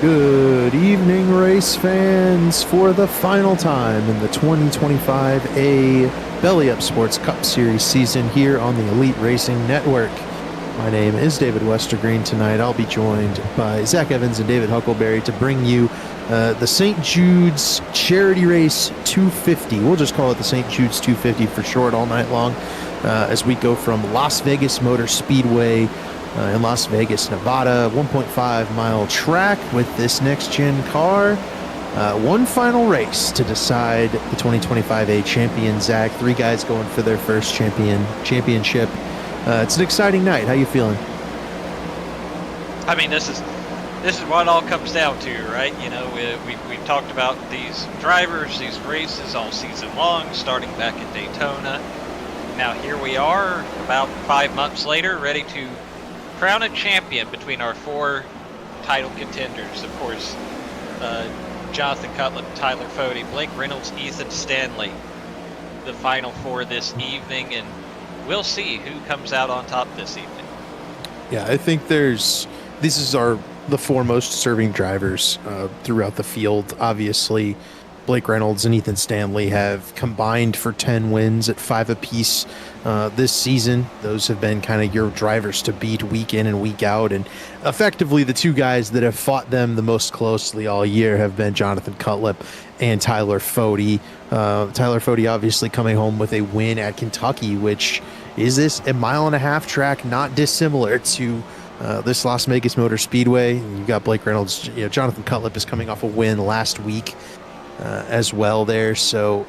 Good evening, race fans. For the final time in the 2025 Belly Up Sports Cup Series season here on the Elite Racing Network. My name is David Westergreen. Tonight I'll be joined by Zach Evans and David Huckleberry to bring you the St. Jude's Charity Race 250. We'll just call it the St. Jude's 250 for short all night long as we go from Las Vegas Motor Speedway in Las Vegas, Nevada, 1.5-mile track with this next-gen car. One final race to decide the 2025 A champion, Zach. Three guys going for their first championship. It's an exciting night. How you feeling? I mean, this is what it all comes down to, right? You know, we've talked about these drivers, these races all season long, starting back at Daytona. Now here we are, about 5 months later, ready to crown a champion between our four title contenders. Of course, Jonathan Cutlip, Tyler Foti, Blake Reynolds, Ethan Stanley, the final four this evening, and we'll see who comes out on top this evening. Yeah, I think the four most serving drivers throughout the field. Obviously, Blake Reynolds and Ethan Stanley have combined for 10 wins at 5 apiece this season. Those have been kind of your drivers to beat week in and week out. And effectively, the two guys that have fought them the most closely all year have been Jonathan Cutlip and Tyler Foti. Tyler Foti obviously coming home with a win at Kentucky, which is this a 1.5-mile track, not dissimilar to this Las Vegas Motor Speedway. You've got Blake Reynolds. Jonathan Cutlip is coming off a win last week as well there. So,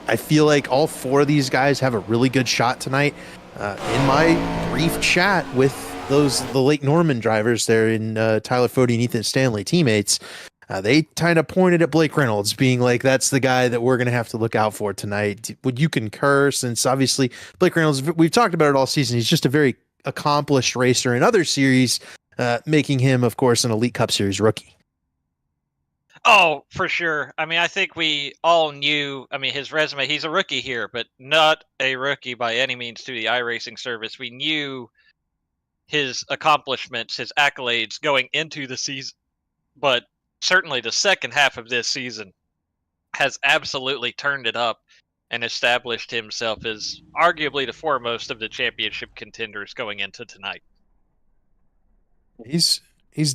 I feel like all four of these guys have a really good shot tonight. In my brief chat with the Lake Norman drivers there in Tyler Foti and Ethan Stanley teammates, they kind of pointed at Blake Reynolds, being like, that's the guy that we're going to have to look out for tonight. Would you concur? Since obviously Blake Reynolds, we've talked about it all season, he's just a very accomplished racer in other series, making him, of course, an Elite Cup Series rookie. Oh, for sure. I mean, I think we all knew, his resume, he's a rookie here, but not a rookie by any means to the iRacing service. We knew his accomplishments, his accolades going into the season, but certainly the second half of this season has absolutely turned it up and established himself as arguably the foremost of the championship contenders going into tonight. He's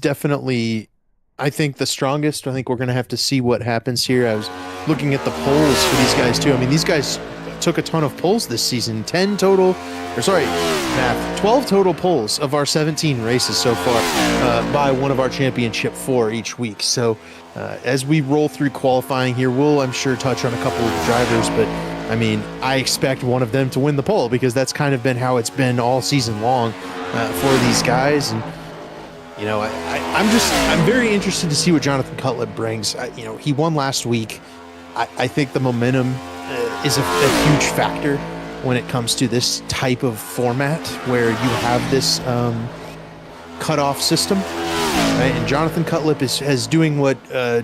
definitely, I think, the strongest. I think we're going to have to see what happens here. I was looking at the polls for these guys, too. I mean, these guys took a ton of polls this season. 12 total polls of our 17 races so far by one of our championship four each week. So as we roll through qualifying here, we'll, I'm sure, touch on a couple of the drivers. But, I expect one of them to win the poll because that's kind of been how it's been all season long for these guys. And I'm very interested to see what Jonathan Cutlip brings. He won last week. I think the momentum is a huge factor when it comes to this type of format where you have this cutoff system. Right? And Jonathan Cutlip is doing what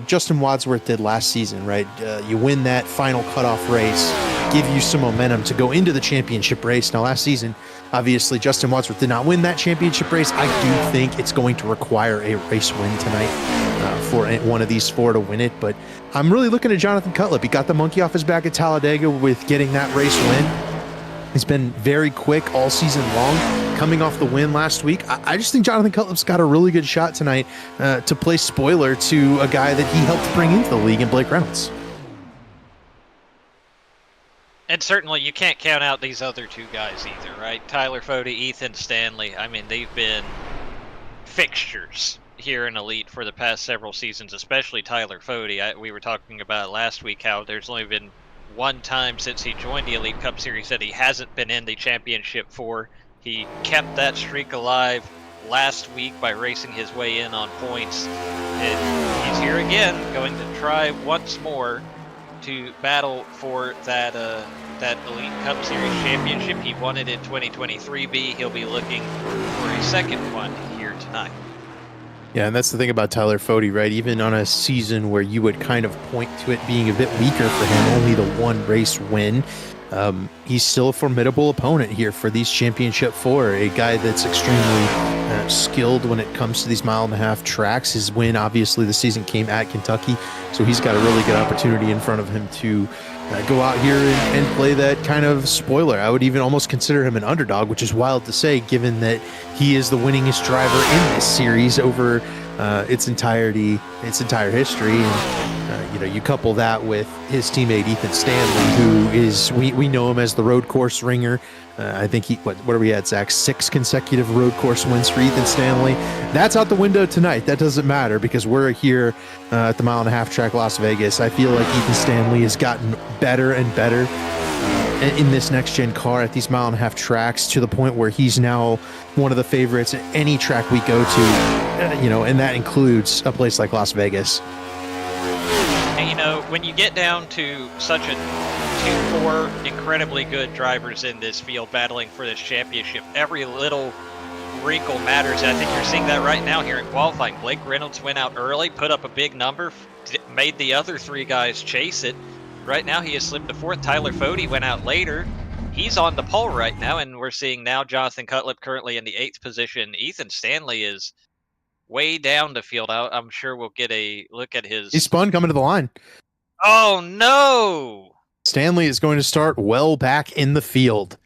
Justin Wadsworth did last season, right? You win that final cutoff race, give you some momentum to go into the championship race. Now, last season, obviously, Justin Wadsworth did not win that championship race. I do think it's going to require a race win tonight for one of these four to win it. But I'm really looking at Jonathan Cutlip. He got the monkey off his back at Talladega with getting that race win. He's been very quick all season long, coming off the win last week. I just think Jonathan Cutlip's got a really good shot tonight to play spoiler to a guy that he helped bring into the league in Blake Reynolds. And certainly you can't count out these other two guys either, right? Tyler Foti, Ethan Stanley. They've been fixtures here in Elite for the past several seasons, especially Tyler Foti. We were talking about last week how there's only been one time since he joined the Elite Cup Series that he hasn't been in the championship for. He kept that streak alive last week by racing his way in on points. And he's here again, going to try once more to battle for that Elite Cup Series championship. He won it in 2023B. He'll be looking for a second one here tonight. Yeah, and that's the thing about Tyler Foti, right? Even on a season where you would kind of point to it being a bit weaker for him, only the one race win. he's still a formidable opponent here for these championship four, a guy that's extremely skilled when it comes to these mile-and-a-half tracks. His win, obviously, the season came at Kentucky, so he's got a really good opportunity in front of him to go out here and play that kind of spoiler. I would even almost consider him an underdog, which is wild to say, given that he is the winningest driver in this series over its entire history. And you couple that with his teammate Ethan Stanley, who is we know him as the road course ringer. I think what are we at, Zach? 6 consecutive road course wins for Ethan Stanley. That's out the window tonight. That doesn't matter because we're here at the mile-and-a-half track, Las Vegas. I feel like Ethan Stanley has gotten better and better in this next-gen car at these mile-and-a-half tracks, to the point where he's now one of the favorites at any track we go to, and that includes a place like Las Vegas. And when you get down to such four incredibly good drivers in this field battling for this championship, every little wrinkle matters. I think you're seeing that right now here in qualifying. Blake Reynolds went out early, put up a big number, made the other 3 guys chase it. Right now he has slipped to 4th. Tyler Foti went out later. He's on the pole right now, and we're seeing now Jonathan Cutlip currently in the 8th position. Ethan Stanley is way down the field. I'm sure we'll get a look at his... He spun coming to the line. Oh, no! Stanley is going to start well back in the field.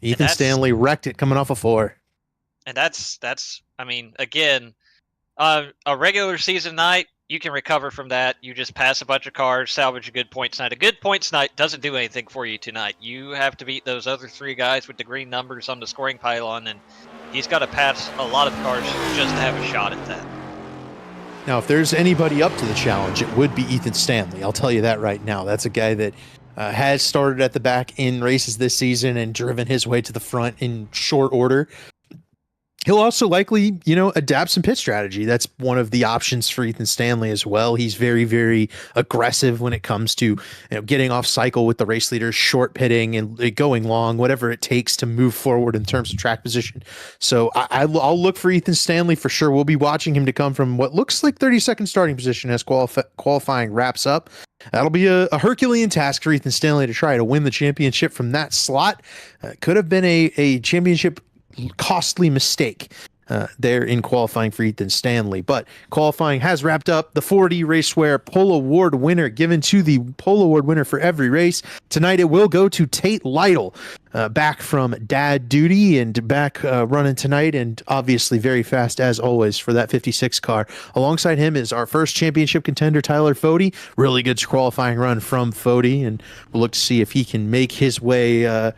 Ethan Stanley wrecked it coming off a 4. And that's again, a regular season night, you can recover from that. You just pass a bunch of cars, salvage a good points night. A good points night doesn't do anything for you tonight. You have to beat those other 3 guys with the green numbers on the scoring pylon, and he's got to pass a lot of cars just to have a shot at that. Now, if there's anybody up to the challenge, it would be Ethan Stanley. I'll tell you that right now. That's a guy that has started at the back in races this season and driven his way to the front in short order. He'll also likely, adapt some pit strategy. That's one of the options for Ethan Stanley as well. He's very, very aggressive when it comes to getting off cycle with the race leaders, short pitting and going long, whatever it takes to move forward in terms of track position. So I'll look for Ethan Stanley for sure. We'll be watching him to come from what looks like 32nd starting position as qualifying wraps up. That'll be a Herculean task for Ethan Stanley to try to win the championship from that slot. Could have been a championship costly mistake there in qualifying for Ethan Stanley, but qualifying has wrapped up. The Foti Raceware Pole Award winner, given to the Pole Award winner for every race tonight, it will go to Tate Lytle, back from dad duty and back running tonight, and obviously very fast as always for that 56 car. Alongside him is our first championship contender, Tyler Foti. Really good qualifying run from Foti, and we'll look to see if he can make his way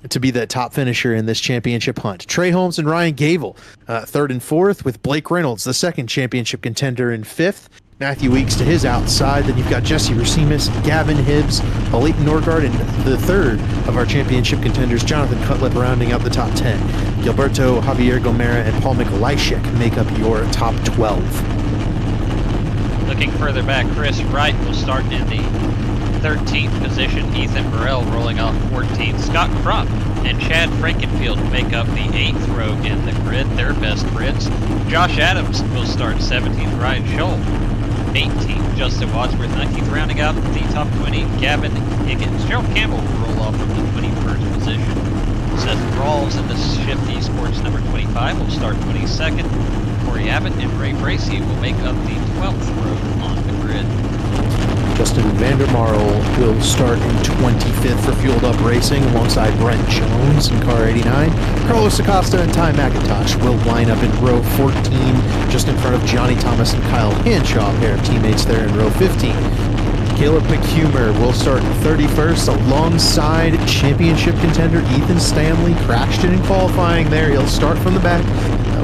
to be the top finisher in this championship hunt. Trey Holmes and Ryan Gable, 3rd and 4th, with Blake Reynolds, the second championship contender, in 5th. Matthew Weeks to his outside. Then you've got Jesse Racimus, Gavin Hibbs, Leighton Norgard, and the third of our championship contenders, Jonathan Cutlip, rounding out the top 10. Gilberto Javier Gomera and Paul Mikolajczyk make up your top 12. Looking further back, Chris Wright will start in the 13th position. Ethan Burrell rolling off 14th. Scott Crump and Chad Frankenfield make up the 8th row in the grid, their best grids. Josh Adams will start 17th. Ryan Scholl 18th. Justin Wadsworth 19th. Rounding out the top 20, Gavin Higgins. Gerald Campbell will roll off from the 21st position. Seth Rawls in the Shifty Sports number 25 will start 22nd. Corey Abbott and Ray Bracey will make up the 12th row on the grid. Justin Vandermarl will start in 25th for Fueled Up Racing alongside Brent Jones in car 89. Carlos Acosta and Ty McIntosh will line up in row 14, just in front of Johnny Thomas and Kyle Hanshaw, a pair of teammates there in row 15. Caleb McHumer will start 31st alongside championship contender Ethan Stanley. Crashed it in qualifying there. He'll start from the back.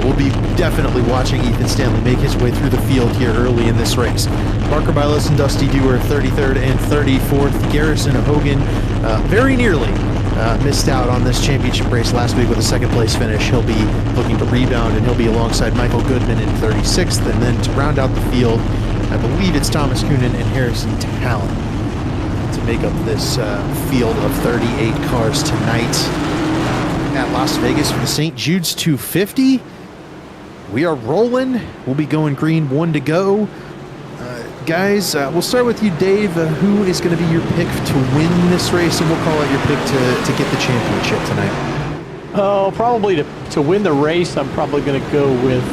We'll be definitely watching Ethan Stanley make his way through the field here early in this race. Parker Bylis and Dusty Dewar 33rd and 34th. Garrison Hogan very nearly missed out on this championship race last week with a 2nd place finish. He'll be looking to rebound, and he'll be alongside Michael Goodman in 36th. And then to round out the field, I believe it's Thomas Coonan and Harrison Talon to make up this field of 38 cars tonight at Las Vegas for the St. Jude's 250. We are rolling. We'll be going green, 1 to go. Guys, we'll start with you, Dave. Who is going to be your pick to win this race? And we'll call it your pick to get the championship tonight. Oh, probably to win the race, I'm probably going to go with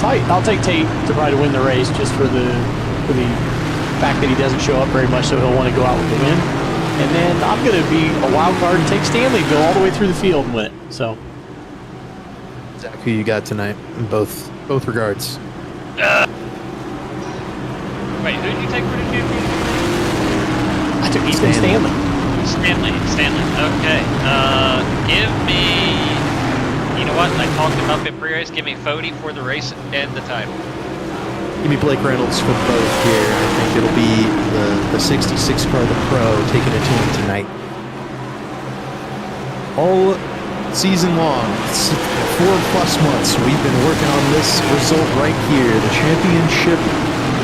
Tate. I'll take Tate to try to win the race just for the fact that he doesn't show up very much, so he'll want to go out with the win. And then I'm going to be a wild card and take Stanley, go all the way through the field and win it. So, Zach, who you got tonight in both regards? Wait, who did you take for the championship? I took Ethan Stanley. Stanley. Okay. Give me. You know what? I talked him up in pre-race. Give me Foti for the race and the title. Give me Blake Reynolds for both here. I think it'll be the 66 car, the Pro, taking it to him tonight. All season long, 4+ months, we've been working on this result right here. The championship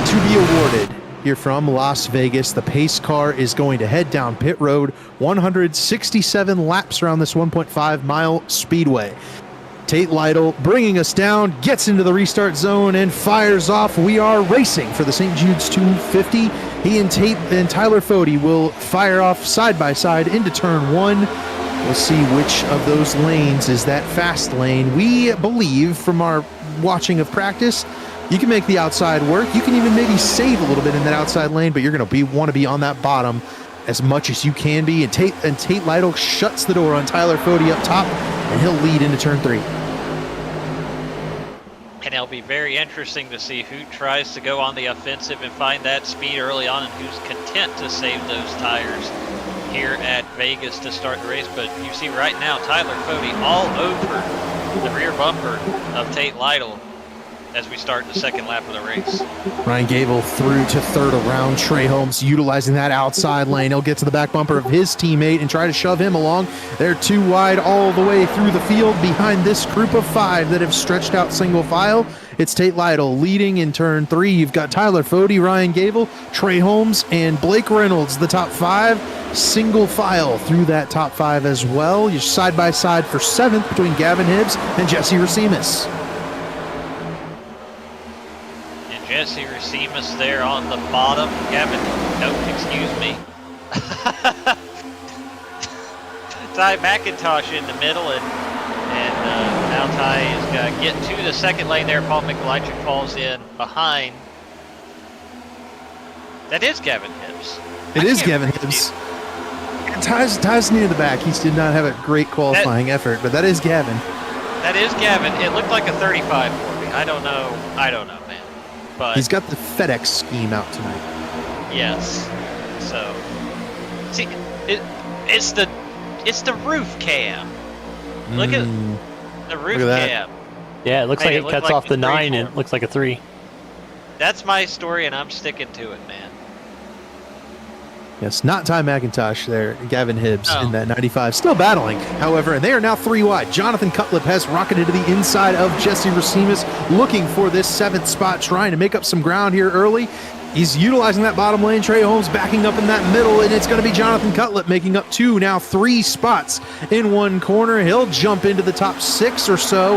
to be awarded here from Las Vegas. The pace car is going to head down pit road, 167 laps around this 1.5-mile speedway. Tate Lytle bringing us down, gets into the restart zone and fires off. We are racing for the St. Jude's 250. He and Tyler Foti will fire off side by side into turn 1. We'll see which of those lanes is that fast lane. We believe from our watching of practice, you can make the outside work. You can even maybe save a little bit in that outside lane, but you're going to want to be on that bottom as much as you can be. And Tate Lytle shuts the door on Tyler Foti up top, and he'll lead into turn 3. And it'll be very interesting to see who tries to go on the offensive and find that speed early on and who's content to save those tires here at Vegas to start the race. But you see right now, Tyler Foti all over the rear bumper of Tate Lytle as we start the second lap of the race. Ryan Gable through to third around. Trey Holmes utilizing that outside lane. He'll get to the back bumper of his teammate and try to shove him along. They're too wide all the way through the field behind this group of 5 that have stretched out single file. It's Tate Lytle leading in turn 3. You've got Tyler Foti, Ryan Gable, Trey Holmes, and Blake Reynolds, the top 5. Single file through that top 5 as well. You're side by side for 7th between Gavin Hibbs and Jesse Racimus. Jesse Racimus there on the bottom. Gavin, no, excuse me. Ty McIntosh in the middle, and now Ty is going to get to the second lane there. Paul Mikulajczyk falls in behind. That is Gavin Hibbs. It is Gavin Hibbs. Ty's near the back. He did not have a great qualifying effort, but that is Gavin. That is Gavin. It looked like a 35 for me. I don't know, man. But he's got the FedEx scheme out tonight. Yes. So, see, it's the roof cam. Look at the roof cam. Yeah, it looks like it cuts off the 9 and it looks like a 3. That's my story, and I'm sticking to it, man. Yes, not Ty McIntosh there. Gavin Hibbs in that 95. Still battling, however, and they are now 3 wide. Jonathan Cutlip has rocketed to the inside of Jesse Racimus, looking for this 7th spot, trying to make up some ground here early. He's utilizing that bottom lane. Trey Holmes backing up in that middle, and it's going to be Jonathan Cutlip making up 2, now 3 spots in one corner. He'll jump into the top 6 or so.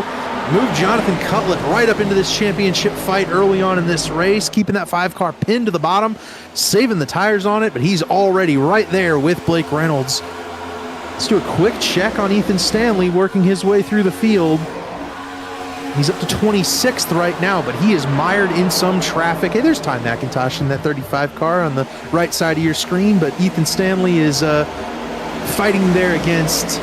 Move Jonathan Cutlip right up into this championship fight early on in this race, keeping that 5-car pinned to the bottom, saving the tires on it, but he's already right there with Blake Reynolds. Let's do a quick check on Ethan Stanley working his way through the field. He's up to 26th right now, but he is mired in some traffic. Hey, there's Ty McIntosh in that 35 car on the right side of your screen, but Ethan Stanley is fighting there against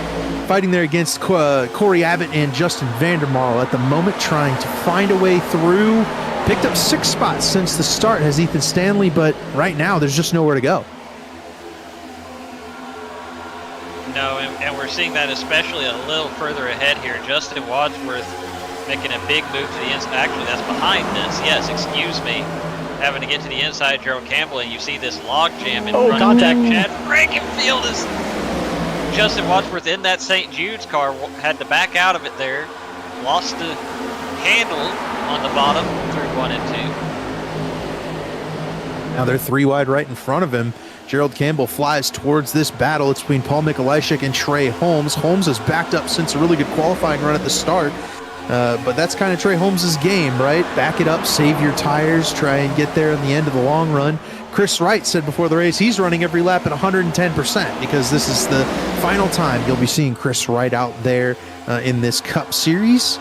Corey Abbott and Justin Vandermarl at the moment, trying to find a way through. Picked up 6 spots since the start has Ethan Stanley, but right now there's just nowhere to go. No, and we're seeing that especially a little further ahead here. Justin Wadsworth making a big move to the inside. Actually, that's behind this. Yes, excuse me. Having to get to the inside, Gerald Campbell, and you see this log jam in front contact. of Chad Frankenfield is Justin Wadsworth in that St. Jude's car, had to back out of it there, lost the handle on the bottom through 1 and 2. Now they're 3 wide right in front of him. Gerald Campbell flies towards this battle. It's between Paul Mikulajczyk and Trey Holmes. Holmes has backed up since a really good qualifying run at the start. But that's kind of Trey Holmes' game, right? Back it up, save your tires, try and get there in the end of the long run. Chris Wright said before the race he's running every lap at 110% because this is the final time you'll be seeing Chris Wright out there in this Cup Series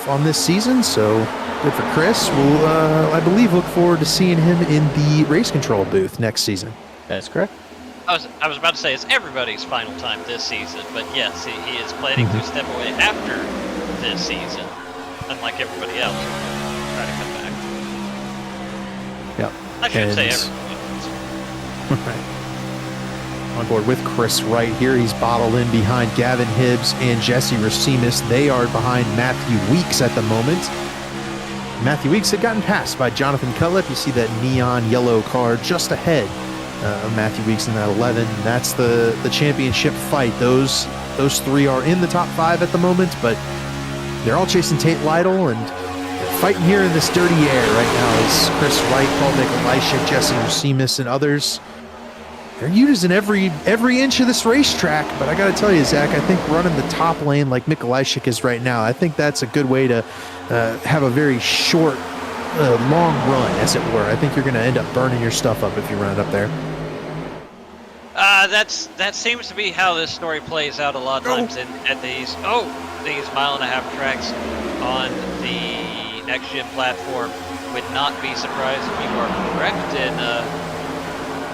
on this season. So good for Chris. We'll, I believe, look forward to seeing him in the race control booth next season. That's correct. I was about to say it's everybody's final time this season, but yes, he is planning to step away after this season, unlike everybody else. Try to come back. Yep. I should say everybody. On board with Chris Wright here. He's bottled in behind Gavin Hibbs and Jesse Racimis. They are behind Matthew Weeks at the moment. Matthew Weeks had gotten passed by Jonathan Cutlip. You see that neon yellow car just ahead of Matthew Weeks in that 11. That's the championship fight. Those three are in the top 5 at the moment, but they're all chasing Tate Lytle and fighting here in this dirty air right now is Chris Wright, Paul Nikolajczyk, Jesse Racimis, and others. They're using every inch of this racetrack, but I got to tell you, Zach, I think running the top lane like Nikolajczyk is right now, I think that's a good way to have a very short, long run, as it were. I think you're going to end up burning your stuff up if you run it up there. That seems to be how this story plays out a lot of times at these mile-and-a-half tracks on the next-gen platform. Would not be surprised if you are correct, and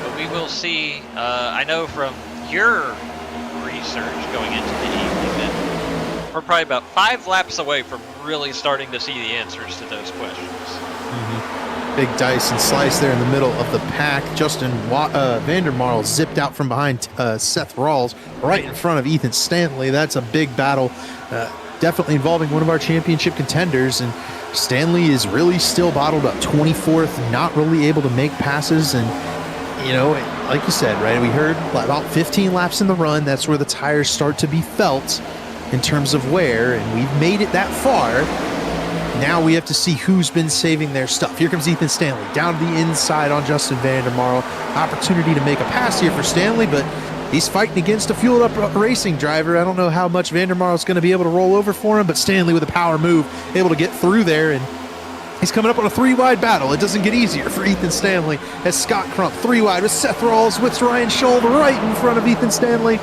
but we will see. I know from your research going into the evening that we're probably about 5 laps away from really starting to see the answers to those questions. Big dice and slice there in the middle of the pack. Justin Vandermarl zipped out from behind Seth Rawls right in front of Ethan Stanley. That's a big battle, definitely involving one of our championship contenders. And Stanley is really still bottled up, 24th, not really able to make passes. And, you know, like you said, right, we heard about 15 laps in the run. That's where the tires start to be felt in terms of wear. And we've made it that far. Now we have to see who's been saving their stuff. Here comes Ethan Stanley down to the inside on Justin Vandermarl. Opportunity to make a pass here for Stanley, but he's fighting against a fueled up racing driver. I don't know how much Vandermarl is going to be able to roll over for him, but Stanley with a power move able to get through there, and he's coming up on a 3-wide battle. It doesn't get easier for Ethan Stanley as Scott Crump 3-wide with Seth Rawls with Ryan Scholl right in front of Ethan Stanley.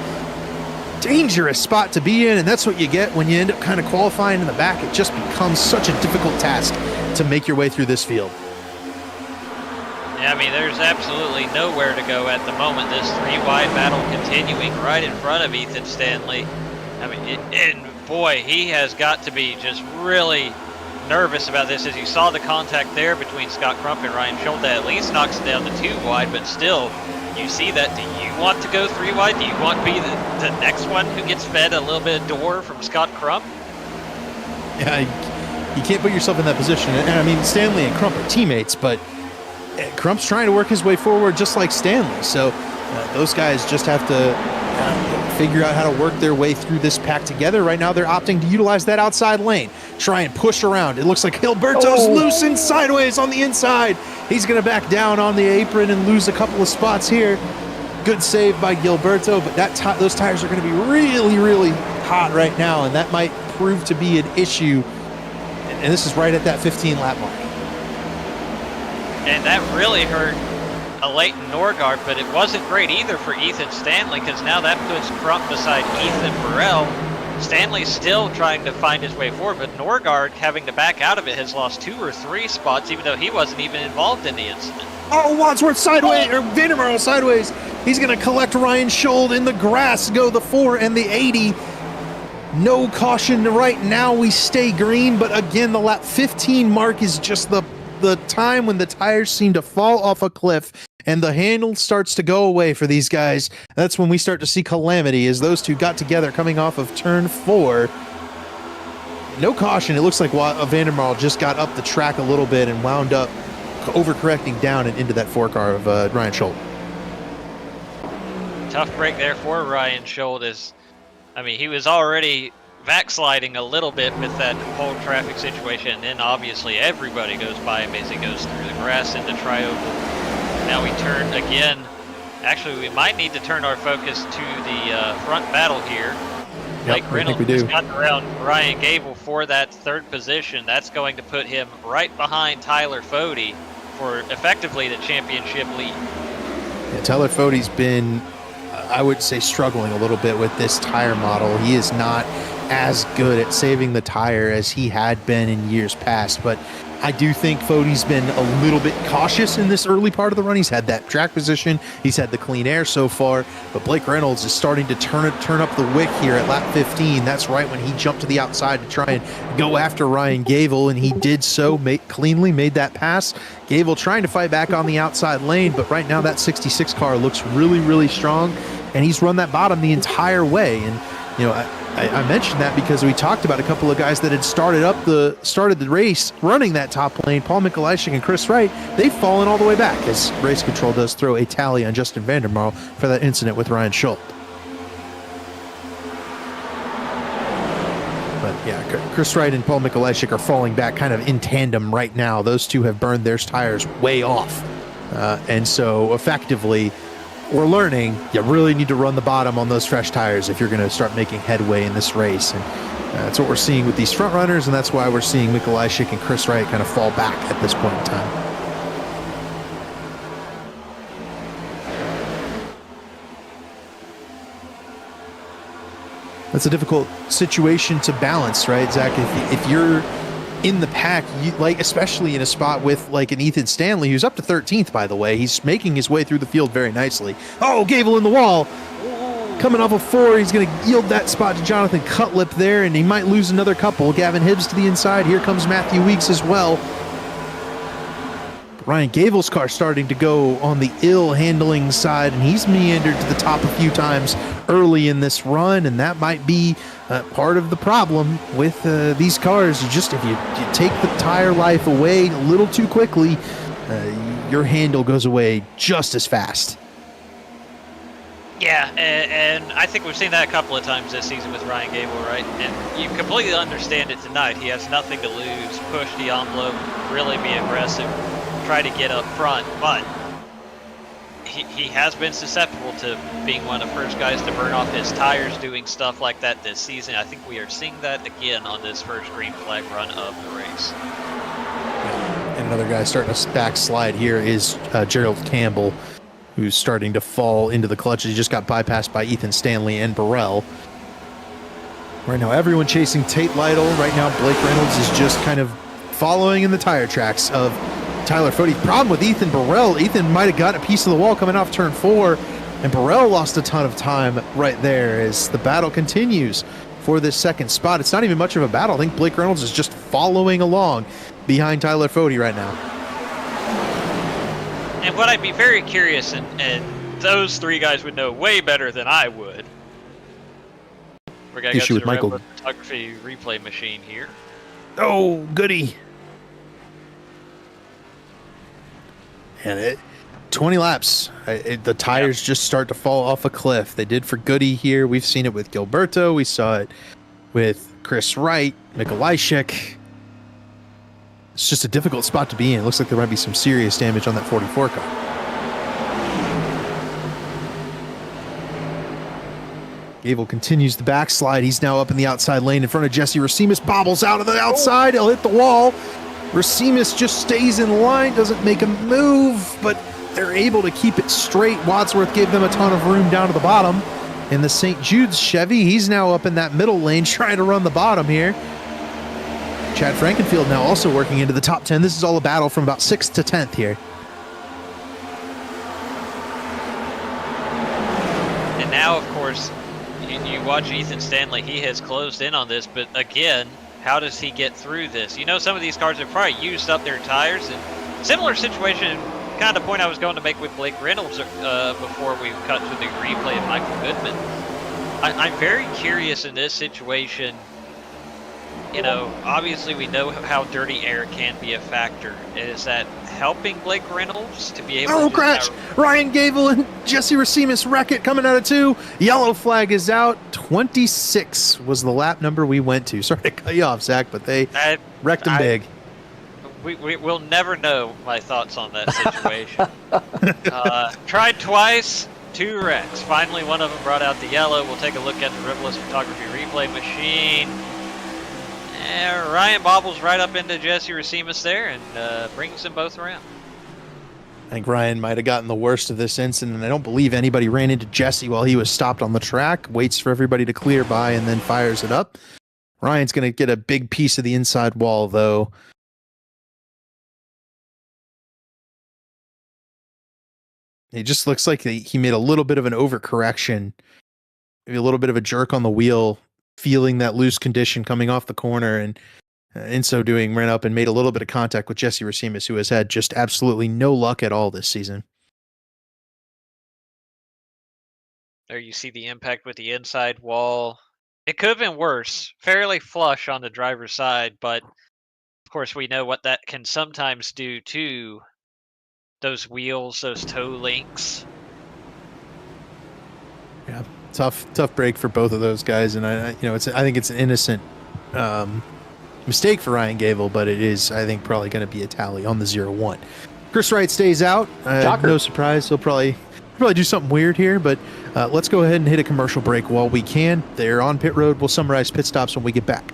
Dangerous spot to be in, and that's what you get when you end up kind of qualifying in the back. It just becomes such a difficult task to make your way through this field. Yeah, I mean, there's absolutely nowhere to go at the moment. This 3-wide battle continuing right in front of Ethan Stanley. I mean, and boy, he has got to be just really nervous about this, as you saw the contact there between Scott Crump and Ryan Scholl. That at least knocks it down to 2-wide, but still, you see that. Do you want to go 3-wide? Do you want to be the next one who gets fed a little bit of door from Scott Crump? Yeah, you can't put yourself in that position. And I mean, Stanley and Crump are teammates, but Crump's trying to work his way forward just like Stanley. So those guys just have to figure out how to work their way through this pack together. Right now, they're opting to utilize that outside lane, try and push around. It looks like Gilberto's loose and sideways on the inside. He's going to back down on the apron and lose a couple of spots here. Good save by Gilberto, but those tires are going to be really, really hot right now, and that might prove to be an issue. And this is right at that 15-lap mark. And that really hurt Leighton Norgard, but it wasn't great either for Ethan Stanley, because now that puts Crump beside Ethan Burrell. Stanley's still trying to find his way forward, but Norgard, having to back out of it, has lost 2 or 3 spots, even though he wasn't even involved in the incident. Oh, Wadsworth sideways, or Vandermarl sideways. He's going to collect Ryan Scholl in the grass, go the 4 and the 80. No caution right now. We stay green, but again, the lap 15 mark is just the time when the tires seem to fall off a cliff and the handle starts to go away for these guys. That's when we start to see calamity, as those two got together coming off of turn 4. No caution. It looks like Vandermarl just got up the track a little bit and wound up overcorrecting down and into that 4 car of Ryan Scholl. Tough break there for Ryan Scholl. I mean, he was already backsliding a little bit with that whole traffic situation, and then obviously everybody goes by him as he goes through the grass into Trioval. Now we turn again. Actually, we might need to turn our focus to the front battle here. Blake I think Reynolds we do. has gotten around Ryan Gable for that third position. That's going to put him right behind Tyler Foti for effectively the championship lead. Yeah, Tyler Foti's been, I would say, struggling a little bit with this tire model. He is not as good at saving the tire as he had been in years past, but I do think Foti's been a little bit cautious in this early part of the run. He's had that track position. He's had the clean air so far, but Blake Reynolds is starting to turn up the wick here at lap 15. That's right when he jumped to the outside to try and go after Ryan Gable, and he did so, cleanly made that pass. Gable trying to fight back on the outside lane, but right now that 66 car looks really, really strong, and he's run that bottom the entire way. And you know, I mentioned that because we talked about a couple of guys that had started the race running that top lane. Paul Mikulajczyk and Chris Wright, they've fallen all the way back as race control does throw a tally on Justin Vandermarl for that incident with Ryan Schultz. But yeah, Chris Wright and Paul Mikulajczyk are falling back kind of in tandem right now. Those two have burned their tires way off. And so effectively, we're learning you really need to run the bottom on those fresh tires if you're going to start making headway in this race. And that's what we're seeing with these front runners, and that's why we're seeing Mikulajczyk and Chris Wright kind of fall back at this point in time. That's a difficult situation to balance, right, Zach? If you're in the pack, especially in a spot with like an Ethan Stanley, who's up to 13th, by the way. He's making his way through the field very nicely. Oh, Gable in the wall. Coming off of 4, he's going to yield that spot to Jonathan Cutlip there, and he might lose another couple. Gavin Hibbs to the inside. Here comes Matthew Weeks as well. Ryan Gable's car starting to go on the ill handling side, and he's meandered to the top a few times early in this run, and that might be part of the problem with these cars. If you take the tire life away a little too quickly, your handle goes away just as fast. Yeah, and I think we've seen that a couple of times this season with Ryan Gable, right? And you completely understand it tonight. He has nothing to lose. Push the envelope, really be aggressive, try to get up front, but he has been susceptible to being one of the first guys to burn off his tires doing stuff like that this season. I think we are seeing that again on this first green flag run of the race. And another guy starting to backslide here is Gerald Campbell, who's starting to fall into the clutches. He just got bypassed by Ethan Stanley and Burrell. Right now, everyone chasing Tate Lytle. Right now, Blake Reynolds is just kind of following in the tire tracks of Tyler Foti. Problem with Ethan Burrell, Ethan might have got a piece of the wall coming off turn 4, and Burrell lost a ton of time right there as the battle continues for this second spot. It's not even much of a battle. I think Blake Reynolds is just following along behind Tyler Foti right now. And what I'd be very curious, and those three guys would know way better than I would. We're going to go to the Rebel photography replay machine here. Oh, goody. And 20 laps. The tires just start to fall off a cliff. They did for Goody here. We've seen it with Gilberto. We saw it with Chris Wright, Mikulajczyk. It's just a difficult spot to be in. It looks like there might be some serious damage on that 44 car. Gable continues the backslide. He's now up in the outside lane in front of Jesse Racimus. Bobbles out of the outside. He'll hit the wall. Racimus just stays in line, doesn't make a move, but they're able to keep it straight. Wadsworth gave them a ton of room down to the bottom. In the St. Jude's Chevy, he's now up in that middle lane trying to run the bottom here. Chad Frankenfield now also working into the top 10. This is all a battle from about 6th to 10th here. And now, of course, you watch Ethan Stanley. He has closed in on this, but again, how does he get through this? You know, some of these cars have probably used up their tires, and similar situation, kind of point I was going to make with Blake Reynolds before we cut to the replay of Michael Goodman. I'm very curious in this situation. You know, obviously we know how dirty air can be a factor. Is that helping Blake Reynolds to be able to... crash! Ryan Gable and Jesse Racimus wreck it coming out of 2. Yellow flag is out. 26 was the lap number we went to. Sorry to cut you off, Zach, but they wrecked him big. We'll never know my thoughts on that situation. Tried twice, 2 wrecks. Finally, one of them brought out the yellow. We'll take a look at the Riverless Photography Replay Machine. Ryan bobbles right up into Jesse Racimus there and brings them both around. I think Ryan might have gotten the worst of this incident. I don't believe anybody ran into Jesse while he was stopped on the track, waits for everybody to clear by, and then fires it up. Ryan's going to get a big piece of the inside wall, though. It just looks like he made a little bit of an overcorrection, maybe a little bit of a jerk on the wheel, feeling that loose condition coming off the corner, and in so doing, ran up and made a little bit of contact with Jesse Racimus, who has had just absolutely no luck at all this season. There you see the impact with the inside wall. It could have been worse. Fairly flush on the driver's side, but of course we know what that can sometimes do to those wheels, those toe links. Yeah, tough break for both of those guys, and I think it's an innocent mistake for Ryan Gable, but it is, I think, probably going to be a tally on the 0-1. Chris Wright stays out. No surprise. He'll probably do something weird here, but let's go ahead and hit a commercial break while we can. They're on pit road. We'll summarize pit stops when we get back.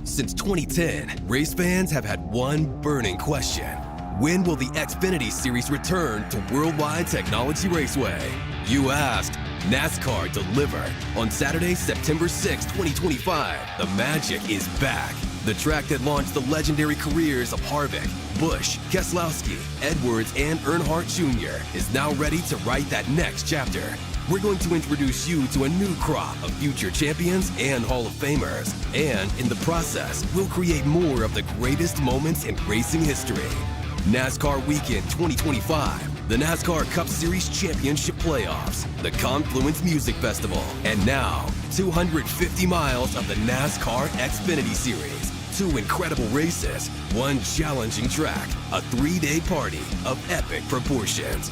Since 2010, race fans have had one burning question. When will the Xfinity Series return to Worldwide Technology Raceway? You asked. NASCAR delivered. On Saturday, September 6, 2025, the magic is back. The track that launched the legendary careers of Harvick, Busch, Keselowski, Edwards, and Earnhardt Jr. is now ready to write that next chapter. We're going to introduce you to a new crop of future champions and Hall of Famers. And in the process, we'll create more of the greatest moments in racing history. NASCAR Weekend 2025, the NASCAR Cup Series Championship Playoffs, the Confluence Music Festival, and now 250 miles of the NASCAR Xfinity Series. 2 incredible races, 1 challenging track, a 3-day party of epic proportions.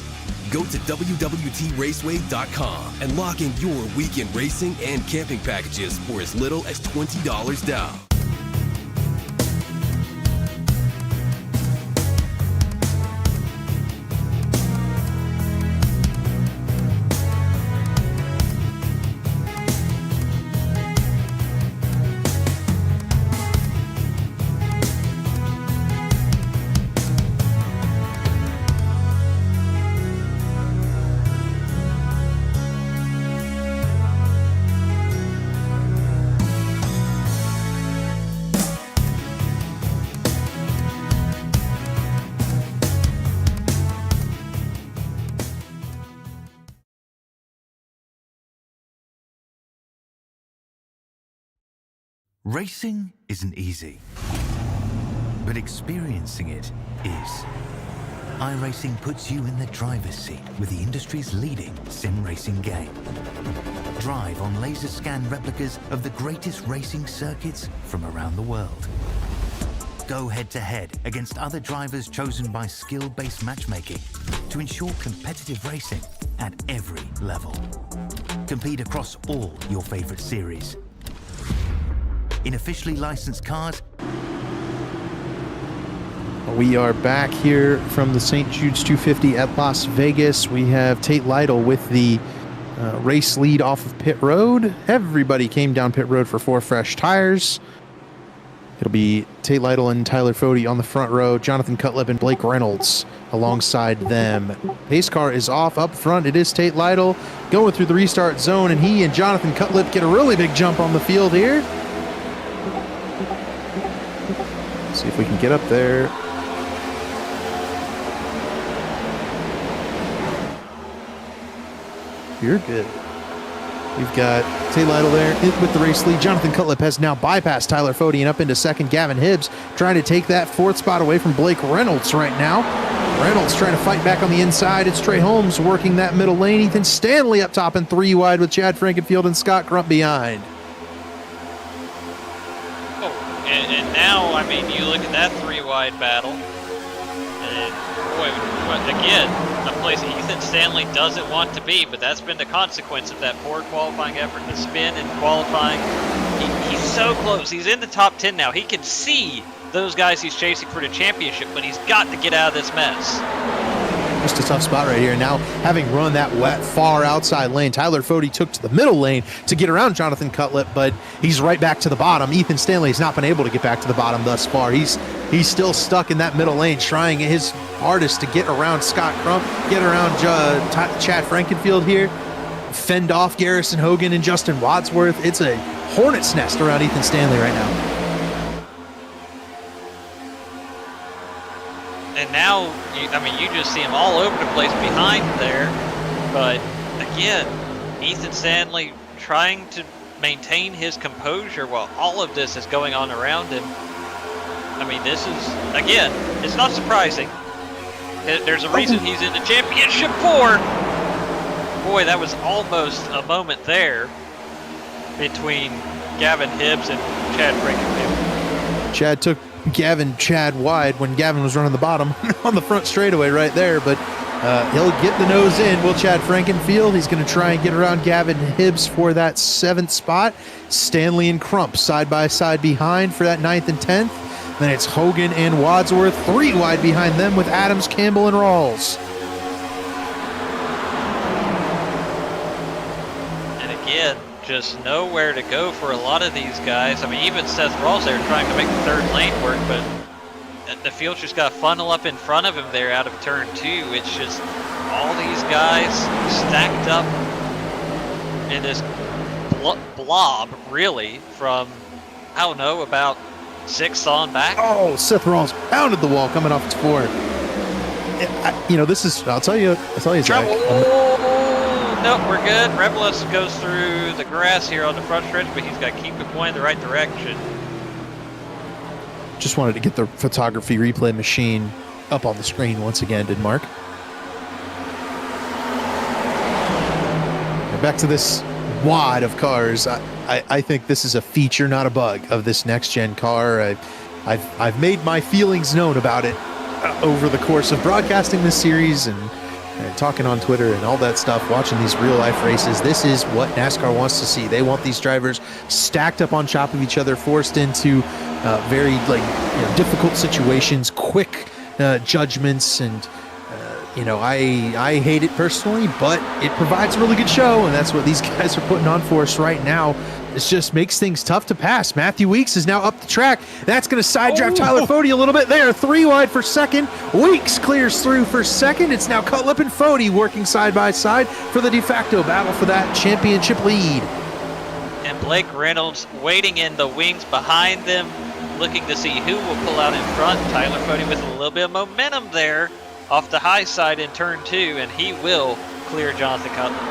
Go to www.raceway.com and lock in your weekend racing and camping packages for as little as $20 down. Racing isn't easy, but experiencing it is. iRacing puts you in the driver's seat with the industry's leading sim racing game. Drive on laser scan replicas of the greatest racing circuits from around the world. Go head-to-head against other drivers chosen by skill-based matchmaking to ensure competitive racing at every level. Compete across all your favorite series. In officially licensed cars. We are back here from the St. Jude's 250 at Las Vegas. We have Tate Lytle with the race lead off of pit road. Everybody came down pit road for 4 fresh tires. It'll be Tate Lytle and Tyler Foti on the front row, Jonathan Cutlip and Blake Reynolds alongside them. Pace car is off up front. It is Tate Lytle going through the restart zone, and he and Jonathan Cutlip get a really big jump on the field here. See if we can get up there. You're good. We've got Tate Lytle there with the race lead. Jonathan Cutlip has now bypassed Tyler Foti and up into second. Gavin Hibbs trying to take that 4th spot away from Blake Reynolds right now. Reynolds trying to fight back on the inside. It's Trey Holmes working that middle lane. Ethan Stanley up top and 3 wide with Chad Frankenfield and Scott Crump behind. And now, I mean, you look at that 3-wide battle, and boy, again, a place Ethan Stanley doesn't want to be, but that's been the consequence of that poor qualifying effort, the spin in qualifying. He's so close. He's in the top 10 now. He can see those guys he's chasing for the championship, but he's got to get out of this mess. Just a tough spot right here. Now, having run that wet, far outside lane, Tyler Foti took to the middle lane to get around Jonathan Cutlip, but he's right back to the bottom. Ethan Stanley has not been able to get back to the bottom thus far. He's still stuck in that middle lane, trying his hardest to get around Scott Crump, get around Chad Frankenfield here, fend off Garrison Hogan and Justin Wadsworth. It's a hornet's nest around Ethan Stanley right now. And now, you just see him all over the place behind there. But again, Ethan Stanley trying to maintain his composure while all of this is going on around him. I mean, this is, again, it's not surprising. There's a reason he's in the championship 4. Boy, that was almost a moment there between Gavin Hibbs and Chad Frankenfield. Chad took Chad wide when Gavin was running the bottom on the front straightaway right there, but he'll get the nose in. Will Chad Frankenfield? He's going to try and get around Gavin Hibbs for that 7th spot. Stanley and Crump side by side behind for that 9th and 10th. Then it's Hogan and Wadsworth 3 wide behind them with Adams, Campbell, and Rawls. And again, just nowhere to go for a lot of these guys. I mean, even Seth Rawls there trying to make the 3rd lane work, but the field's just got to funnel up in front of him there out of turn 2. It's just all these guys stacked up in this blob, really, from, I don't know, about 6 on back. Oh, Seth Rawls pounded the wall coming off its 4. This is, I'll tell you, Zach. Nope, we're good. Revelis goes through the grass here on the front stretch, but he's got to keep it pointing the right direction. Just wanted to get the photography replay machine up on the screen once again, did Mark? Back to this wad of cars. I think this is a feature, not a bug, of this next-gen car. I've made my feelings known about it over the course of broadcasting this series and talking on Twitter and all that stuff, watching these real-life races. This is what NASCAR wants to see. They want these drivers stacked up on top of each other, forced into very difficult situations, quick judgments, and I hate it personally, but it provides a really good show, and that's what these guys are putting on for us right now. It just makes things tough to pass. Matthew Weeks is now up the track. That's going to side draft Tyler Foti a little bit there. 3 wide for 2nd. Weeks clears through for 2nd. It's now Cutlip and Foti working side by side for the de facto battle for that championship lead. And Blake Reynolds waiting in the wings behind them, looking to see who will pull out in front. Tyler Foti with a little bit of momentum there off the high side in turn 2, and he will clear Jonathan Cutlip.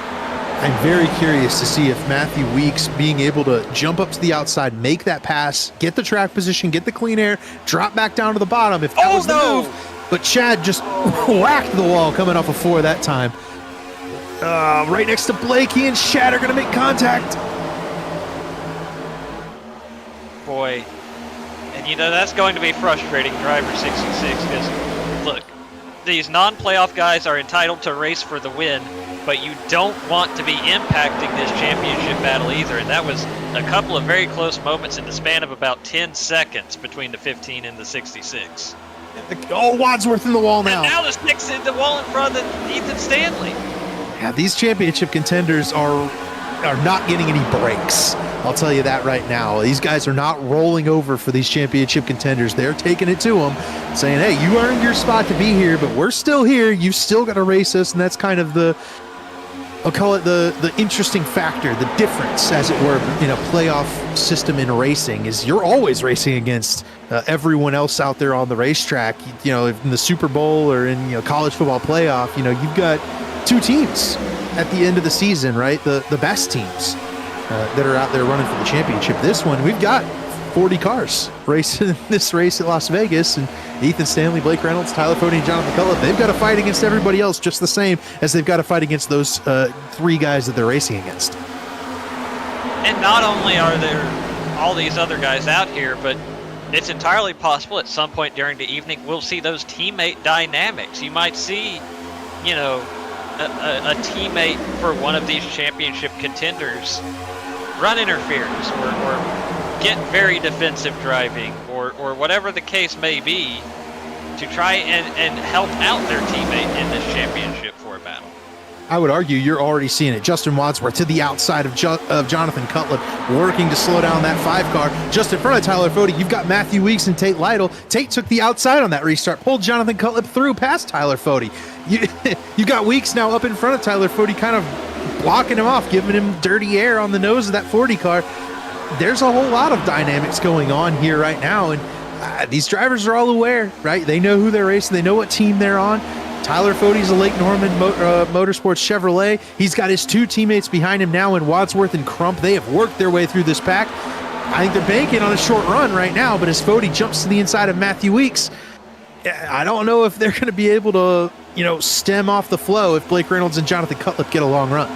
I'm very curious to see if Matthew Weeks being able to jump up to the outside, make that pass, get the track position, get the clean air, drop back down to the bottom, if that was the move. But Chad just whacked the wall coming off a 4 that time. Right next to Blake, he and Chad are going to make contact. Boy, and that's going to be frustrating, driver 66, because look, these non-playoff guys are entitled to race for the win, but you don't want to be impacting this championship battle either. And that was a couple of very close moments in the span of about 10 seconds between the 15 and the 66. Wadsworth in the wall now. And now the 6 in the wall in front of Ethan Stanley. Yeah, these championship contenders are not getting any breaks. I'll tell you that right now. These guys are not rolling over for these championship contenders. They're taking it to them, saying, hey, you earned your spot to be here, but we're still here. You still got to race us, and that's kind of I'll call it the interesting factor, the difference, as it were, in a playoff system in racing is you're always racing against everyone else out there on the racetrack. In the Super Bowl or in college football playoff, you've got 2 teams at the end of the season, right? The best teams that are out there running for the championship. This one, we've got 40 cars racing this race at Las Vegas, and Ethan Stanley, Blake Reynolds, Tyler Foti, and Jonathan Cutlip, they've got to fight against everybody else just the same as they've got to fight against those 3 guys that they're racing against. And not only are there all these other guys out here, but it's entirely possible at some point during the evening we'll see those teammate dynamics. You might see, a teammate for one of these championship contenders run interference or get very defensive driving or whatever the case may be. to try and help out their teammate in this championship for a battle. I would argue you're already seeing it. Justin Wadsworth to the outside of Jonathan Cutlip, working to slow down that 5 car. Just in front of Tyler Foti, you've got Matthew Weeks and Tate Lytle. Tate took the outside on that restart, pulled Jonathan Cutlip through past Tyler Foti. You got Weeks now up in front of Tyler Foti, kind of blocking him off, giving him dirty air on the nose of that 40 car. There's a whole lot of dynamics going on here right now, and these drivers are all aware, right? They know who they're racing. They know what team they're on. Tyler Foti's a Lake Norman Motorsports Chevrolet. He's got his 2 teammates behind him now in Wadsworth and Crump. They have worked their way through this pack. I think they're banking on a short run right now, but as Foti jumps to the inside of Matthew Weeks, I don't know if they're going to be able to, stem off the flow if Blake Reynolds and Jonathan Cutlip get a long run.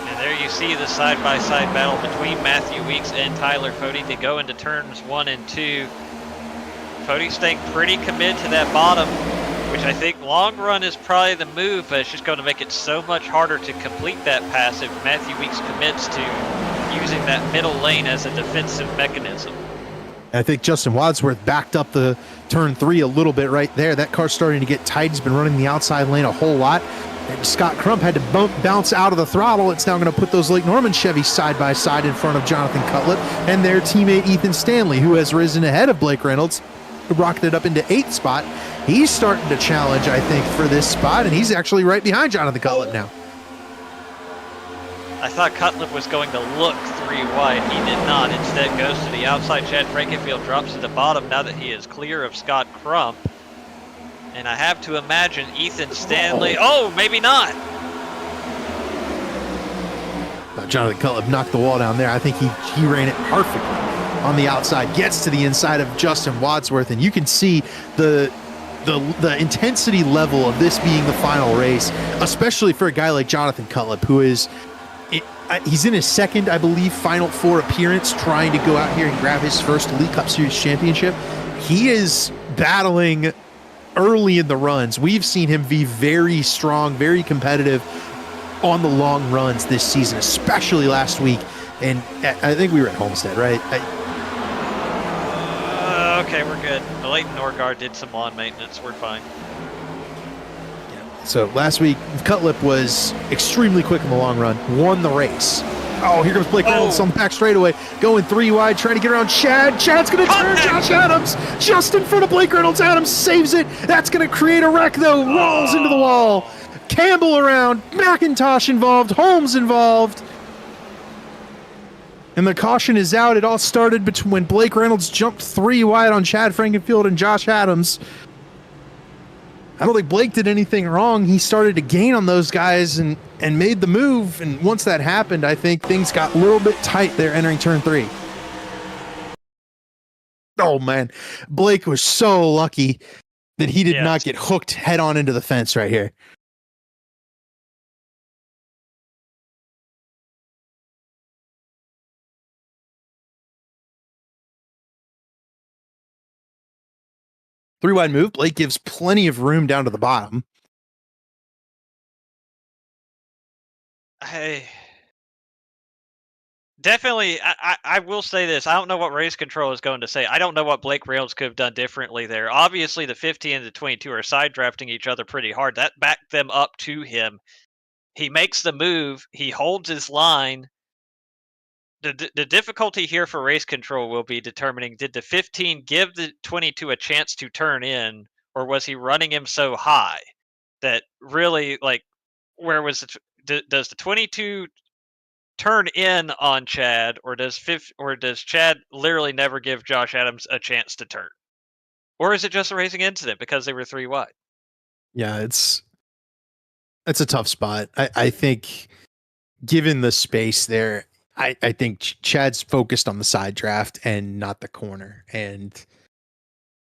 And there you see the side-by-side battle between Matthew Weeks and Tyler Foti. They go into turns 1 and 2. Foti staying pretty committed to that bottom, which I think long run is probably the move, but it's just going to make it so much harder to complete that pass if Matthew Weeks commits to using that middle lane as a defensive mechanism. I think Justin Wadsworth backed up the turn 3 a little bit right there. That car's starting to get tight. He's been running the outside lane a whole lot. And Scott Crump had to bounce out of the throttle. It's now going to put those Lake Norman Chevys side by side in front of Jonathan Cutlip and their teammate Ethan Stanley, who has risen ahead of Blake Reynolds, rocketed up into 8th spot. He's starting to challenge, I think, for this spot, and he's actually right behind Jonathan Cutlip now. I thought Cutlip was going to look 3 wide. He did not. Instead goes to the outside. Chad Frankenfield drops to the bottom now that he is clear of Scott Crump. And I have to imagine Ethan Stanley. Oh, maybe not. Jonathan Cutlip knocked the wall down there. I think he ran it perfectly on the outside, gets to the inside of Justin Wadsworth, and you can see the intensity level of this being the final race, especially for a guy like Jonathan Cutlip, who is he's in his second, I believe, Final Four appearance, trying to go out here and grab his first Elite Cup Series championship. He is battling early in the runs. We've seen him be very strong, very competitive on the long runs this season, especially last week. And I think we were at Homestead, right? Okay, we're good. Leighton Norgard did some lawn maintenance. We're fine. Yeah. So last week, Cutlip was extremely quick in the long run, won the race. Oh, here comes Blake Reynolds on the back straightaway, going 3 wide, trying to get around Chad. Chad's going to turn Josh Adams just in front of Blake Reynolds. Adams saves it. That's going to create a wreck, though. Rolls into the wall. Campbell around. McIntosh involved. Holmes involved. And the caution is out. It all started when Blake Reynolds jumped 3 wide on Chad Frankenfield and Josh Adams. I don't think Blake did anything wrong. He started to gain on those guys and made the move. And once that happened, I think things got a little bit tight there entering turn 3. Oh, man. Blake was so lucky that he did not get hooked head on into the fence right here. Three wide move. Blake gives plenty of room down to the bottom. I will say this. I don't know what race control is going to say. I don't know what Blake Reynolds could have done differently there. Obviously, the 50 and the 22 are side drafting each other pretty hard. That backed them up to him. He makes the move. He holds his line. The difficulty here for race control will be determining, did the 15 give the 22 a chance to turn in, or was he running him so high that really, like, where was it? Does the 22 turn in on Chad, or does Chad literally never give Josh Adams a chance to turn? Or is it just a racing incident because they were 3 wide? Yeah, it's a tough spot. I think given the space there, I think Chad's focused on the side draft and not the corner, and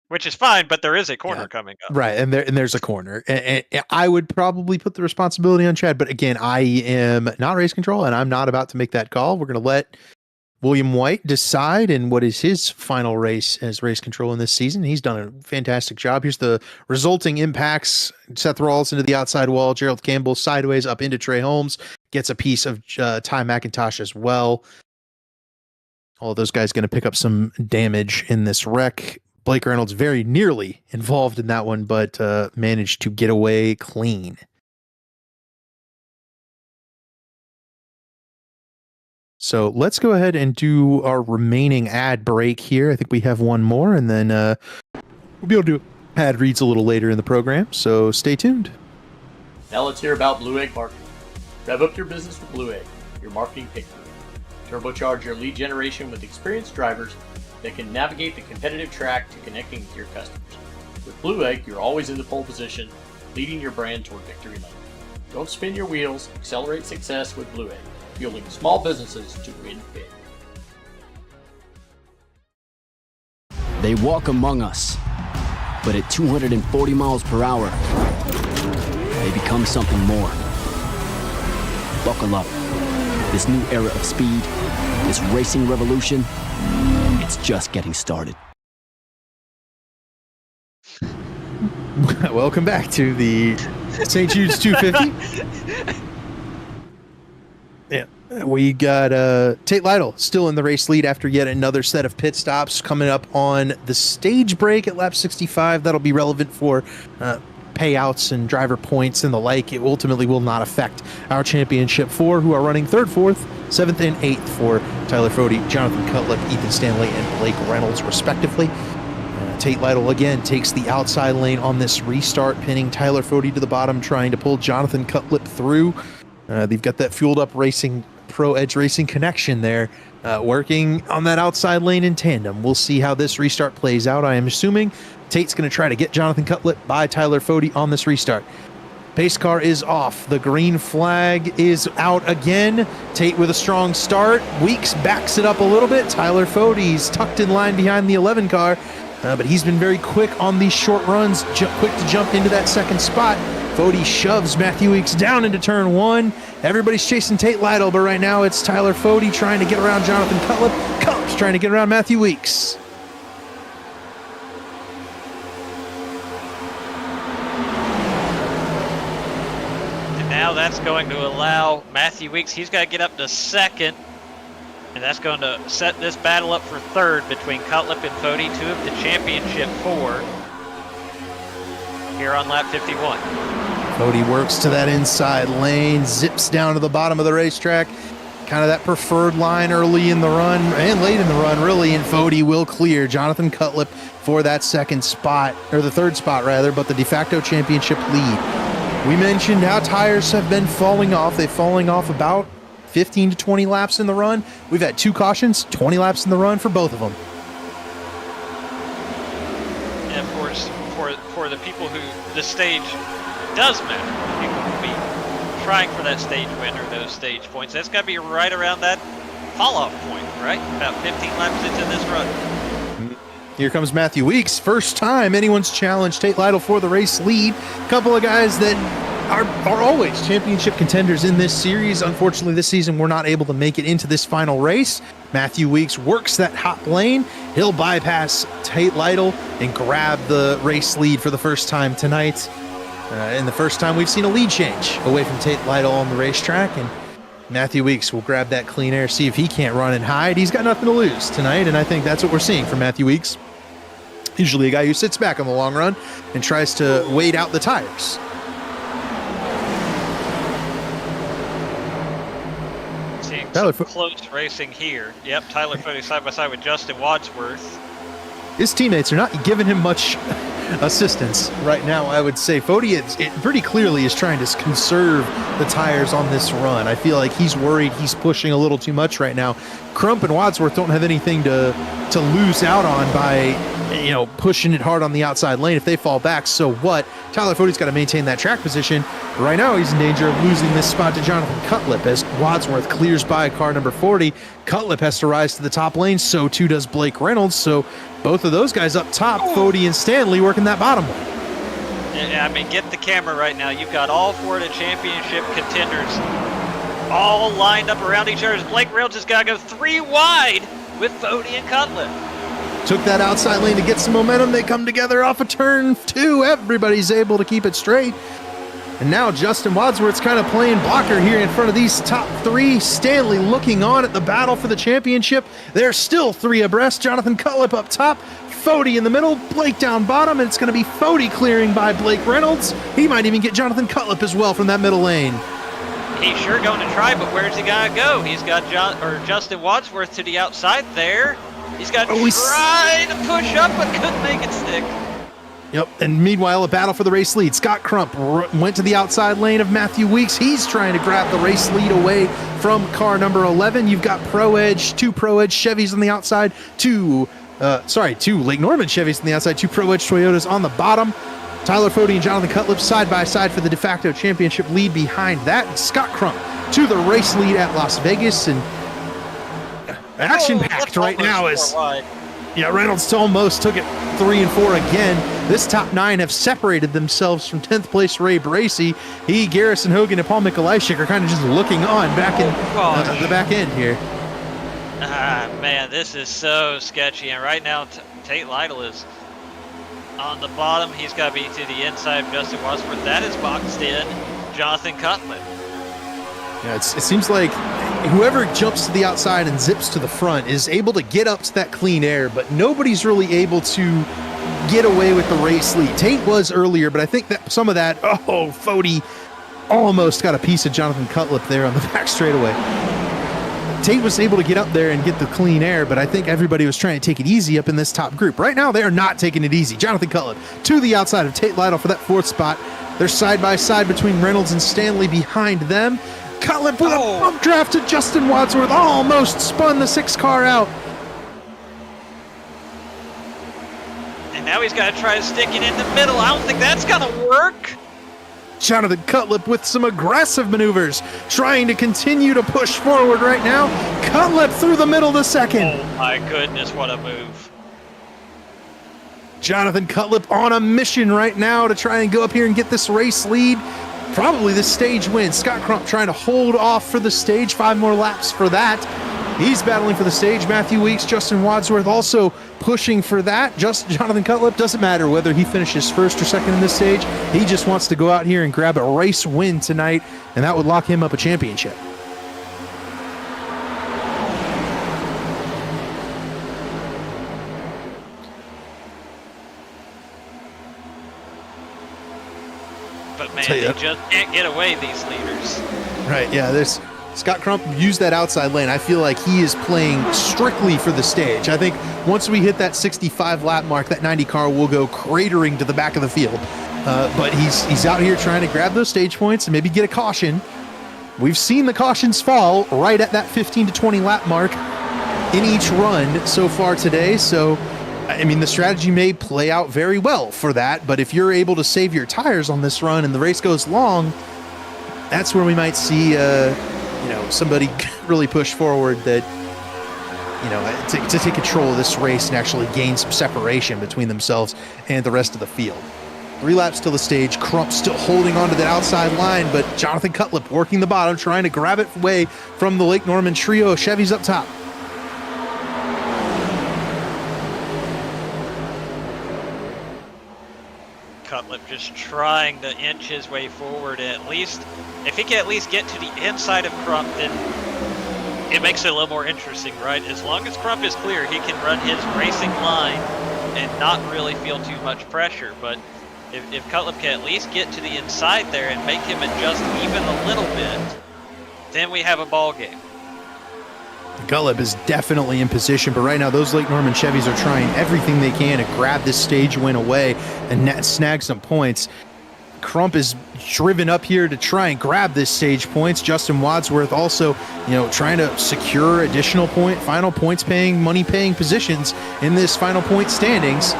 which is fine, but there is a corner coming up, right? And there's a corner, and I would probably put the responsibility on Chad. But again, I am not race control, and I'm not about to make that call. We're going to let William White decide, and what is his final race as race control in this season. He's done a fantastic job. Here's the resulting impacts. Seth Rawls into the outside wall. Gerald Campbell sideways up into Trey Holmes. Gets a piece of Ty McIntosh as well. All of those guys going to pick up some damage in this wreck. Blake Reynolds very nearly involved in that one, but managed to get away clean. So let's go ahead and do our remaining ad break here. I think we have one more, and then we'll be able to do ad reads a little later in the program, so stay tuned. Now let's hear about Blue Egg Marketing. Rev up your business with Blue Egg, your marketing picker. Turbocharge your lead generation with experienced drivers that can navigate the competitive track to connecting with your customers. With Blue Egg, you're always in the pole position, leading your brand toward victory lane. Don't spin your wheels, accelerate success with Blue Egg, fueling small businesses to win big. They walk among us, but at 240 miles per hour, they become something more. Buckle up. This new era of speed, this racing revolution, it's just getting started. Welcome back to the St. Jude's 250. Yeah, we got Tate Lytle still in the race lead after yet another set of pit stops coming up on the stage break at lap 65. That'll be relevant for payouts and driver points and the like. It ultimately will not affect our championship four, who are running 3rd, 4th, 7th, and 8th for Tyler Foti, Jonathan Cutlip, Ethan Stanley, and Blake Reynolds, respectively. Tate Lytle again takes the outside lane on this restart, pinning Tyler Foti to the bottom, trying to pull Jonathan Cutlip through. They've got that fueled up racing, pro edge racing connection there, working on that outside lane in tandem. We'll see how this restart plays out. I am assuming Tate's going to try to get Jonathan Cutlip by Tyler Foti on this restart. Pace car is off. The green flag is out again. Tate with a strong start. Weeks backs it up a little bit. Tyler Foti's tucked in line behind the 11 car, but he's been very quick on these short runs, quick to jump into that second spot. Foti shoves Matthew Weeks down into turn 1. Everybody's chasing Tate Lytle, but right now it's Tyler Foti trying to get around Jonathan Cutlip. Cutlip's trying to get around Matthew Weeks. Now that's going to allow Matthew Weeks, he's got to get up to 2nd, and that's going to set this battle up for 3rd between Cutlip and Foti, 2 of the championship 4 here on lap 51. Foti works to that inside lane, zips down to the bottom of the racetrack, kind of that preferred line early in the run and late in the run, really, and Foti will clear Jonathan Cutlip for that 2nd spot, or the 3rd spot rather, but the de facto championship lead. We mentioned how tires have been falling off. They're falling off about 15 to 20 laps in the run. We've had 2 cautions, 20 laps in the run for both of them. And of course, for the people who the stage does matter, people will be trying for that stage win or those stage points. That's got to be right around that fall-off point, right? About 15 laps into this run. Here comes Matthew Weeks. First time anyone's challenged Tate Lytle for the race lead. A couple of guys that are always championship contenders in this series. Unfortunately, this season we're not able to make it into this final race. Matthew Weeks works that hot lane. He'll bypass Tate Lytle and grab the race lead for the first time tonight. And the first time we've seen a lead change away from Tate Lytle on the racetrack. And Matthew Weeks will grab that clean air, see if he can't run and hide. He's got nothing to lose tonight, and I think that's what we're seeing from Matthew Weeks. Usually a guy who sits back on the long run and tries to wait out the tires. Seeing some close racing here. Yep, Tyler Foti side by side with Justin Wadsworth. His teammates are not giving him much assistance right now, I would say. Foti it pretty clearly is trying to conserve the tires on this run. I feel like he's worried he's pushing a little too much right now. Crump and Wadsworth don't have anything to lose out on by, pushing it hard on the outside lane. If they fall back, so what? Tyler Foti's got to maintain that track position. Right now, he's in danger of losing this spot to Jonathan Cutlip as Wadsworth clears by car number 40. Cutlip has to rise to the top lane, so too does Blake Reynolds. So both of those guys up top, Foti and Stanley, working that bottom lane. Yeah, I mean, get the camera right now. You've got all 4 of the championship contenders all lined up around each other. Blake Reynolds has got to go 3 wide with Foti and Cutlip. Took that outside lane to get some momentum. They come together off of turn 2. Everybody's able to keep it straight. And now Justin Wadsworth's kind of playing blocker here in front of these top three. Stanley looking on at the battle for the championship. They're still three abreast. Jonathan Cutlip up top, Foti in the middle, Blake down bottom, and it's going to be Foti clearing by Blake Reynolds. He might even get Jonathan Cutlip as well from that middle lane. He's sure going to try, but where's he got to go? He's got Justin Wadsworth to the outside there. He's got to try to push up, but couldn't make it stick. Yep, and meanwhile, a battle for the race lead. Scott Crump went to the outside lane of Matthew Weeks. He's trying to grab the race lead away from car number 11. You've got two Pro Edge Chevys on the outside, two Lake Norman Chevys on the outside, two Pro Edge Toyotas on the bottom. Tyler Foti and Jonathan Cutlip side by side for the de facto championship lead behind that. Scott Crump to the race lead at Las Vegas, and action-packed right now is... Yeah, Reynolds almost took it 3 and 4 again. This top 9 have separated themselves from 10th place Ray Bracey. Garrison Hogan, and Paul Mikolajczyk are kind of just looking on back in the back end here. Man, this is so sketchy. And right now, Tate Lytle is on the bottom. He's got to be to the inside of Justin Wadsworth. That is boxed in Jonathan Cutlip. Yeah, it seems like whoever jumps to the outside and zips to the front is able to get up to that clean air, but nobody's really able to get away with the race lead. Tate was earlier, but I think that some of that, Foti almost got a piece of Jonathan Cutlip there on the back straightaway. Tate was able to get up there and get the clean air, but I think everybody was trying to take it easy up in this top group. Right now, they are not taking it easy. Jonathan Cutlip to the outside of Tate Lytle for that 4th spot. They're side by side between Reynolds and Stanley behind them. Cutlip with a bump draft to Justin Wadsworth. Almost spun the 6 car out. And now he's got to try to stick it in the middle. I don't think that's going to work. Jonathan Cutlip with some aggressive maneuvers, trying to continue to push forward right now. Cutlip through the middle of the second. Oh my goodness, what a move. Jonathan Cutlip on a mission right now to try and go up here and get this race lead. Probably the stage win. Scott Crump trying to hold off for the stage. 5 more laps for that. He's battling for the stage. Matthew Weeks, Justin Wadsworth also pushing for that. Just Jonathan Cutlip, doesn't matter whether he finishes 1st or 2nd in this stage. He just wants to go out here and grab a race win tonight, and that would lock him up a championship. But man, they just can't get away, these leaders. Right, yeah, Scott Crump used that outside lane. I feel like he is playing strictly for the stage. I think once we hit that 65 lap mark, that 90 car will go cratering to the back of the field. But he's out here trying to grab those stage points and maybe get a caution. We've seen the cautions fall right at that 15 to 20 lap mark in each run so far today. So, I mean, the strategy may play out very well for that, but if you're able to save your tires on this run and the race goes long, that's where we might see somebody really push forward that, to take control of this race and actually gain some separation between themselves and the rest of the field. 3 laps to the stage. Crump still holding on to that outside line, but Jonathan Cutlip working the bottom, trying to grab it away from the Lake Norman trio of Chevys up top. Cutlip just trying to inch his way forward. At least, if he can at least get to the inside of Crump, then it makes it a little more interesting, right? As long as Crump is clear, he can run his racing line and not really feel too much pressure. But if Cutlip can at least get to the inside there and make him adjust even a little bit, then we have a ball game. Cutlip is definitely in position, but right now those Lake Norman Chevys are trying everything they can to grab this stage win away and snag some points. Crump is driven up here to try and grab this stage points. Justin Wadsworth also, trying to secure additional final points paying, money paying positions in this final point standings.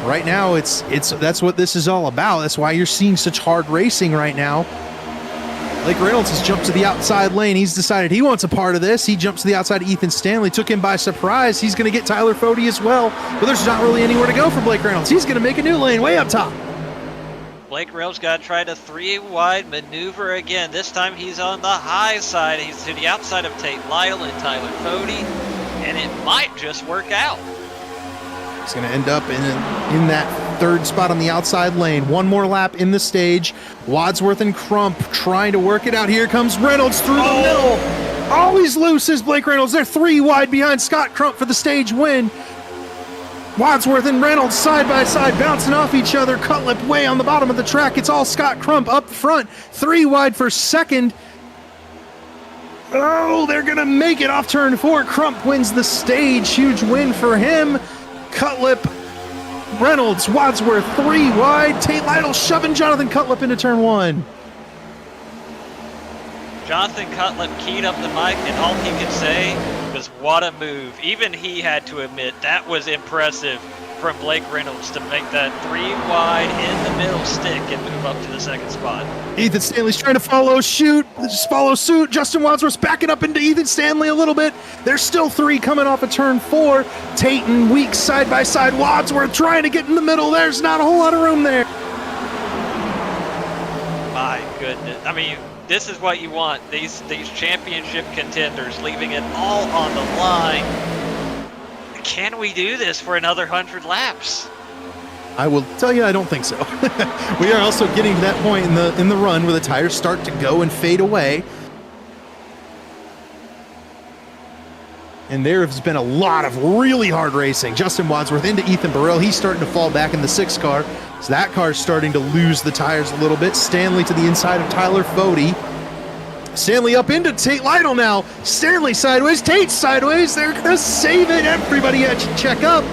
Right now, that's what this is all about. That's why you're seeing such hard racing right now. Blake Reynolds has jumped to the outside lane. He's decided he wants a part of this. He jumps to the outside of Ethan Stanley, took him by surprise. He's going to get Tyler Foti as well, but there's not really anywhere to go for Blake Reynolds. He's going to make a new lane way up top. Blake Reynolds got to try to 3-wide maneuver again. This time he's on the high side. He's to the outside of Tate Lytle and Tyler Foti, and it might just work out. He's going to end up in that third spot on the outside lane. One more lap in the stage. Wadsworth and Crump trying to work it out. Here comes Reynolds through the middle. Always loose is Blake Reynolds. They're 3 wide behind Scott Crump for the stage win. Wadsworth and Reynolds side by side, bouncing off each other. Cutlip way on the bottom of the track. It's all Scott Crump up front. 3 wide for second. Oh, they're going to make it off turn 4. Crump wins the stage. Huge win for him. Cutlip, Reynolds, Wadsworth, 3 wide. Tate Lytle shoving Jonathan Cutlip into turn 1. Jonathan Cutlip keyed up the mic, and all he could say was, what a move. Even he had to admit that was impressive from Blake Reynolds to make that 3 wide in the middle stick and move up to the second spot. Ethan Stanley's trying to follow suit. Justin Wadsworth's backing up into Ethan Stanley a little bit. There's still 3 coming off of turn 4. Tate and Weeks side by side. Wadsworth trying to get in the middle. There's not a whole lot of room there. My goodness. I mean, this is what you want. These championship contenders leaving it all on the line. Can we do this for another 100 laps? I will tell you, I don't think so. We are also getting to that point in the run where the tires start to go and fade away. And there has been a lot of really hard racing. Justin Wadsworth into Ethan Burrell. He's starting to fall back in the 6 car. So that car is starting to lose the tires a little bit. Stanley to the inside of Tyler Foti. Stanley up into Tate Lytle now. Stanley sideways, Tate sideways. They're going to save it. Everybody had to check up.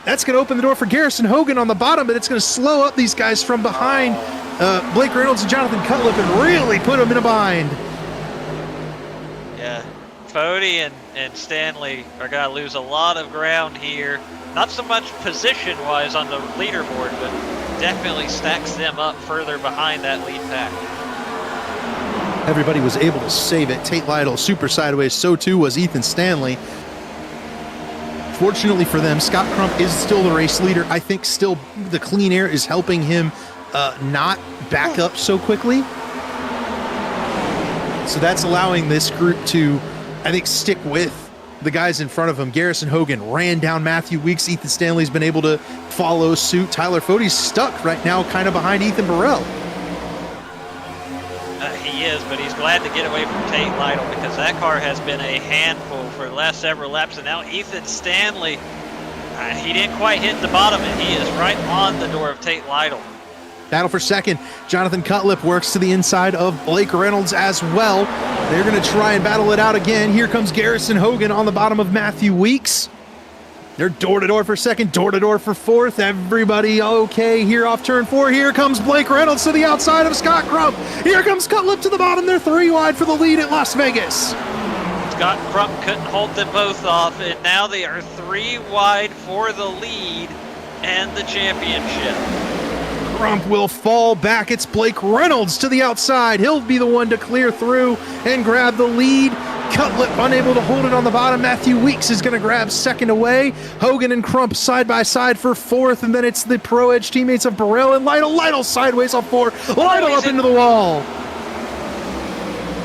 That's going to open the door for Garrison Hogan on the bottom, but it's going to slow up these guys from behind. Blake Reynolds and Jonathan Cutlip and really put them in a bind. Yeah, Foti and Stanley are going to lose a lot of ground here. Not so much position-wise on the leaderboard, but definitely stacks them up further behind that lead pack. Everybody was able to save it. Tate Lytle super sideways, so too was Ethan Stanley. Fortunately for them, Scott Crump is still the race leader. I think still the clean air is helping him not back up so quickly. So that's allowing this group to, I think, stick with the guys in front of him. Garrison Hogan ran down Matthew Weeks. Ethan Stanley's been able to follow suit. Tyler Foti's stuck right now kind of behind Ethan Burrell. He is, but he's glad to get away from Tate Lytle because that car has been a handful for the last several laps. And now Ethan Stanley, he didn't quite hit the bottom, and he is right on the door of Tate Lytle. Battle for second. Jonathan Cutlip works to the inside of Blake Reynolds as well. They're going to try and battle it out again. Here comes Garrison Hogan on the bottom of Matthew Weeks. They're door-to-door for second, door-to-door for fourth. Everybody okay here off turn 4. Here comes Blake Reynolds to the outside of Scott Crump. Here comes Cutlip to the bottom. They're 3 wide for the lead at Las Vegas. Scott Crump couldn't hold them both off, and now they are 3 wide for the lead and the championship. Crump will fall back. It's Blake Reynolds to the outside. He'll be the one to clear through and grab the lead. Cutlip unable to hold it on the bottom. Matthew Weeks is going to grab second away. Hogan and Crump side by side for fourth, and then it's the Pro Edge teammates of Burrell and Lytle. Lytle sideways on 4. Lytle up into the wall.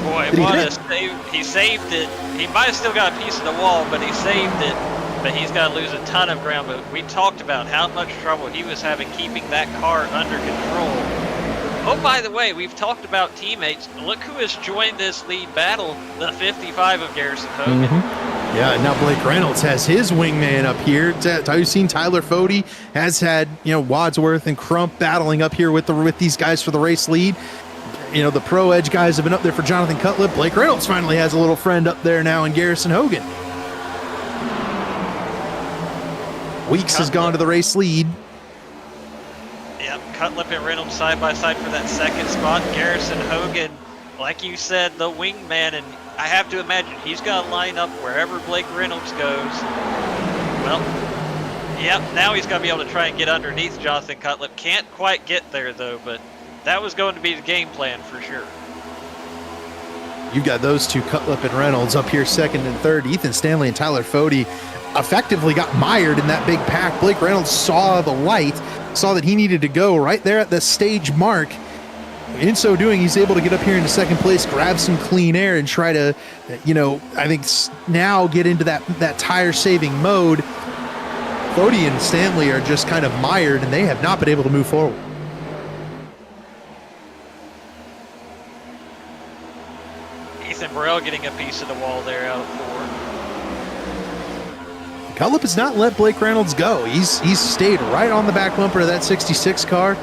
Boy, what a save. He saved it. He might have still got a piece of the wall, but he saved it. But he's got to lose a ton of ground. But we talked about how much trouble he was having keeping that car under control. Oh, by the way, we've talked about teammates. Look who has joined this lead battle, the 55 of Garrison Hogan. Mm-hmm. Yeah, now Blake Reynolds has his wingman up here. You've seen Tyler Foti has had, Wadsworth and Crump battling up here with these guys for the race lead. The Pro Edge guys have been up there for Jonathan Cutlip. Blake Reynolds finally has a little friend up there now in Garrison Hogan. Weeks has gone to the race lead. Yep, Cutlip and Reynolds side by side for that second spot. Garrison Hogan, like you said, the wingman, and I have to imagine he's got to line up wherever Blake Reynolds goes. Well, yep, now he's got to be able to try and get underneath Jonathan Cutlip. Can't quite get there, though, but that was going to be the game plan for sure. You've got those two, Cutlip and Reynolds, up here second and third. Ethan Stanley and Tyler Foti effectively got mired in that big pack. Blake Reynolds saw the light, saw that he needed to go right there at the stage mark. In so doing, he's able to get up here into second place, grab some clean air, and try to, I think now get into that tire saving mode. Foti and Stanley are just kind of mired, and they have not been able to move forward. Ethan Burrell getting a piece of the wall there out of 4. Cutlip has not let Blake Reynolds go. He's stayed right on the back bumper of that 66 car,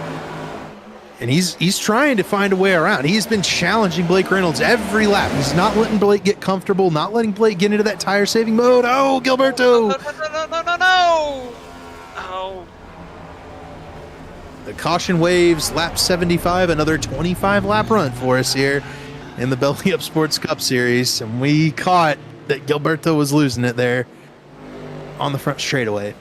and he's trying to find a way around. He's been challenging Blake Reynolds every lap. He's not letting Blake get comfortable, not letting Blake get into that tire-saving mode. Oh, Gilberto! No! Oh. The caution waves, lap 75, another 25-lap run for us here in the Belly Up Sports Cup Series, and we caught that Gilberto was losing it there on the front straightaway.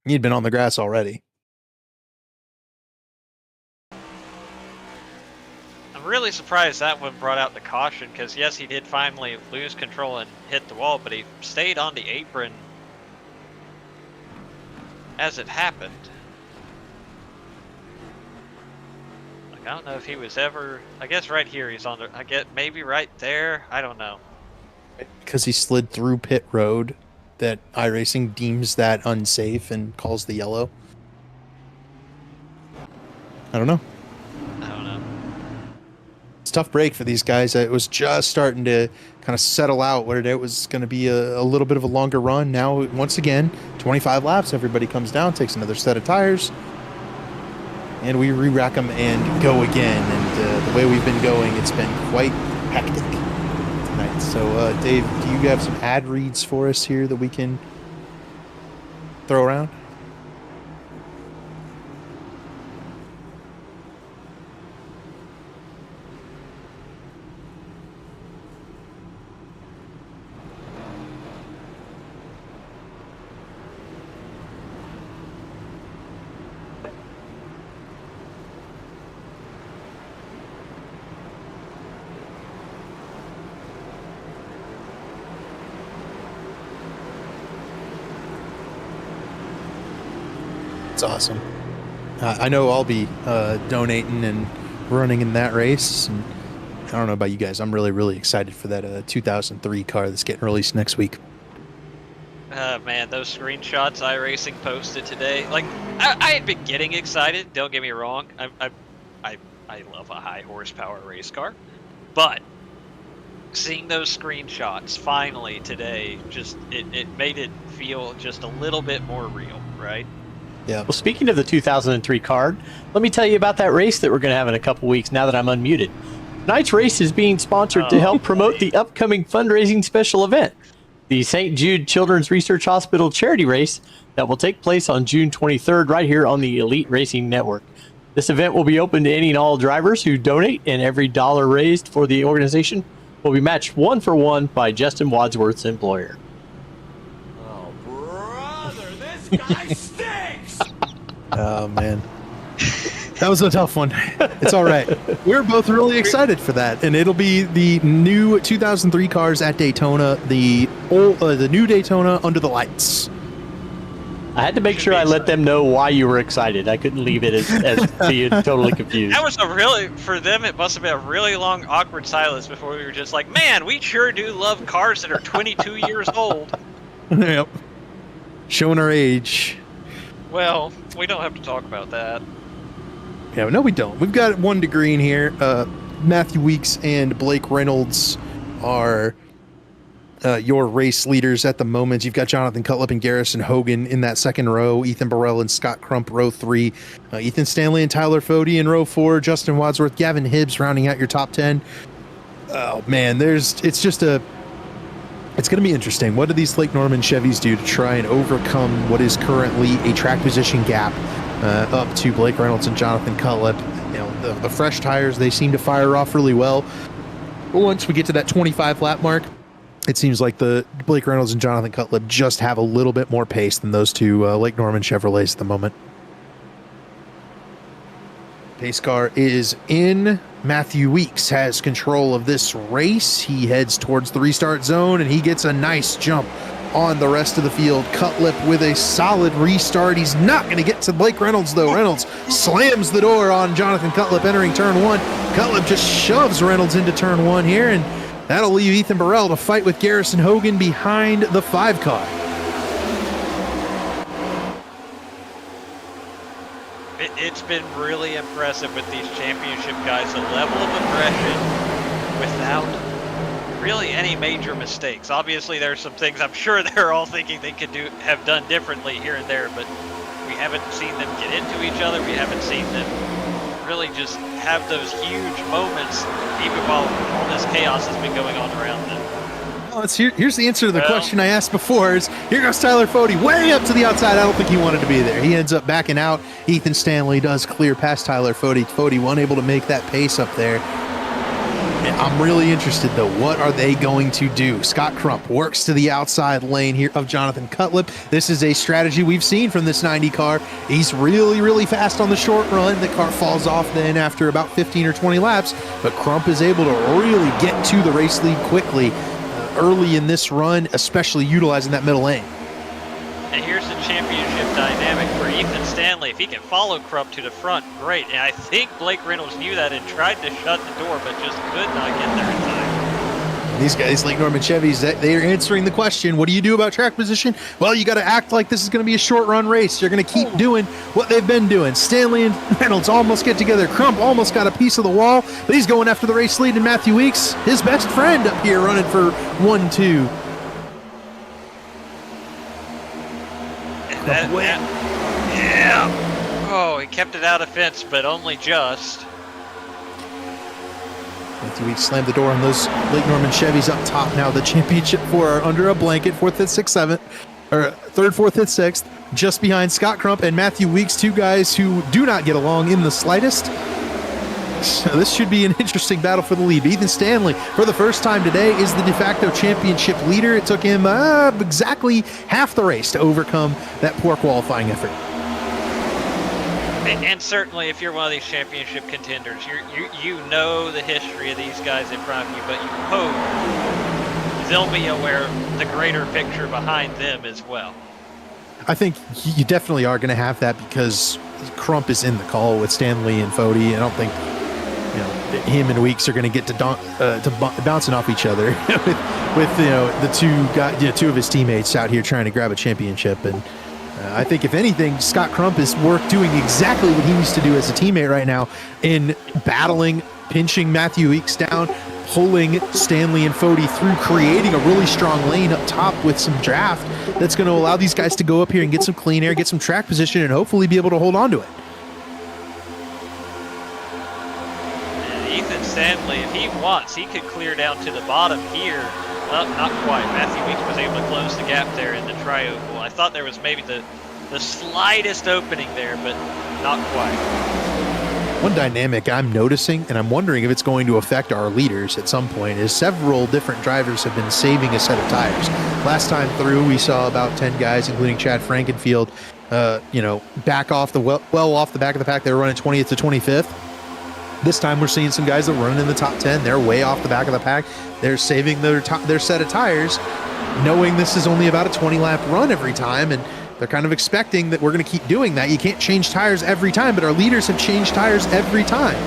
He'd been on the grass already. I'm really surprised that one brought out the caution, because yes, he did finally lose control and hit the wall, but he stayed on the apron as it happened. Like, I don't know if he was ever, I guess right here he's on the, I get maybe right there, I don't know. Because he slid through pit road, that iRacing deems that unsafe and calls the yellow. I don't know. It's a tough break for these guys. It was just starting to kind of settle out where it was going to be a little bit of a longer run. Now, once again, 25 laps, everybody comes down, takes another set of tires, and we re-rack them and go again. And the way we've been going, it's been quite hectic tonight. So, Dave, do you have some ad reads for us here that we can throw around? Awesome. I know I'll be donating and running in that race, and I don't know about you guys. I'm really excited for that 2003 car that's getting released next week. Man, those screenshots iRacing posted today, like I had been getting excited, don't get me wrong. I love a high horsepower race car, but seeing those screenshots finally today, just it made it feel just a little bit more real, right? Yeah. Well, speaking of the 2003 card, let me tell you about that race that we're going to have in a couple weeks now that I'm unmuted. Tonight's race is being sponsored to help promote the upcoming fundraising special event, the St. Jude Children's Research Hospital charity race that will take place on June 23rd right here on the Elite Racing Network. This event will be open to any and all drivers who donate, and every dollar raised for the organization will be matched 1-for-1 by Justin Wadsworth's employer. Oh, brother, this guy stinks! Oh, man. That was a tough one. It's all right. We're both really excited for that, and it'll be the new 2003 cars at Daytona, the new Daytona under the lights. I had to make sure I let them know why you were excited. I couldn't leave it as being totally confused. That was for them, it must have been a really long, awkward silence before we were just like, man, we sure do love cars that are 22 years old. Yep. Showing our age. Well, we don't have to talk about that. Yeah, no, we don't. We've got one degree in here. Matthew Weeks and Blake Reynolds are your race leaders at the moment. You've got Jonathan Cutlip and Garrison Hogan in that second row. Ethan Burrell and Scott Crump, row 3. Ethan Stanley and Tyler Foti in row 4. Justin Wadsworth, Gavin Hibbs rounding out your top 10. Oh, man, it's going to be interesting. What do these Lake Norman Chevys do to try and overcome what is currently a track position gap up to Blake Reynolds and Jonathan Cutlip? You know, the fresh tires, they seem to fire off really well. But once we get to that 25 lap mark, it seems like the Blake Reynolds and Jonathan Cutlip just have a little bit more pace than those two Lake Norman Chevrolets at the moment. Pace car is in. Matthew Weeks has control of this race. He heads towards the restart zone, and he gets a nice jump on the rest of the field. Cutlip with a solid restart. He's not going to get to Blake Reynolds, though. Reynolds slams the door on Jonathan Cutlip entering turn 1. Cutlip just shoves Reynolds into turn 1 here, and That'll leave Ethan Burrell to fight with Garrison Hogan behind the 5 car. It's been really impressive with these championship guys, the level of aggression without really any major mistakes. Obviously, there's some things I'm sure they're all thinking they could have done differently here and there, but we haven't seen them get into each other. We haven't seen them really just have those huge moments, even while all this chaos has been going on around them. Well, here's the answer to the question I asked before. Here goes Tyler Foti way up to the outside. I don't think he wanted to be there. He ends up backing out. Ethan Stanley does clear past Tyler Foti. Foti unable to make that pace up there. And I'm really interested, though. What are they going to do? Scott Crump works to the outside lane here of Jonathan Cutlip. This is a strategy we've seen from this 90 car. He's really, really fast on the short run. The car falls off then after about 15 or 20 laps, but Crump is able to really get to the race lead quickly early in this run, especially utilizing that middle lane. And here's the championship dynamic for Ethan Stanley. If he can follow Crump to the front, great. And I think Blake Reynolds knew that and tried to shut the door, but just could not get there in time. These guys, Lake Norman Chevys, they are answering the question, what do you do about track position? Well, you got to act like this is going to be a short run race. You're going to keep doing what they've been doing. Stanley and Reynolds almost get together. Crump almost got a piece of the wall, but he's going after the race lead, and Matthew Weeks, his best friend up here, running for 1-2. Yeah. Oh, he kept it out of fence, but only just. Matthew Weeks slammed the door on those Lake Norman Chevys up top. Now the championship 4 are under a blanket, 4th, 5th, 6th, 7th, or 3rd, 4th, 5th, 6th, just behind Scott Crump and Matthew Weeks, 2 guys who do not get along in the slightest. So this should be an interesting battle for the lead. Ethan Stanley, for the first time today, is the de facto championship leader. It took him exactly half the race to overcome that poor qualifying effort. And certainly, if you're one of these championship contenders, you know the history of these guys in front of you, but you hope they'll be aware of the greater picture behind them as well. I think you definitely are going to have that because Crump is in the call with Stanley and Foti. I don't think him and Weeks are going to get to bouncing off each other with the two of his teammates out here trying to grab a championship. And I think if anything, Scott Crump is doing exactly what he needs to do as a teammate right now in battling, pinching Matthew Weeks down, pulling Stanley and Foti through, creating a really strong lane up top with some draft that's going to allow these guys to go up here and get some clean air, get some track position, and hopefully be able to hold on to it. And Ethan Stanley, if he wants, he could clear down to the bottom here. Well, not quite. Matthew Weeks was able to close the gap there in the tri-oval. I thought there was maybe the slightest opening there, but not quite. One dynamic I'm noticing, and I'm wondering if it's going to affect our leaders at some point, is several different drivers have been saving a set of tires. Last time through, we saw about 10 guys, including Chad Frankenfield, back off off the back of the pack. They were running 20th to 25th. This time we're seeing some guys that are running in the top 10. They're way off the back of the pack. They're saving their set of tires, knowing this is only about a 20-lap run every time, and they're kind of expecting that we're going to keep doing that. You can't change tires every time, but our leaders have changed tires every time.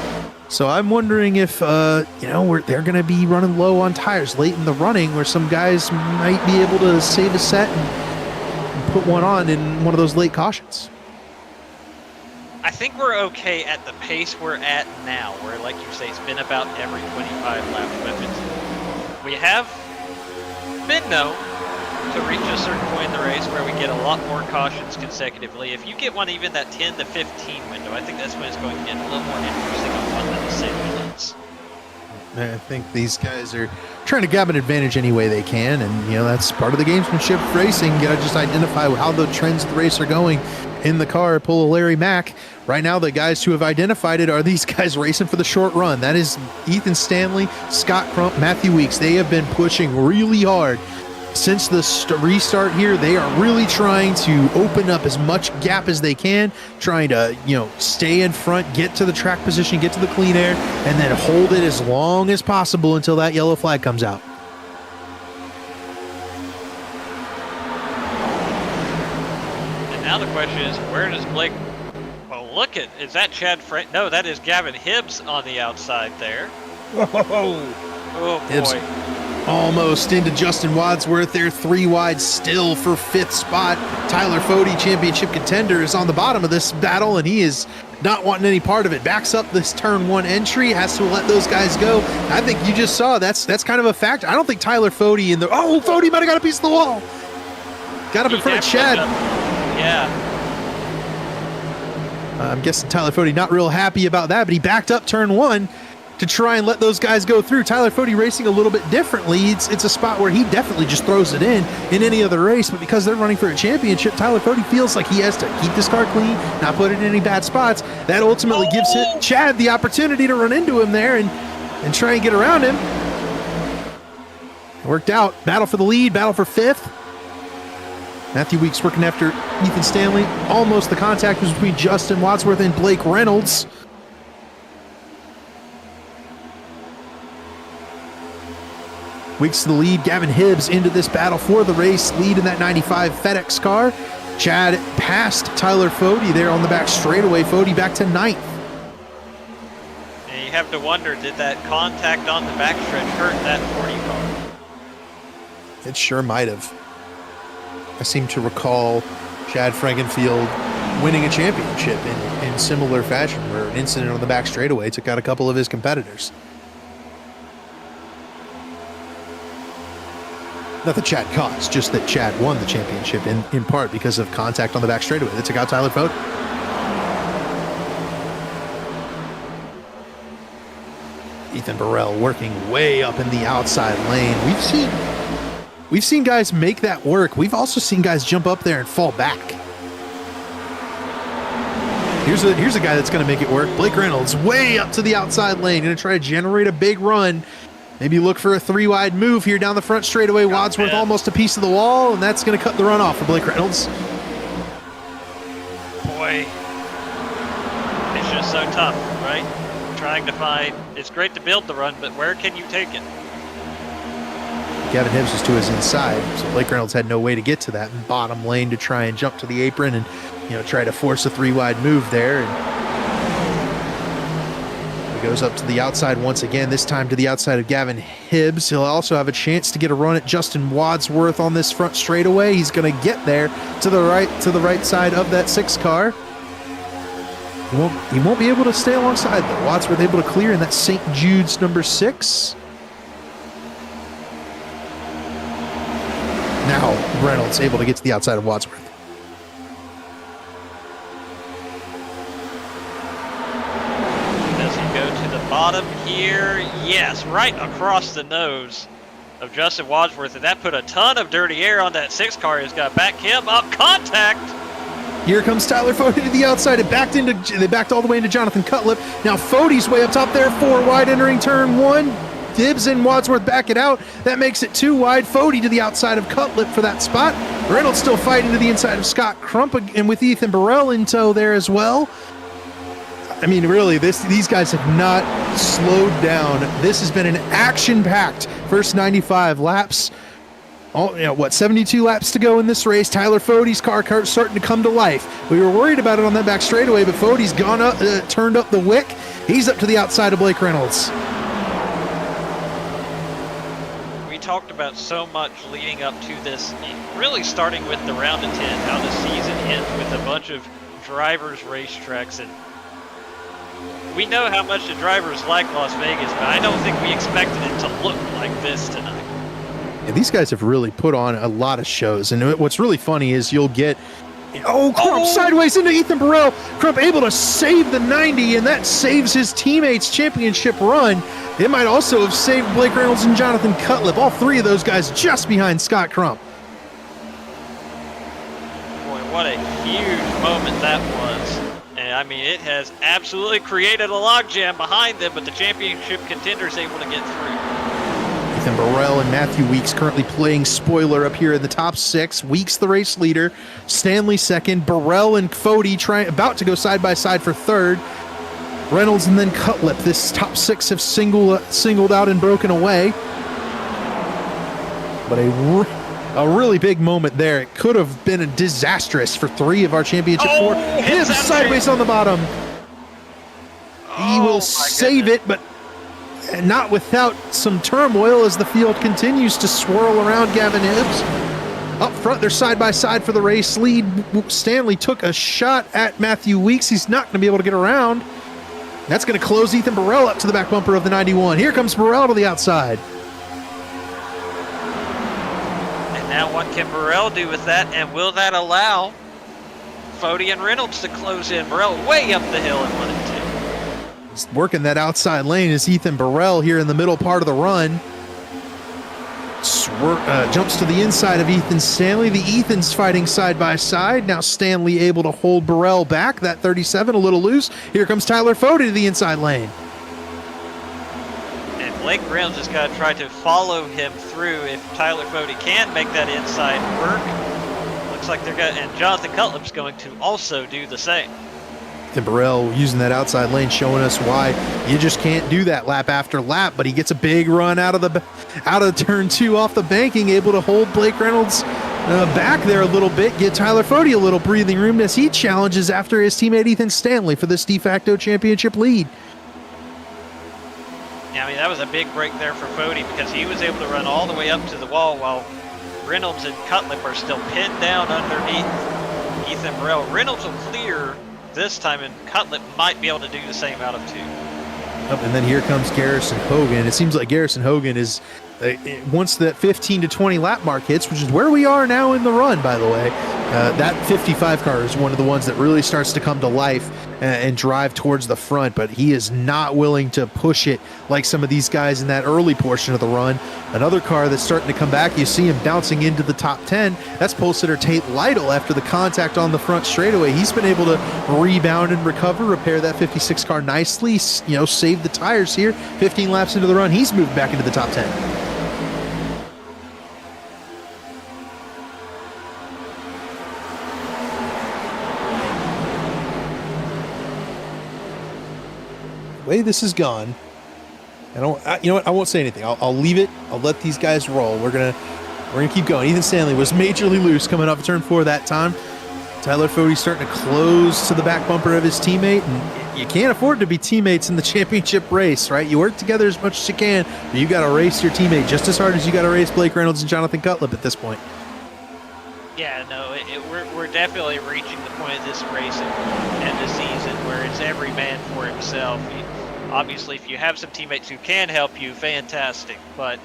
So I'm wondering if, they're going to be running low on tires late in the running where some guys might be able to save a set and put one on in one of those late cautions. I think we're okay at the pace we're at now, where, like you say, it's been about every 25 laps. But we have been known to reach a certain point in the race where we get a lot more cautions consecutively. If you get one even that 10 to 15 window, I think that's when it's going to get a little more interesting on one of the simulates. I think these guys are trying to grab an advantage any way they can, and that's part of the gamesmanship of racing. You got to just identify how the trends of the race are going in the car. Pull a Larry Mack. Right now, the guys who have identified it are these guys racing for the short run. That is Ethan Stanley, Scott Crump, Matthew Weeks. They have been pushing really hard since the restart here. They are really trying to open up as much gap as they can, trying to, stay in front, get to the track position, get to the clean air, and then hold it as long as possible until that yellow flag comes out. And now the question is, where does Blake... Well, look at... Is that Chad Frank? No, that is Gavin Hibbs on the outside there. Oh, boy. Hibbs almost into Justin Wadsworth. They're 3 wide still for 5th spot. Tyler Foti, championship contender, is on the bottom of this battle, and he is not wanting any part of it. Backs up this turn 1 entry, has to let those guys go. I think you just saw that's kind of a factor. I don't think Tyler Foti in the... Oh, Foti might have got a piece of the wall. Got up in front of Chad. Yeah. I'm guessing Tyler Foti not real happy about that, but he backed up turn 1 to try and let those guys go through. Tyler Foti racing a little bit differently. It's a spot where he definitely just throws it in any other race, but because they're running for a championship, Tyler Foti feels like he has to keep this car clean, not put it in any bad spots. That ultimately gives Chad the opportunity to run into him there and try and get around him. It worked out. Battle for the lead, battle for 5th. Matthew Weeks working after Ethan Stanley. Almost the contact was between Justin Wadsworth and Blake Reynolds. Weeks to the lead. Gavin Hibbs into this battle for the race. Lead in that 95 FedEx car. Chad passed Tyler Foti there on the back straightaway. Foti back to 9th. And you have to wonder, did that contact on the backstretch hurt that 40 car? It sure might have. I seem to recall Chad Frankenfield winning a championship in similar fashion, where an incident on the back straightaway took out a couple of his competitors. Not that Chad caused, just that Chad won the championship in part because of contact on the back straightaway that took out Tyler Foti. Ethan Burrell working way up in the outside lane. We've seen guys make that work. We've also seen guys jump up there and fall back. Here's a guy that's going to make it work. Blake Reynolds way up to the outside lane, going to try to generate a big run. Maybe look for a 3 wide move here down the front straightaway. Wadsworth almost a piece of the wall, and that's going to cut the run off for Blake Reynolds. Boy, it's just so tough, right? Trying to find, it's great to build the run, but where can you take it? Gavin Hibbs was to his inside, so Blake Reynolds had no way to get to that bottom lane to try and jump to the apron and try to force a 3 wide move there. And he goes up to the outside once again, this time to the outside of Gavin Hibbs. He'll also have a chance to get a run at Justin Wadsworth on this front straightaway. He's going to get there to the right side of that 6 car. He won't be able to stay alongside though. Wadsworth able to clear in that St. Jude's number 6. Now Reynolds able to get to the outside of Wadsworth. Does he go to the bottom here? Yes, right across the nose of Justin Wadsworth, and that put a ton of dirty air on that 6 car. He's got to back him up. Contact! Here comes Tyler Foti to the outside. They backed all the way into Jonathan Cutlip. Now Foti's way up top there, 4 wide entering turn 1. Hibbs and Wadsworth back it out. That makes it 2 wide. Foti to the outside of Cutlip for that spot. Reynolds still fighting to the inside of Scott Crump, and with Ethan Burrell in tow there as well. I mean, really, these guys have not slowed down. This has been an action-packed first 95 laps. 72 laps to go in this race. Tyler Foti's car starting to come to life. We were worried about it on that back straightaway, but Foti's gone up, turned up the wick. He's up to the outside of Blake Reynolds. We talked about so much leading up to this, really starting with the round of 10, how the season ends with a bunch of drivers' racetracks, and we know how much the drivers like Las Vegas, but I don't think we expected it to look like this tonight. Yeah, these guys have really put on a lot of shows, and what's really funny is you'll get Crump sideways into Ethan Burrell. Crump able to save the 90, and that saves his teammates' championship run. It might also have saved Blake Reynolds and Jonathan Cutlip, all 3 of those guys just behind Scott Crump. Boy, what a huge moment that was. And I mean, it has absolutely created a logjam behind them, but the championship contenders able to get through. Ethan Burrell and Matthew Weeks currently playing spoiler up here in the top 6. Weeks the race leader, Stanley second, Burrell and Foti about to go side by side for 3rd. Reynolds and then Cutlip. This top 6 have singled out and broken away. But a really big moment there. It could have been a disastrous for 3 of our championship 4. Hibbs sideways on the bottom. He will save it, but not without some turmoil as the field continues to swirl around Gavin Hibbs. Up front, they're side by side for the race lead. Stanley took a shot at Matthew Weeks. He's not going to be able to get around. That's going to close Ethan Burrell up to the back bumper of the 91. Here comes Burrell to the outside. And now what can Burrell do with that? And will that allow Foti and Reynolds to close in? Burrell way up the hill in 1 and 2. He's working that outside lane is Ethan Burrell here in the middle part of the run. Jumps to the inside of Ethan Stanley. The Ethans fighting side by side. Now Stanley able to hold Burrell back. That 37 a little loose. Here comes Tyler Foti to the inside lane. And Blake Reynolds just got to try to follow him through if Tyler Foti can make that inside work. Looks like they're going to, and Jonathan Cutlip's going to also do the same. Ethan Burrell using that outside lane, showing us why you just can't do that lap after lap, but he gets a big run out of turn 2 off the banking, able to hold Blake Reynolds back there a little bit, get Tyler Foti a little breathing room as he challenges after his teammate Ethan Stanley for this de facto championship lead. Yeah, I mean, that was a big break there for Foti because he was able to run all the way up to the wall while Reynolds and Cutlip are still pinned down underneath Ethan Burrell. Reynolds will clear this time, and Cutlip might be able to do the same out of 2. And then here comes Garrison Hogan. It seems like Garrison Hogan is, once that 15 to 20 lap mark hits, which is where we are now in the run, by the way, that 55 car is one of the ones that really starts to come to life and drive towards the front, but he is not willing to push it like some of these guys in that early portion of the run. Another car that's starting to come back, you see him bouncing into the top 10. That's pole sitter Tate Lytle after the contact on the front straightaway. He's been able to rebound and recover, repair that 56 car nicely, save the tires here. 15 laps into the run, he's moved back into the top 10. Way this has gone, you know what? I won't say anything. I'll leave it. I'll let these guys roll. We're gonna keep going. Ethan Stanley was majorly loose coming off of turn 4 that time. Tyler Foti starting to close to the back bumper of his teammate, and you can't afford to be teammates in the championship race, right? You work together as much as you can, but you got to race your teammate just as hard as you got to race Blake Reynolds and Jonathan Cutlip at this point. Yeah, no, we're definitely reaching the point of this race and the season where it's every man for himself. Obviously, if you have some teammates who can help you, fantastic. But,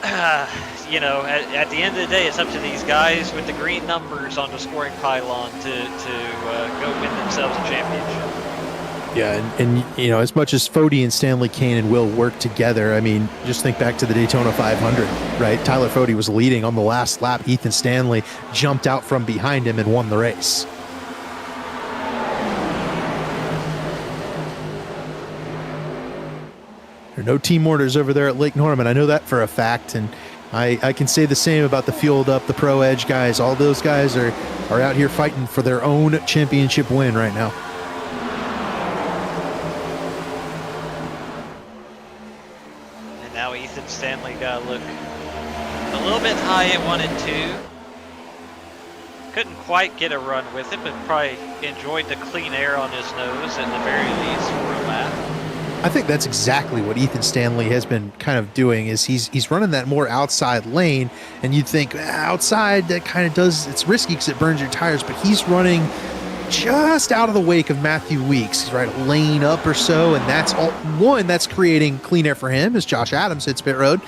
at the end of the day, it's up to these guys with the green numbers on the scoring pylon to go win themselves a championship. Yeah, and as much as Foti and Stanley Kane and Will work together, I mean, just think back to the Daytona 500, right? Tyler Foti was leading on the last lap. Ethan Stanley jumped out from behind him and won the race. There are no team orders over there at Lake Norman. I know that for a fact, and I can say the same about the Fueled Up, the Pro Edge guys. All those guys are out here fighting for their own championship win right now. And now Ethan Stanley got to look a little bit high at 1 and 2. Couldn't quite get a run with it, but probably enjoyed the clean air on his nose at the very least for a lap. I think that's exactly what Ethan Stanley has been kind of doing is he's running that more outside lane, and you'd think outside that kind of it's risky because it burns your tires, but he's running just out of the wake of Matthew Weeks. He's right a lane up or so, and that's that's creating clean air for him as Josh Adams hits pit road.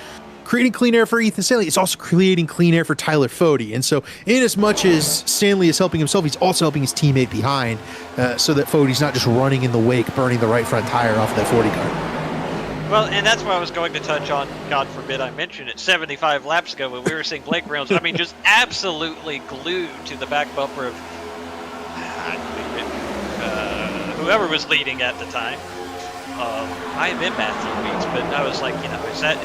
Creating clean air for Ethan Stanley, it's also creating clean air for Tyler Foti. And so in as much as Stanley is helping himself, he's also helping his teammate behind so that Foti's not just running in the wake, burning the right front tire off of that 40 car. Well, and that's what I was going to touch on, God forbid I mentioned it, 75 laps ago when we were seeing Blake Reynolds, just absolutely glued to the back bumper of whoever was leading at the time. Might have been Matthew Weeks, but I was like,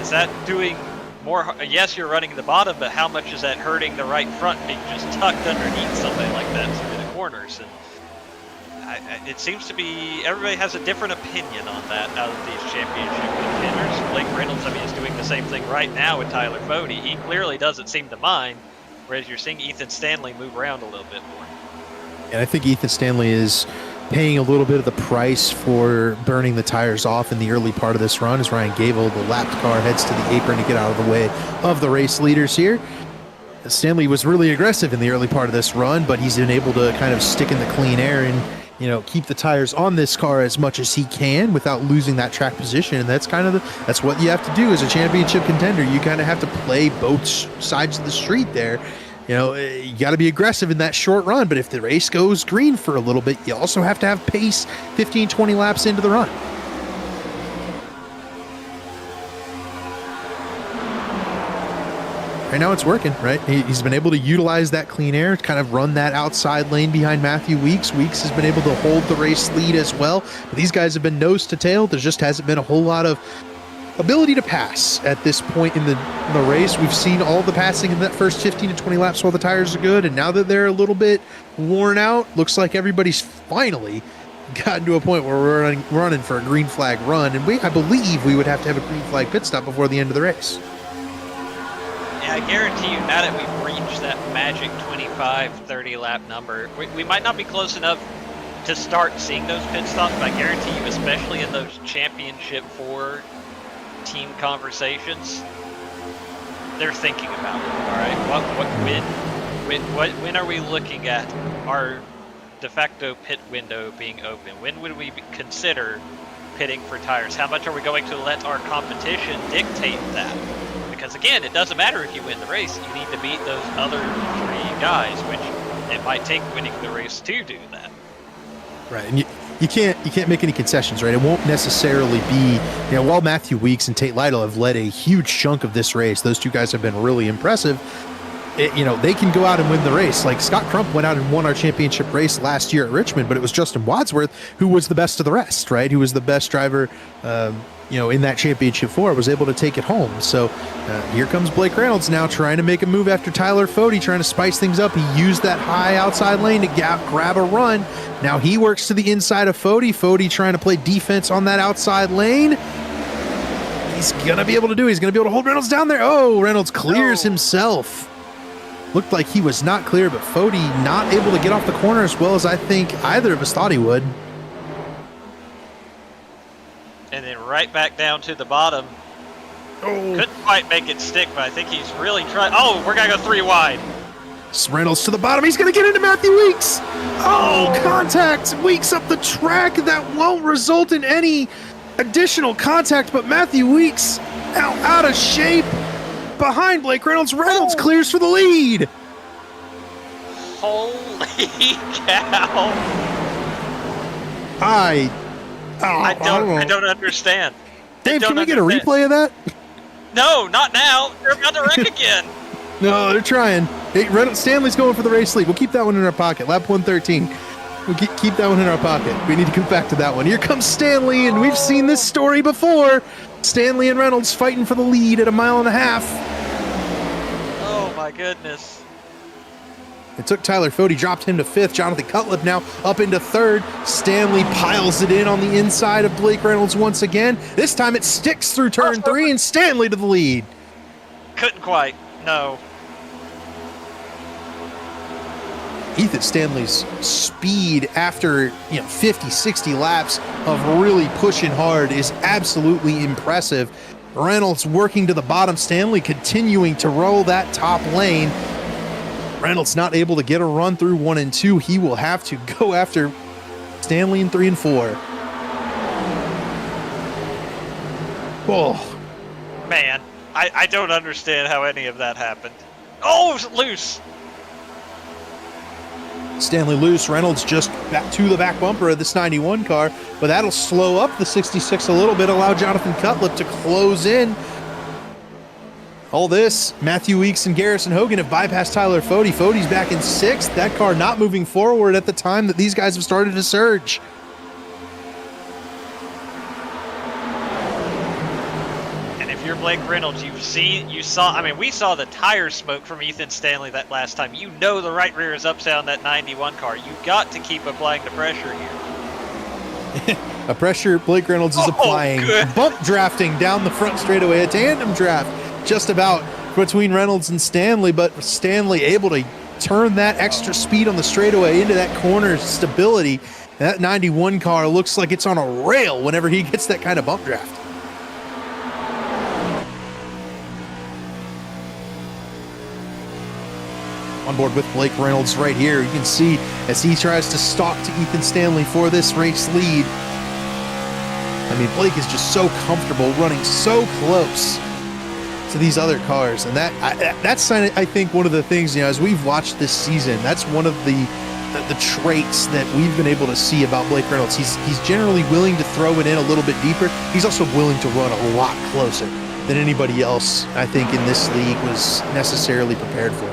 is that doing more? Yes, you're running the bottom, but how much is that hurting the right front being just tucked underneath something like that through the corners? And it seems to be everybody has a different opinion on that out of these championship contenders. Blake Reynolds, is doing the same thing right now with Tyler Foti. He clearly doesn't seem to mind, whereas you're seeing Ethan Stanley move around a little bit more. And I think Ethan Stanley is paying a little bit of the price for burning the tires off in the early part of this run as Ryan Gable, the lapped car, heads to the apron to get out of the way of the race leaders here. Stanley was really aggressive in the early part of this run, but he's been able to kind of stick in the clean air and, you know, keep the tires on this car as much as he can without losing that track position. And that's kind of that's what you have to do as a championship contender. You kind of have to play both sides of the street there. You know, you got to be aggressive in that short run, but if the race goes green for a little bit, you also have to have pace 15, 20 laps into the run. Right now it's working, right? He's been able to utilize that clean air, kind of run that outside lane behind Matthew Weeks. Weeks has been able to hold the race lead as well. But these guys have been nose to tail. There just hasn't been a whole lot of ability to pass at this point in the race. We've seen all the passing in that first 15 to 20 laps while the tires are good, and now that they're a little bit worn out, looks like everybody's finally gotten to a point where we're running for a green flag run, and I believe we would have to have a green flag pit stop before the end of the race. Yeah, I guarantee you, now that we've reached that magic 25, 30 lap number, we might not be close enough to start seeing those pit stops, but I guarantee you, especially in those championship 4 team conversations, they're thinking about it. All right, when are we looking at our de facto pit window being open? When would we consider pitting for tires? How much are we going to let our competition dictate that? Because again, it doesn't matter if you win the race, you need to beat those other 3 guys, which it might take winning the race to do that. Right, and you can't make any concessions, right? It won't necessarily be, you know, while Matthew Weeks and Tate Lytle have led a huge chunk of this race, those 2 guys have been really impressive. You know, they can go out and win the race. Like Scott Crump went out and won our championship race last year at Richmond, but it was Justin Wadsworth who was the best of the rest, right? Who was the best driver, you know, in that championship 4, was able to take it home. So here comes Blake Reynolds now trying to make a move after Tyler Foti, trying to spice things up. He used that high outside lane to grab a run. Now he works to the inside of Foti. Foti trying to play defense on that outside lane. He's going to be able to do it. He's going to be able to hold Reynolds down there. Oh, Reynolds clears himself. Looked like he was not clear, but Foti not able to get off the corner as well as I think either of us thought he would. And then right back down to the bottom. Couldn't quite make it stick, but I think he's really trying. Oh, we're going to go 3 wide. Reynolds to the bottom. He's going to get into Matthew Weeks. Oh, contact. Weeks up the track. That won't result in any additional contact, but Matthew Weeks out of shape behind Blake Reynolds. Reynolds clears for the lead. Holy cow. I don't understand. Dave, can we get a replay of that? No, not now. They're about to wreck again. No, they're trying. Hey, Stanley's going for the race lead. We'll keep that one in our pocket. Lap 113. We'll keep that one in our pocket. We need to come back to that one. Here comes Stanley, and we've seen this story before. Stanley and Reynolds fighting for the lead at 1.5 miles. Oh, my goodness. It took Tyler Foti, dropped him to 5th. Jonathan Cutlip now up into 3rd. Stanley piles it in on the inside of Blake Reynolds once again. This time it sticks through turn 3, and Stanley to the lead. Couldn't quite. No. Ethan Stanley's speed after 50, 60 laps of really pushing hard is absolutely impressive. Reynolds working to the bottom. Stanley continuing to roll that top lane. Reynolds not able to get a run through 1 and 2. He will have to go after Stanley in 3 and 4. Oh. Man, I don't understand how any of that happened. Oh, loose. Stanley loose. Reynolds just back to the back bumper of this 91 car, but that'll slow up the 66 a little bit, allow Jonathan Cutlip to close in. All this, Matthew Weeks and Garrison Hogan have bypassed Tyler Foti. Foti's back in 6th. That car not moving forward at the time that these guys have started to surge. You're Blake Reynolds. We saw the tire smoke from Ethan Stanley that last time. You know the right rear is upside on that 91 car. You got to keep applying the pressure here. A pressure Blake Reynolds is applying. Good. Bump drafting down the front straightaway. A tandem draft just about between Reynolds and Stanley, but Stanley able to turn that extra speed on the straightaway into that corner stability That 91 car looks like it's on a rail whenever he gets that kind of bump draft. On board with Blake Reynolds right here. You can see as he tries to stalk to Ethan Stanley for this race lead. I mean, Blake is just so comfortable running so close to these other cars. And that's, I think, one of the things, as we've watched this season, that's one of the traits that we've been able to see about Blake Reynolds. He's generally willing to throw it in a little bit deeper. He's also willing to run a lot closer than anybody else, I think, in this league was necessarily prepared for.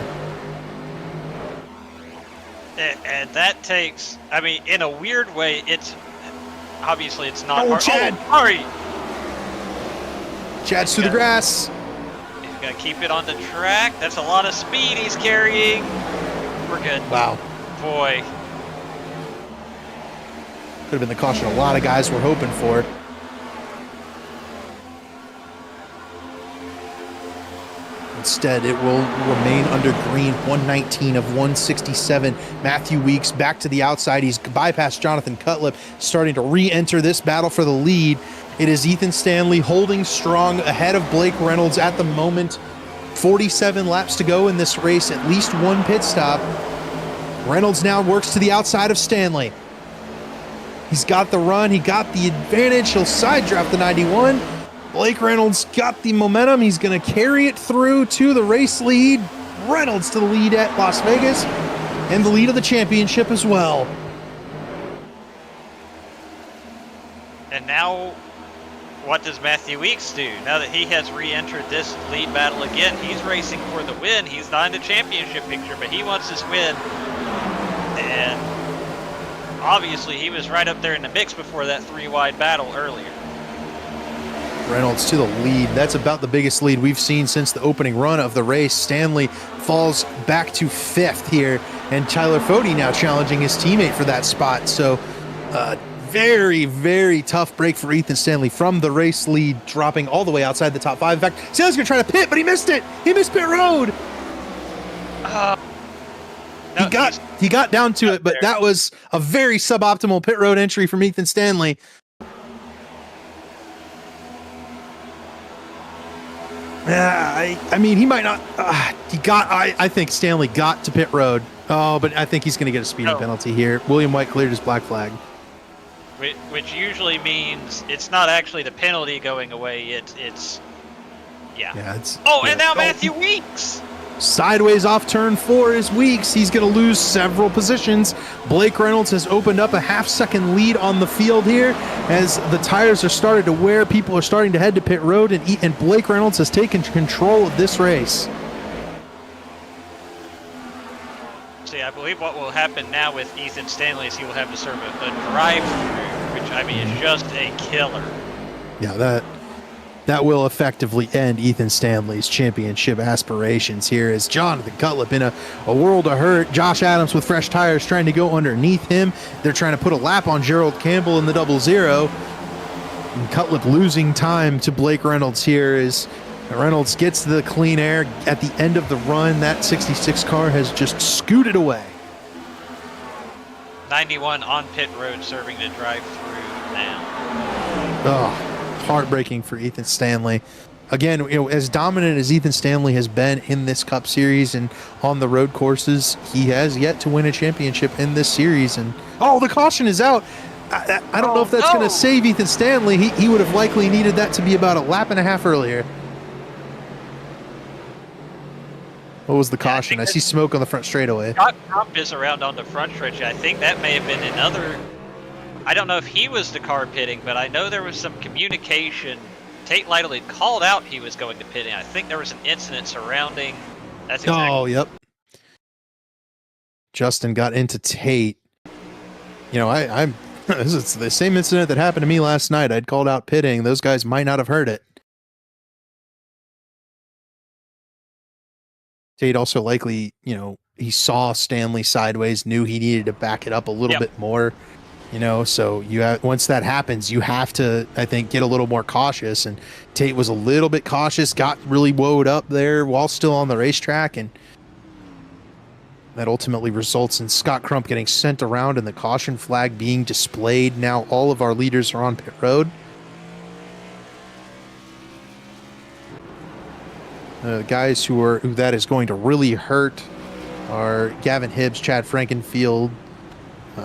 And that takes, I mean, in a weird way, it's obviously it's not hard. Chad! Oh, sorry! Chad's through the grass. He's got to keep it on the track. That's a lot of speed he's carrying. We're good. Wow. Boy. Could have been the caution a lot of guys were hoping for. Instead, it will remain under green. 119 of 167. Matthew Weeks back to the outside. He's bypassed Jonathan Cutlip, starting to re-enter this battle for the lead. It is Ethan Stanley holding strong ahead of Blake Reynolds at the moment. 47 laps to go in this race, at least one pit stop. Reynolds now works to the outside of Stanley. He's got the run. He got the advantage. He'll side draft the 91. Blake Reynolds got the momentum. He's going to carry it through to the race lead. Reynolds to the lead at Las Vegas and the lead of the championship as well. And now, what does Matthew Weeks do? Now that he has re-entered this lead battle again, he's racing for the win. He's not in the championship picture, but he wants this win. And obviously, he was right up there in the mix before that three-wide battle earlier. Reynolds to the lead. That's about the biggest lead we've seen since the opening run of the race. Stanley falls back to 5th here, and Tyler Foti now challenging his teammate for that spot. So very, very tough break for Ethan Stanley from the race lead, dropping all the way outside the top 5. In fact, Stanley's going to try to pit, but he missed it. He missed pit road. He got down to it, but that was a very suboptimal pit road entry from Ethan Stanley. I mean, he might not. I think Stanley got to pit road. Oh, but I think he's going to get a speeding penalty here. William White cleared his black flag. Which usually means it's not actually the penalty going away. It's yeah. And now Matthew Weeks. Sideways off turn 4 is Weeks. He's going to lose several positions. Blake Reynolds has opened up a half-second lead on the field here as the tires are starting to wear. People are starting to head to pit road, and Blake Reynolds has taken control of this race. See, I believe what will happen now with Ethan Stanley is he will have to serve a drive-through, which, I mean, is just a killer. Yeah, that will effectively end Ethan Stanley's championship aspirations here as Jonathan Cutlip in a world of hurt. Josh Adams with fresh tires trying to go underneath him. They're trying to put a lap on Gerald Campbell in the 00. And Cutlip losing time to Blake Reynolds here as Reynolds gets the clean air at the end of the run. That 66 car has just scooted away. 91 on pit road serving to drive through now. Oh. Heartbreaking for Ethan Stanley. Again, as dominant as Ethan Stanley has been in this Cup Series and on the road courses, he has yet to win a championship in this series. And the caution is out. I don't know if that's going to save Ethan Stanley. He would have likely needed that to be about a lap and a half earlier. What was the caution? I see smoke on the front straightaway. Scott Trump is around on the front stretch. I think that may have been another. I don't know if he was the car pitting, but I know there was some communication. Tate Lytle had called out he was going to pitting. I think there was an incident surrounding. That's exactly. Yep. Justin got into Tate. I'm. This is the same incident that happened to me last night. I'd called out pitting. Those guys might not have heard it. Tate also likely, he saw Stanley sideways, knew he needed to back it up a little bit more. So once that happens, you have to, I think, get a little more cautious. And Tate was a little bit cautious, got really woed up there while still on the racetrack, and that ultimately results in Scott Crump getting sent around and the caution flag being displayed. Now all of our leaders are on pit road. Guys who that is going to really hurt are Gavin Hibbs, Chad Frankenfield,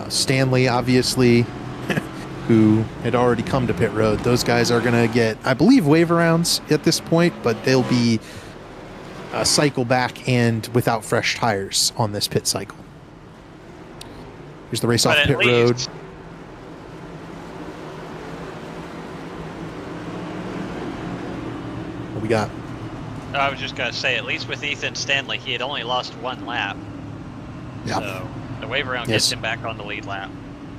Stanley, obviously, who had already come to pit road. Those guys are going to get, I believe, waiver rounds at this point, but they'll be a cycle back and without fresh tires on this pit cycle. Here's the race off pit road. What we got? I was just going to say, at least with Ethan Stanley, he had only lost 1 lap. Yeah. So the wave round gets him back on the lead lap.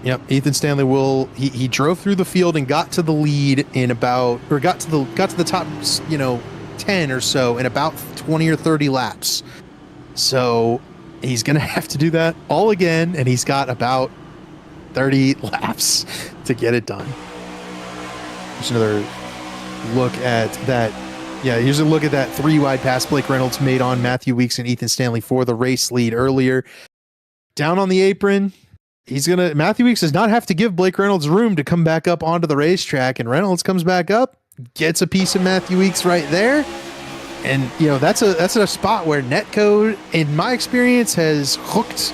Yep, Ethan Stanley he drove through the field and got to the lead in got to the top, 10 or so in about 20 or 30 laps. So he's going to have to do that all again, and he's got about 30 laps to get it done. Here's another look at that. Yeah, here's a look at that 3-wide pass Blake Reynolds made on Matthew Weeks and Ethan Stanley for the race lead earlier. Down on the apron, Matthew Weeks does not have to give Blake Reynolds room to come back up onto the racetrack, and Reynolds comes back up, gets a piece of Matthew Weeks right there. And, that's a spot where netcode, in my experience, has hooked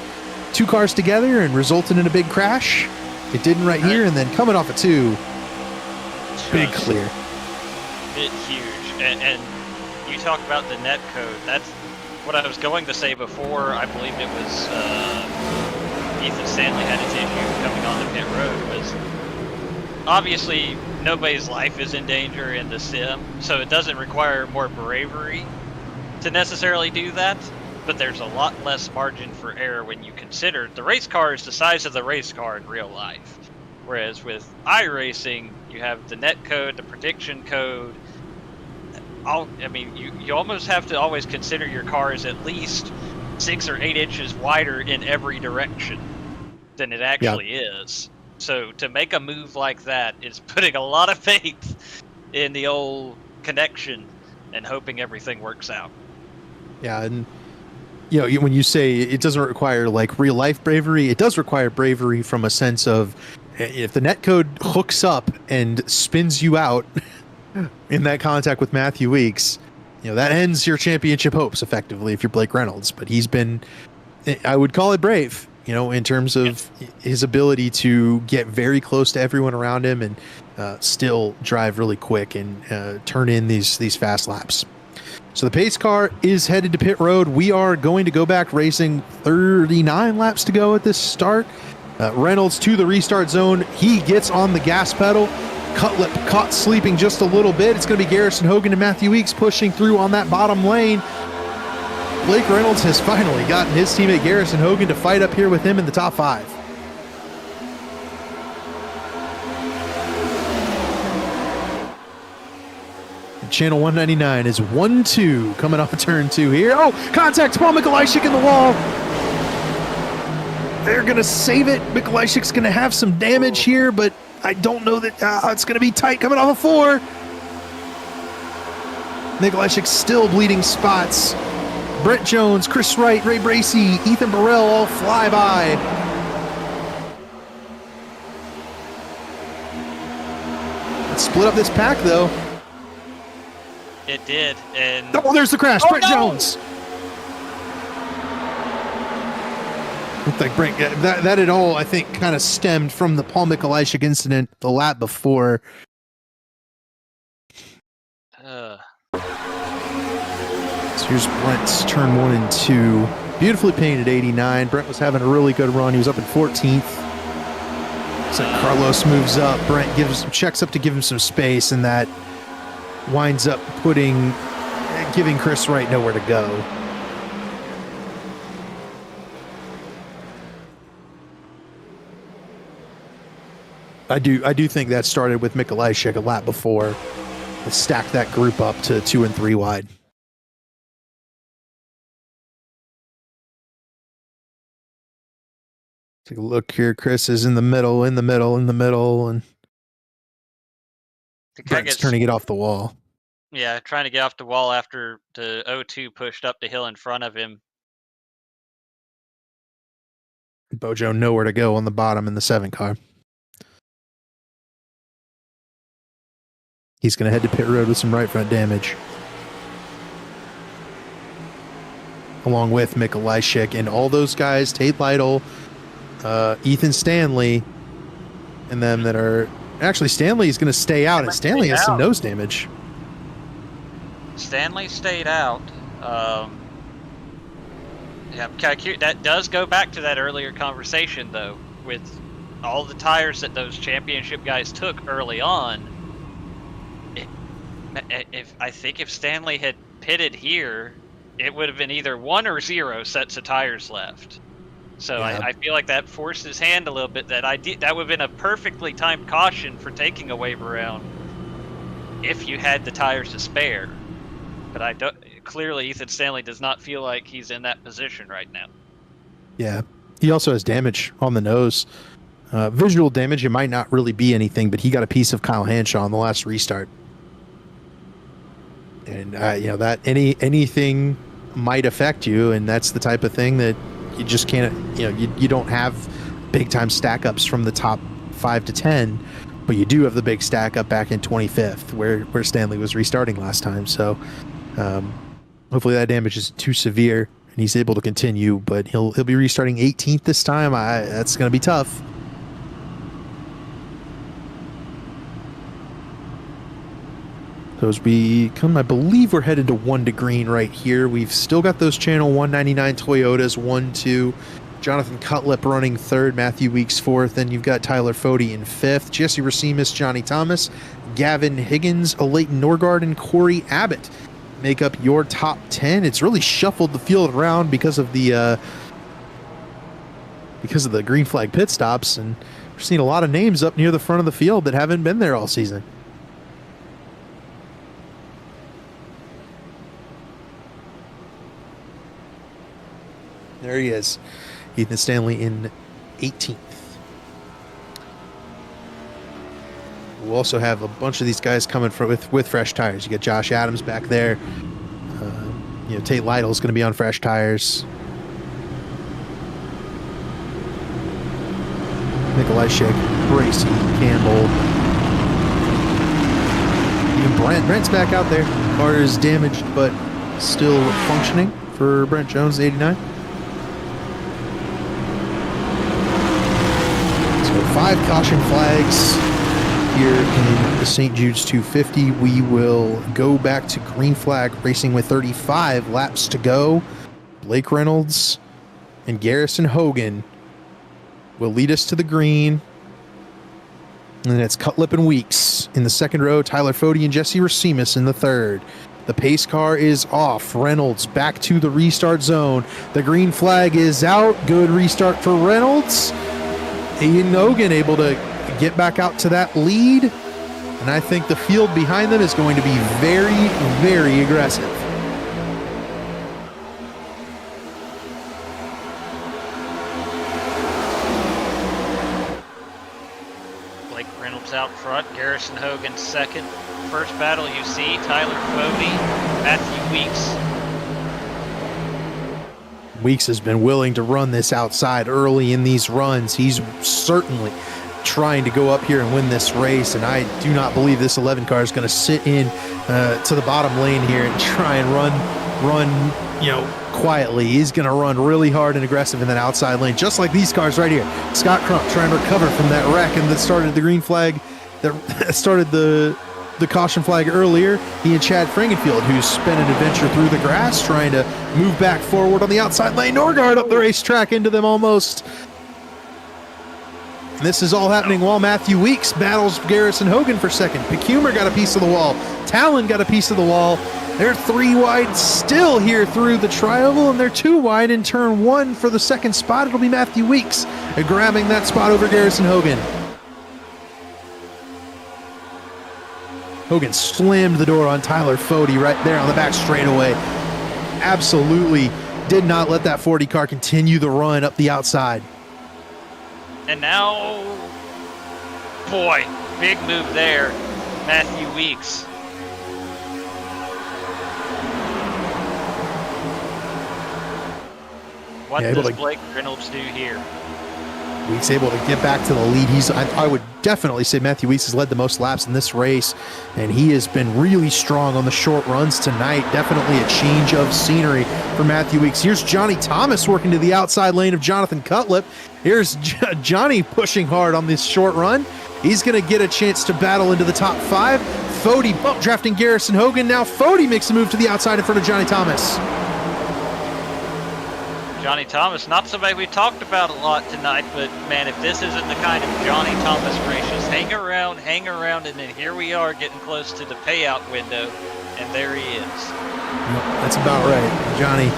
2 cars together and resulted in a big crash. It didn't right here, and then coming off of 2, big clear. Bit huge. And you talk about the net code. That's what I was going to say before. I believe it was Ethan Stanley had his issue coming on the pit road. Was obviously nobody's life is in danger in the sim, so it doesn't require more bravery to necessarily do that. But there's a lot less margin for error when you consider the race car is the size of the race car in real life. Whereas with iRacing, you have the net code, the prediction code. You almost have to always consider your car is at least 6 or 8 inches wider in every direction than it actually is. So to make a move like that is putting a lot of faith in the old connection and hoping everything works out. Yeah, and when you say it doesn't require like real life bravery, it does require bravery from a sense of if the netcode hooks up and spins you out in that contact with Matthew Weeks, that ends your championship hopes effectively if you're Blake Reynolds. But he's been, I would call it brave, in terms of his ability to get very close to everyone around him and still drive really quick and turn in these fast laps. So the pace car is headed to pit road. We are going to go back racing. 39 laps to go at this start. Reynolds to the restart zone. He gets on the gas pedal. Cutlip caught sleeping just a little bit. It's going to be Garrison Hogan and Matthew Weeks pushing through on that bottom lane. Blake Reynolds has finally gotten his teammate Garrison Hogan to fight up here with him in the top 5. Channel 199 is 1-2 coming off of turn 2 here. Oh, contact. Paul Mikolajczyk in the wall. They're going to save it. Mikolajczyk's going to have some damage here, but I don't know that it's going to be tight coming off of 4. Mikolajczyk still bleeding spots. Brett Jones, Chris Wright, Ray Bracey, Ethan Burrell all fly by. Let's split up this pack, though. It did, and oh, there's the crash. Brett Jones. Looked like Brent. That at all, I think, kind of stemmed from the Paul Mikolajczyk incident the lap before. So here's Brent's turn 1 and 2. Beautifully painted 89. Brent was having a really good run. He was up in 14th. So Carlos moves up. Brent checks up to give him some space, and that winds up giving Chris Wright nowhere to go. I do think that started with Mikolajczyk a lap before. Stacked that group up to 2 and 3 wide. Take a look here. Chris is in the middle, and Brent's turning it off the wall. Yeah, trying to get off the wall after the 0-2 pushed up the hill in front of him. Bojo nowhere to go on the bottom in the 7 car. He's going to head to pit road with some right front damage. Along with Mick Leishik and all those guys, Tate Lytle, Ethan Stanley, and them that are... Actually, Stanley is going to stay out, and Stanley has some nose damage. Stanley stayed out. Yeah, I'm kind of curious. That does go back to that earlier conversation, though, with all the tires that those championship guys took early on. I think if Stanley had pitted here, it would have been either 1 or 0 sets of tires left. So yeah. I feel like that forced his hand a little bit. That would have been a perfectly timed caution for taking a wave around if you had the tires to spare. But clearly Ethan Stanley does not feel like he's in that position right now. Yeah, he also has damage on the nose. Visual damage, it might not really be anything, but he got a piece of Kyle Hanshaw on the last restart. And that anything might affect you, and that's the type of thing that you just can't. You don't have big time stack ups from the top 5 to 10, but you do have the big stack up back in 25th, where Stanley was restarting last time. So hopefully that damage isn't too severe and he's able to continue. But he'll be restarting 18th this time. That's going to be tough. So as we come, I believe we're headed to 1 to green right here. We've still got those channel 199 Toyotas, 1-2. Jonathan Cutlip running 3rd, Matthew Weeks 4th. Then you've got Tyler Foti in 5th, Jesse Racimus, Johnny Thomas, Gavin Higgins, Leighton Norgard, and Corey Abbott make up your top 10. It's really shuffled the field around because of the green flag pit stops, and we're seeing a lot of names up near the front of the field that haven't been there all season. There he is, Ethan Stanley in 18th. We'll also have a bunch of these guys coming with fresh tires. You got Josh Adams back there. Tate Lytle's going to be on fresh tires. Nikolai Schick, Bracey, Campbell. Even Brent's back out there. Car is damaged, but still functioning for Brent Jones, 89. 5 caution flags here in the St. Jude's 250. We will go back to green flag racing with 35 laps to go. Blake Reynolds and Garrison Hogan will lead us to the green. And then it's Cutlip and Weeks in the 2nd row. Tyler Foti and Jesse Racimus in the 3rd. The pace car is off. Reynolds back to the restart zone. The green flag is out. Good restart for Reynolds. Ian Hogan able to get back out to that lead, and I think the field behind them is going to be very, very aggressive. Blake Reynolds out front, Garrison Hogan 2nd. First battle you see, Tyler Foti, Matthew Weeks. Weeks has been willing to run this outside early in these runs. He's certainly trying to go up here and win this race, and I do not believe this 11 car is going to sit in to the bottom lane here and try and run quietly. He's going to run really hard and aggressive in that outside lane, just like these cars right here. Scott Crump trying to recover from that wreck and that started the green flag, that started the caution flag earlier. He and Chad Frankenfield, who's spent an adventure through the grass, trying to move back forward on the outside lane. Norgard up the racetrack into them almost. And this is all happening while Matthew Weeks battles Garrison Hogan for 2nd. Pecumer got a piece of the wall. Talon got a piece of the wall. They're 3 wide still here through the tri-oval, and they're 2 wide in turn 1 for the 2nd spot. It'll be Matthew Weeks grabbing that spot over Garrison Hogan. Hogan slammed the door on Tyler Foti right there on the back straightaway. Absolutely did not let that 40 car continue the run up the outside. And now, boy, big move there, Matthew Weeks. What does Blake Reynolds do here? Weeks able to get back to the lead. I would definitely say Matthew Weeks has led the most laps in this race, and he has been really strong on the short runs tonight. Definitely a change of scenery for Matthew Weeks. Here's Johnny Thomas working to the outside lane of Jonathan Cutlip. Here's Johnny pushing hard on this short run. He's going to get a chance to battle into the top 5. Foti bump drafting Garrison Hogan. Now Foti makes a move to the outside in front of Johnny Thomas. Johnny Thomas, not somebody we talked about a lot tonight, but man, if this isn't the kind of Johnny Thomas race, just hang around, and then here we are getting close to the payout window, and there he is. Yep, that's about right. Johnny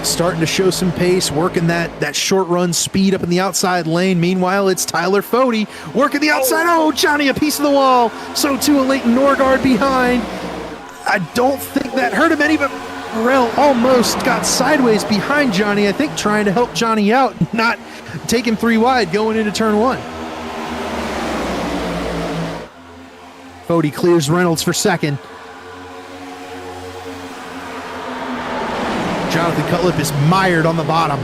starting to show some pace, working that short run speed up in the outside lane. Meanwhile, it's Tyler Foti working the outside. Oh, Johnny, a piece of the wall. So too a Leighton Norgard behind. I don't think that hurt him any, but Morrell almost got sideways behind Johnny, I think trying to help Johnny out, not take him 3 wide going into turn 1. Foti clears Reynolds for second. Jonathan Cutlip is mired on the bottom.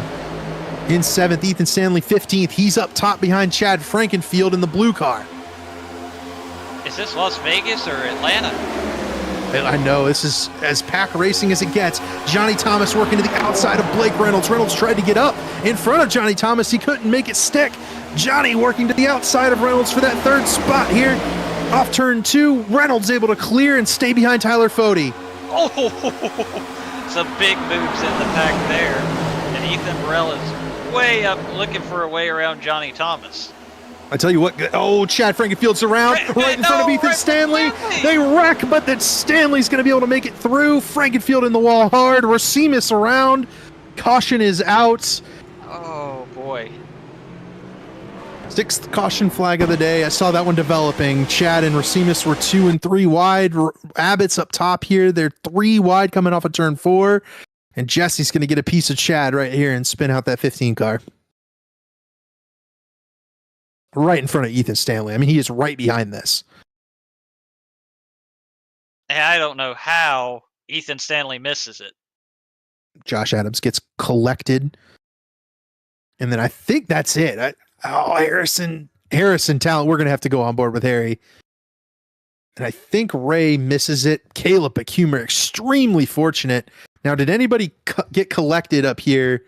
In 7th, Ethan Stanley 15th. He's up top behind Chad Frankenfield in the blue car. Is this Las Vegas or Atlanta? I know, this is as pack racing as it gets. Johnny Thomas working to the outside of Blake Reynolds. Reynolds tried to get up in front of Johnny Thomas. He couldn't make it stick. Johnny working to the outside of Reynolds for that 3rd spot here. Off turn 2, Reynolds able to clear and stay behind Tyler Foti. Oh, some big moves in the pack there. And Ethan Morrell is way up looking for a way around Johnny Thomas. I tell you what, oh, Chad Frankenfield's around right in front of Ethan Stanley. They wreck, but then Stanley's going to be able to make it through. Frankenfield in the wall hard. Racimus around. Caution is out. Oh, boy. 6th caution flag of the day. I saw that one developing. Chad and Racimus were 2 and 3 wide. Abbott's up top here. They're 3 wide coming off of turn 4. And Jesse's going to get a piece of Chad right here and spin out that 15 car. Right in front of Ethan Stanley. I mean, he is right behind this. I don't know how Ethan Stanley misses it. Josh Adams gets collected. And then I think that's it. Harrison Talent. We're going to have to go on board with Harry. And I think Ray misses it. Caleb Bakumer, extremely fortunate. Now, did anybody get collected up here?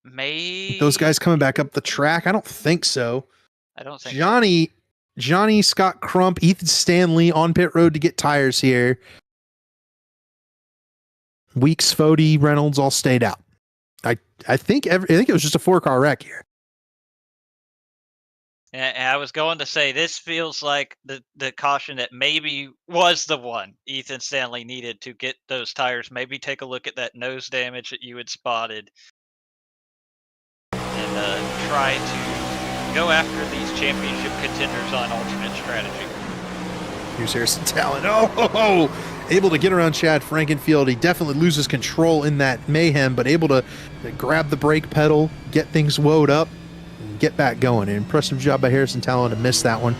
Maybe those guys coming back up the track? I don't think so. I don't think Johnny, Scott Crump, Ethan Stanley on pit road to get tires here. Weeks, Foti, Reynolds all stayed out. I think it was just a 4-car wreck here. And I was going to say, this feels like the caution that maybe was the one Ethan Stanley needed to get those tires. Maybe take a look at that nose damage that you had spotted. And try to go after these championship contenders on alternate strategy. Here's Harrison Talent. Able to get around Chad Frankenfield. He definitely loses control in that mayhem, but able to grab the brake pedal, get things woed up, and get back going. An impressive job by Harrison Talent to miss that one.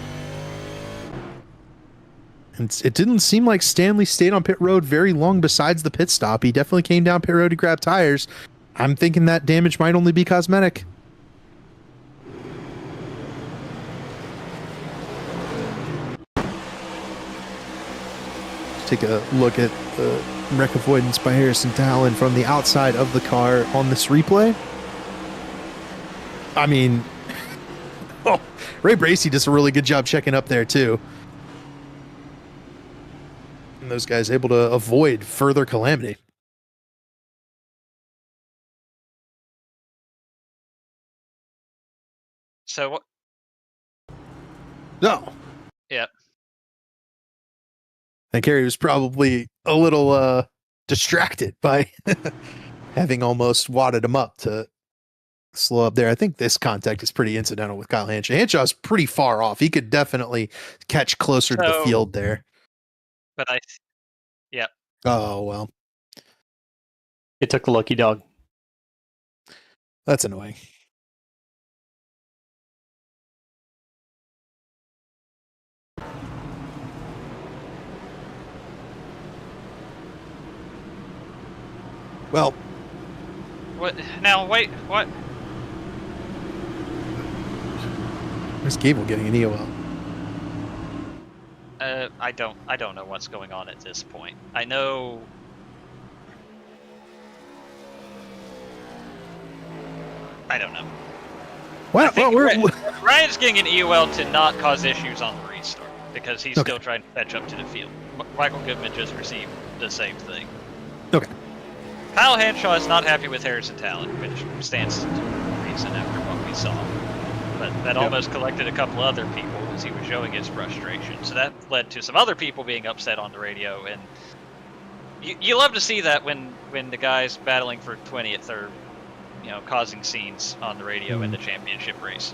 And it didn't seem like Stanley stayed on pit road very long besides the pit stop. He definitely came down pit road to grab tires. I'm thinking that damage might only be cosmetic. Take a look at the wreck avoidance by Harrison Talon from the outside of the car on this replay. I mean, Ray Bracey does a really good job checking up there too. And those guys able to avoid further calamity. So what? No. Yeah. I think Harry was probably a little distracted by having almost wadded him up to slow up there. I think this contact is pretty incidental with Kyle Hanshaw. Hanshaw's pretty far off. He could definitely catch closer to the field there. But yeah. Oh, well. It took the lucky dog. That's annoying. Well, what now? Wait, what? Is Gable getting an EOL? I don't know what's going on at this point. I know. I don't know. Well, Ryan's getting an EOL to not cause issues on the restart because he's still trying to fetch up to the field. Michael Goodman just received the same thing. Okay. Kyle Hanshaw is not happy with Harrison Talent, which stands to reason after what we saw. But that almost collected a couple other people as he was showing his frustration. So that led to some other people being upset on the radio. And you love to see that when the guys battling for 20th are, causing scenes on the radio in the championship race.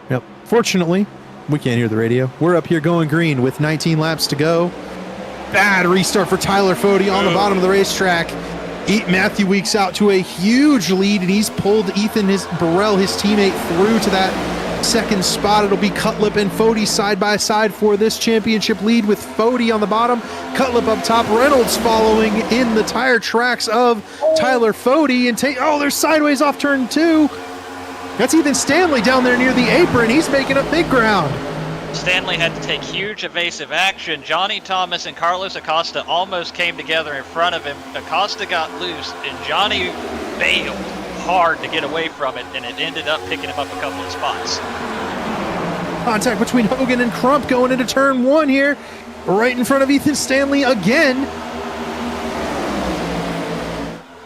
Yep. Fortunately, we can't hear the radio. We're up here going green with 19 laps to go. Bad restart for Tyler Foti on the bottom of the racetrack. Matthew Weeks out to a huge lead, and he's pulled Burrell, his teammate, through to that second spot. It'll be Cutlip and Foti side by side for this championship lead, with Foti on the bottom, Cutlip up top, Reynolds following in the tire tracks of Tyler Foti. And they're sideways off turn 2. That's Ethan Stanley down there near the apron. He's making up big ground. Stanley had to take huge evasive action. Johnny Thomas and Carlos Acosta almost came together in front of him. Acosta got loose, and Johnny bailed hard to get away from it, and it ended up picking him up a couple of spots. Contact between Hogan and Crump going into turn 1 here, right in front of Ethan Stanley again.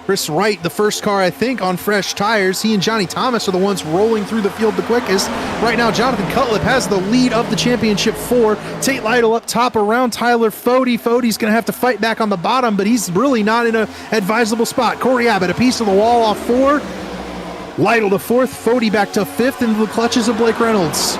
Chris Wright, the first car, I think, on fresh tires. He and Johnny Thomas are the ones rolling through the field the quickest. Right now, Jonathan Cutlip has the lead of the championship 4. Tate Lytle up top around Tyler Foti. Foti's going to have to fight back on the bottom, but he's really not in an advisable spot. Corey Abbott, a piece of the wall off 4. Lytle to 4th. Foti back to 5th into the clutches of Blake Reynolds.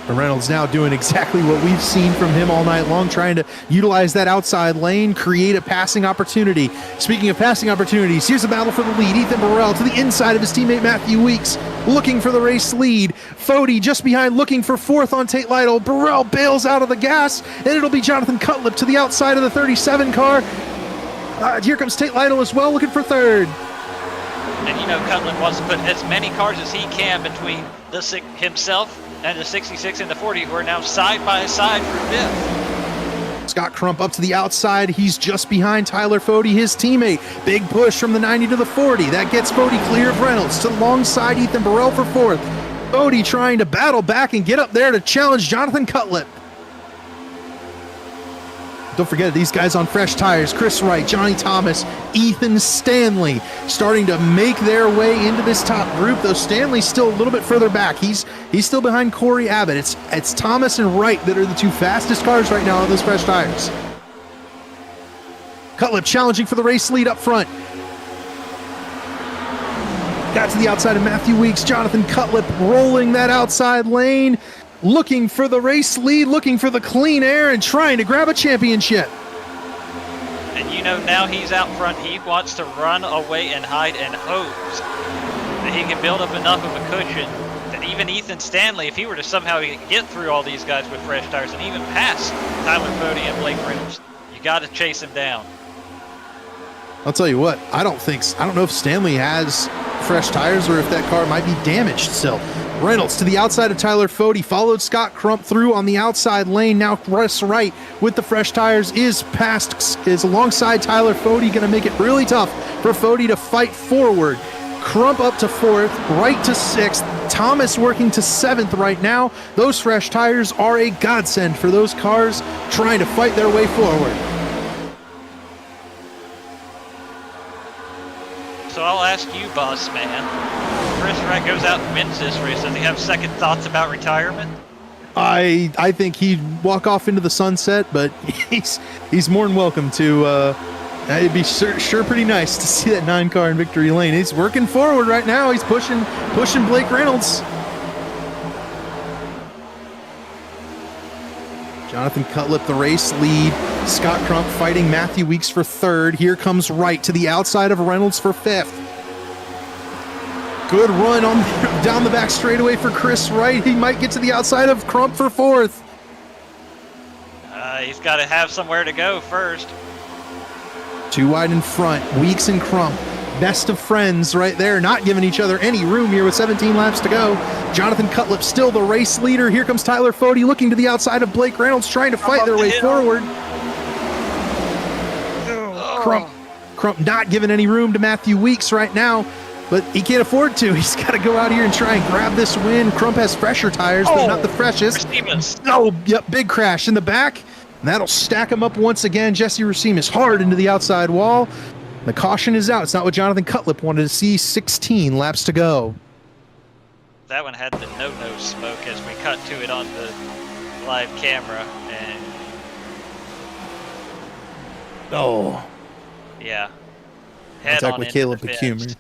Reynolds now doing exactly what we've seen from him all night long, trying to utilize that outside lane, create a passing opportunity. Speaking of passing opportunities, here's a battle for the lead. Ethan Burrell to the inside of his teammate Matthew Weeks, looking for the race lead. Foti just behind, looking for 4th on Tate Lytle. Burrell bails out of the gas, and it'll be Jonathan Cutlip to the outside of the 37 car. Here comes Tate Lytle as well, looking for 3rd. And Cutlip wants to put as many cars as he can between himself and the 66 and the 40, who are now side by side for 5th. Scott Crump up to the outside. He's just behind Tyler Foti, his teammate. Big push from the 90 to the 40. That gets Foti clear of Reynolds to alongside Ethan Burrell for 4th. Foti trying to battle back and get up there to challenge Jonathan Cutlip. Don't forget these guys on fresh tires. Chris Wright, Johnny Thomas, Ethan Stanley starting to make their way into this top group, though Stanley's still a little bit further back. He's still behind Corey Abbott. It's Thomas and Wright that are the 2 fastest cars right now on those fresh tires. Cutlip challenging for the race lead up front. Got to the outside of Matthew Weeks. Jonathan Cutlip rolling that outside lane, looking for the race lead, looking for the clean air, and trying to grab a championship. And now he's out front. He wants to run away and hide and hopes that he can build up enough of a cushion that even Ethan Stanley, if he were to somehow get through all these guys with fresh tires and even pass Tyler Foti and Blake Reynolds, you got to chase him down. I'll tell you what, I don't know if Stanley has fresh tires or if that car might be damaged still. Reynolds to the outside of Tyler Foti, followed Scott Crump through on the outside lane. Now Chris Wright with the fresh tires is alongside Tyler Foti, going to make it really tough for Foti to fight forward. Crump up to 4th, Wright to 6th, Thomas working to 7th right now. Those fresh tires are a godsend for those cars trying to fight their way forward. So I'll ask you, boss man. Chris Wright goes out and wins this race. Does he have second thoughts about retirement? I think he'd walk off into the sunset, but he's more than welcome to. It'd be sure pretty nice to see that 9 car in victory lane. He's working forward right now. He's pushing Blake Reynolds. Jonathan Cutlip, the race lead. Scott Crump fighting Matthew Weeks for 3rd. Here comes Wright to the outside of Reynolds for 5th. Good run down the back straightaway for Chris Wright. He might get to the outside of Crump for 4th. He's got to have somewhere to go first. 2 wide in front. Weeks and Crump Best of friends right there, not giving each other any room here with 17 laps to go. Jonathan Cutlip still the race leader. Here comes Tyler Foti looking to the outside of Blake Reynolds, trying to fight their way forward. Crump not giving any room to Matthew Weeks right now, but he can't afford to. He's got to go out here and try and grab this win. Crump has fresher tires, but not the freshest. Oh, yep, big crash in the back. And that'll stack him up once again. Jesse Racimus hard into the outside wall. The caution is out. It's not what Jonathan Cutlip wanted to see. 16 laps to go. That one had the no-no smoke as we cut to it on the live camera, and yeah, head contact on with into Caleb the fence. Pecumer.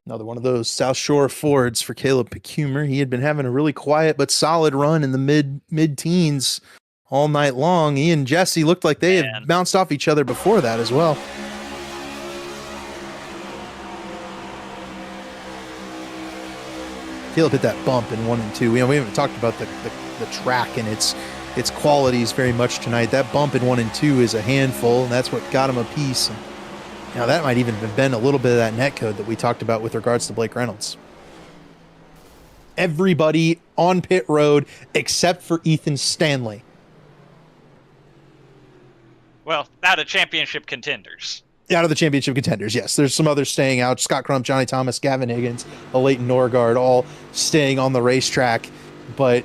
Another one of those South Shore Fords for Caleb Pecumer. He had been having a really quiet but solid run in the mid-teens all night long. He and Jesse looked like they had bounced off each other before that as well. Caleb hit that bump in 1 and 2. We haven't talked about the track and its qualities very much tonight. That bump in 1 and 2 is a handful, and that's what got him a piece. And now that might even have been a little bit of that net code that we talked about with regards to Blake Reynolds. Everybody on pit road except for Ethan Stanley. Well, out of championship contenders. Out of the championship contenders, yes. There's some others staying out. Scott Crump, Johnny Thomas, Gavin Higgins, Leighton Norgard, all staying on the racetrack. But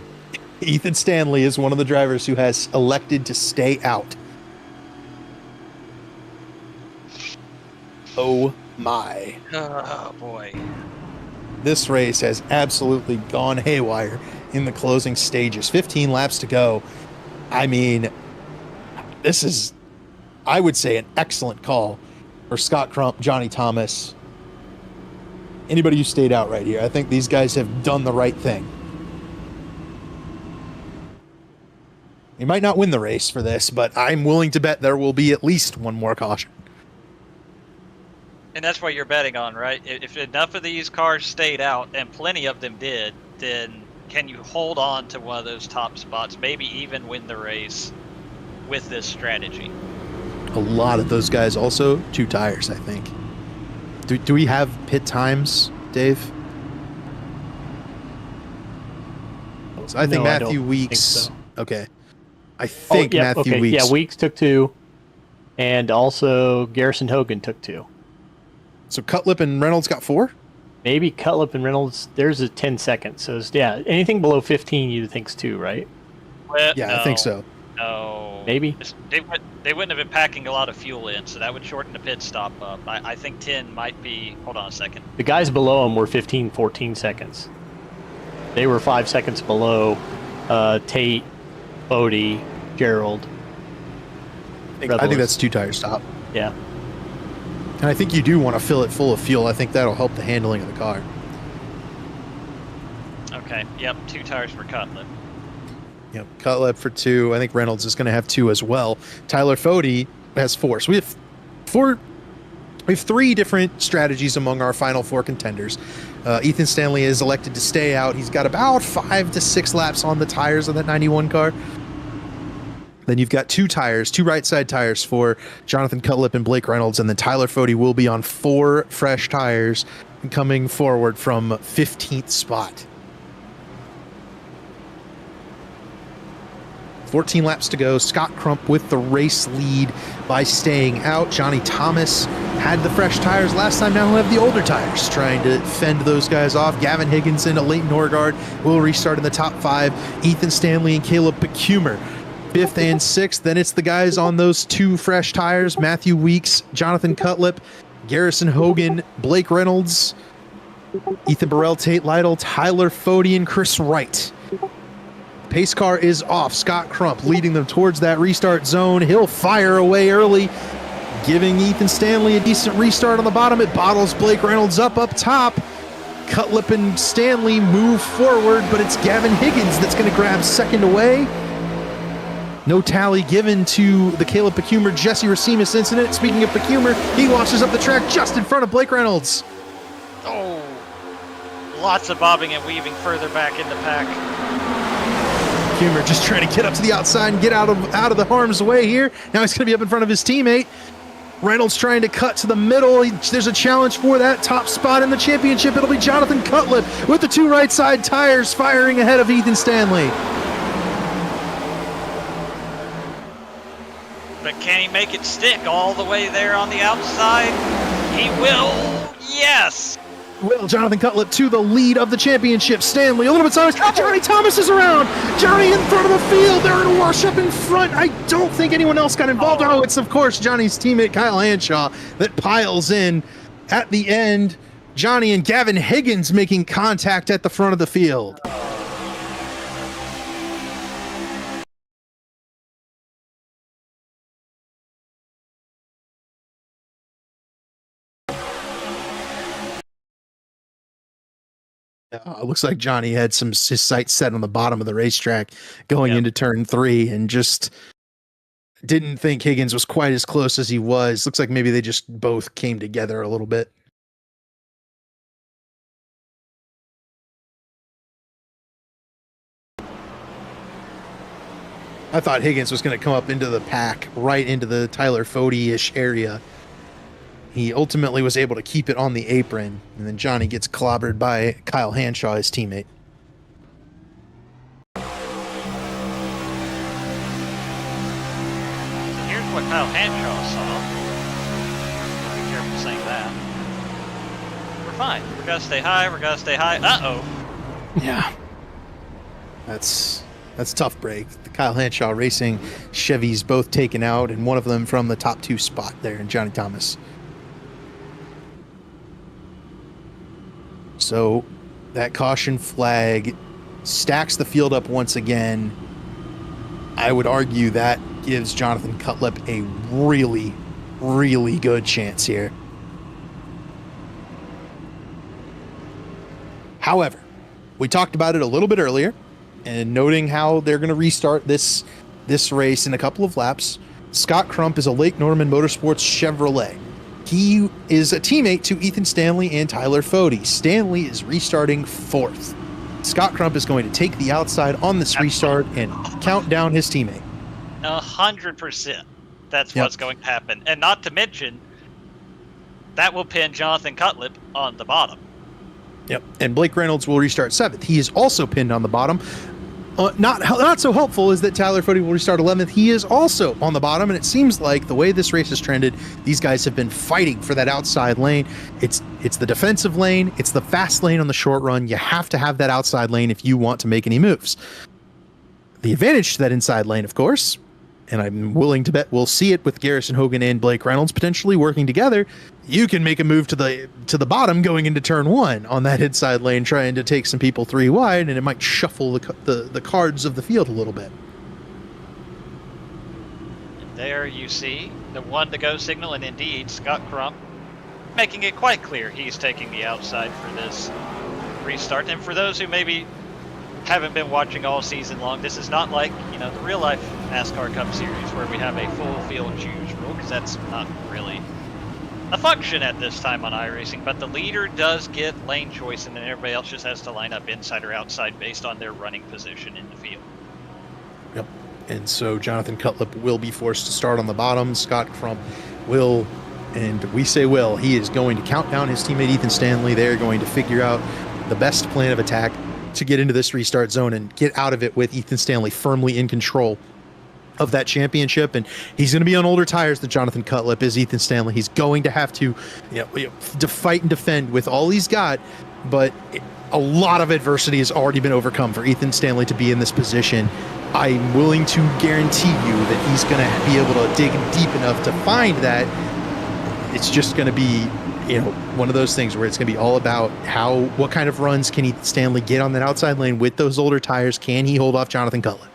Ethan Stanley is one of the drivers who has elected to stay out. Oh my. Oh boy. This race has absolutely gone haywire in the closing stages. 15 laps to go. I mean, this is, I would say, an excellent call for Scott Crump, Johnny Thomas, anybody who stayed out right here. I think these guys have done the right thing. He might not win the race for this, but I'm willing to bet there will be at least one more caution. And that's what you're betting on, right? If enough of these cars stayed out, and plenty of them did, then can you hold on to one of those top spots, maybe even win the race with this strategy? A lot of those guys also 2 tires, I think. Do we have pit times, Dave? So I think No, Matthew I don't Weeks. think so. Okay. I think Matthew Weeks. Yeah, Weeks took 2, and also Garrison Hogan took 2. So Cutlip and Reynolds got 4? Maybe Cutlip and Reynolds, there's a 10 seconds. So, yeah, anything below 15 you think's 2, right? Well, Yeah, no, I think so. No. Maybe? They wouldn't have been packing a lot of fuel in, so that would shorten the pit stop up. I think 10 might be... Hold on a second. The guys below him were 15, 14 seconds. They were 5 seconds below Tate, Foti, Gerald. I think that's 2 tire stop. Yeah. And I think you do want to fill it full of fuel. I think that'll help the handling of the car. Okay, yep, 2 tires for Cutlip. Yep, Cutlip for 2. I think Reynolds is going to have 2 as well. Tyler Foti has 4. So we have 3 different strategies among our final 4 contenders. Ethan Stanley is elected to stay out. He's got about 5 to 6 laps on the tires of that 91 car. Then you've got 2 tires, 2 right side tires for Jonathan Cutlip and Blake Reynolds, and then Tyler Foti will be on 4 fresh tires coming forward from 15th spot. 14 laps to go. Scott Crump with the race lead by staying out. Johnny Thomas had the fresh tires last time. Now he'll have the older tires, trying to fend those guys off. Gavin Higginson, Leighton Norgard will restart in the top 5. Ethan Stanley and Caleb Pecumer 5th and 6th. Then it's the guys on those 2 fresh tires. Matthew Weeks, Jonathan Cutlip, Garrison Hogan, Blake Reynolds, Ethan Burrell, Tate Lytle, Tyler Foti, and Chris Wright. Pace car is off. Scott Crump leading them towards that restart zone. He'll fire away early, giving Ethan Stanley a decent restart on the bottom. It bottles Blake Reynolds up top. Cutlip and Stanley move forward, but it's Gavin Higgins that's going to grab second away. No tally given to the Caleb Pecumer, Jesse Racimus incident. Speaking of Pecumer, he launches up the track just in front of Blake Reynolds. Oh, lots of bobbing and weaving further back in the pack. Humer just trying to get up to the outside and get out of the harm's way here. Now he's going to be up in front of his teammate. Reynolds trying to cut to the middle. There's a challenge for that top spot in the championship. It'll be Jonathan Cutlip with the 2 right side tires firing ahead of Ethan Stanley. But can he make it stick all the way there on the outside? He will. Yes. Will Jonathan Cutlip to the lead of the championship. Stanley a little bit sideways. Johnny Thomas is around. Johnny in front of the field. They're in a wash up in front. I don't think anyone else got involved. Oh, it's of course Johnny's teammate Kyle Hanshaw that piles in at the end. Johnny and Gavin Higgins making contact at the front of the field. It looks like Johnny had his sights set on the bottom of the racetrack going into turn 3 and just didn't think Higgins was quite as close as he was. Looks like maybe they just both came together a little bit. I thought Higgins was going to come up into the pack, right into the Tyler Foti-ish area. He ultimately was able to keep it on the apron, and then Johnny gets clobbered by Kyle Hanshaw, his teammate. Here's what Kyle Hanshaw saw. Be careful saying that. We're fine. We're gonna stay high. We're gonna stay high. Uh-oh. Yeah. That's a tough break. The Kyle Hanshaw Racing Chevys both taken out, and one of them from the top 2 spot there in Johnny Thomas. So that caution flag stacks the field up once again. I would argue that gives Jonathan Cutlip a really, really good chance here. However, we talked about it a little bit earlier, and noting how they're going to restart this race in a couple of laps. Scott Crump is a Lake Norman Motorsports Chevrolet. He is a teammate to Ethan Stanley and Tyler Foti. Stanley is restarting 4th. Scott Crump is going to take the outside on this restart and count down his teammate. 100%. That's what's going to happen. And not to mention, that will pin Jonathan Cutlip on the bottom. Yep. And Blake Reynolds will restart 7th. He is also pinned on the bottom. Not so helpful is that Tyler Foti will restart 11th. He is also on the bottom, and it seems like the way this race has trended, these guys have been fighting for that outside lane. It's the defensive lane. It's the fast lane on the short run. You have to have that outside lane if you want to make any moves. The advantage to that inside lane, of course, and I'm willing to bet we'll see it with Garrison Hogan and Blake Reynolds potentially working together. You can make a move to the bottom going into turn 1 on that inside lane, trying to take some people 3 wide, and it might shuffle the cards of the field a little bit. There you see the 1 to go signal, and indeed Scott Crump making it quite clear he's taking the outside for this restart. And for those who maybe haven't been watching all season long, this is not like, the real life NASCAR Cup Series where we have a full field choose rule, because that's not really a function at this time on iRacing. But the leader does get lane choice, and then everybody else just has to line up inside or outside based on their running position in the field. Yep. And so Jonathan Cutlip will be forced to start on the bottom. Scott Crump will, and we say will, he is going to count down his teammate Ethan Stanley. They're going to figure out the best plan of attack to get into this restart zone and get out of it with Ethan Stanley firmly in control of that championship. And he's going to be on older tires than Jonathan Cutlip is Ethan Stanley. He's going to have to, to fight and defend with all he's got, but a lot of adversity has already been overcome for Ethan Stanley to be in this position. I'm willing to guarantee you that he's going to be able to dig deep enough to find that. It's just going to be, one of those things where it's going to be all about what kind of runs can Ethan Stanley get on that outside lane with those older tires? Can he hold off Jonathan Cutlip?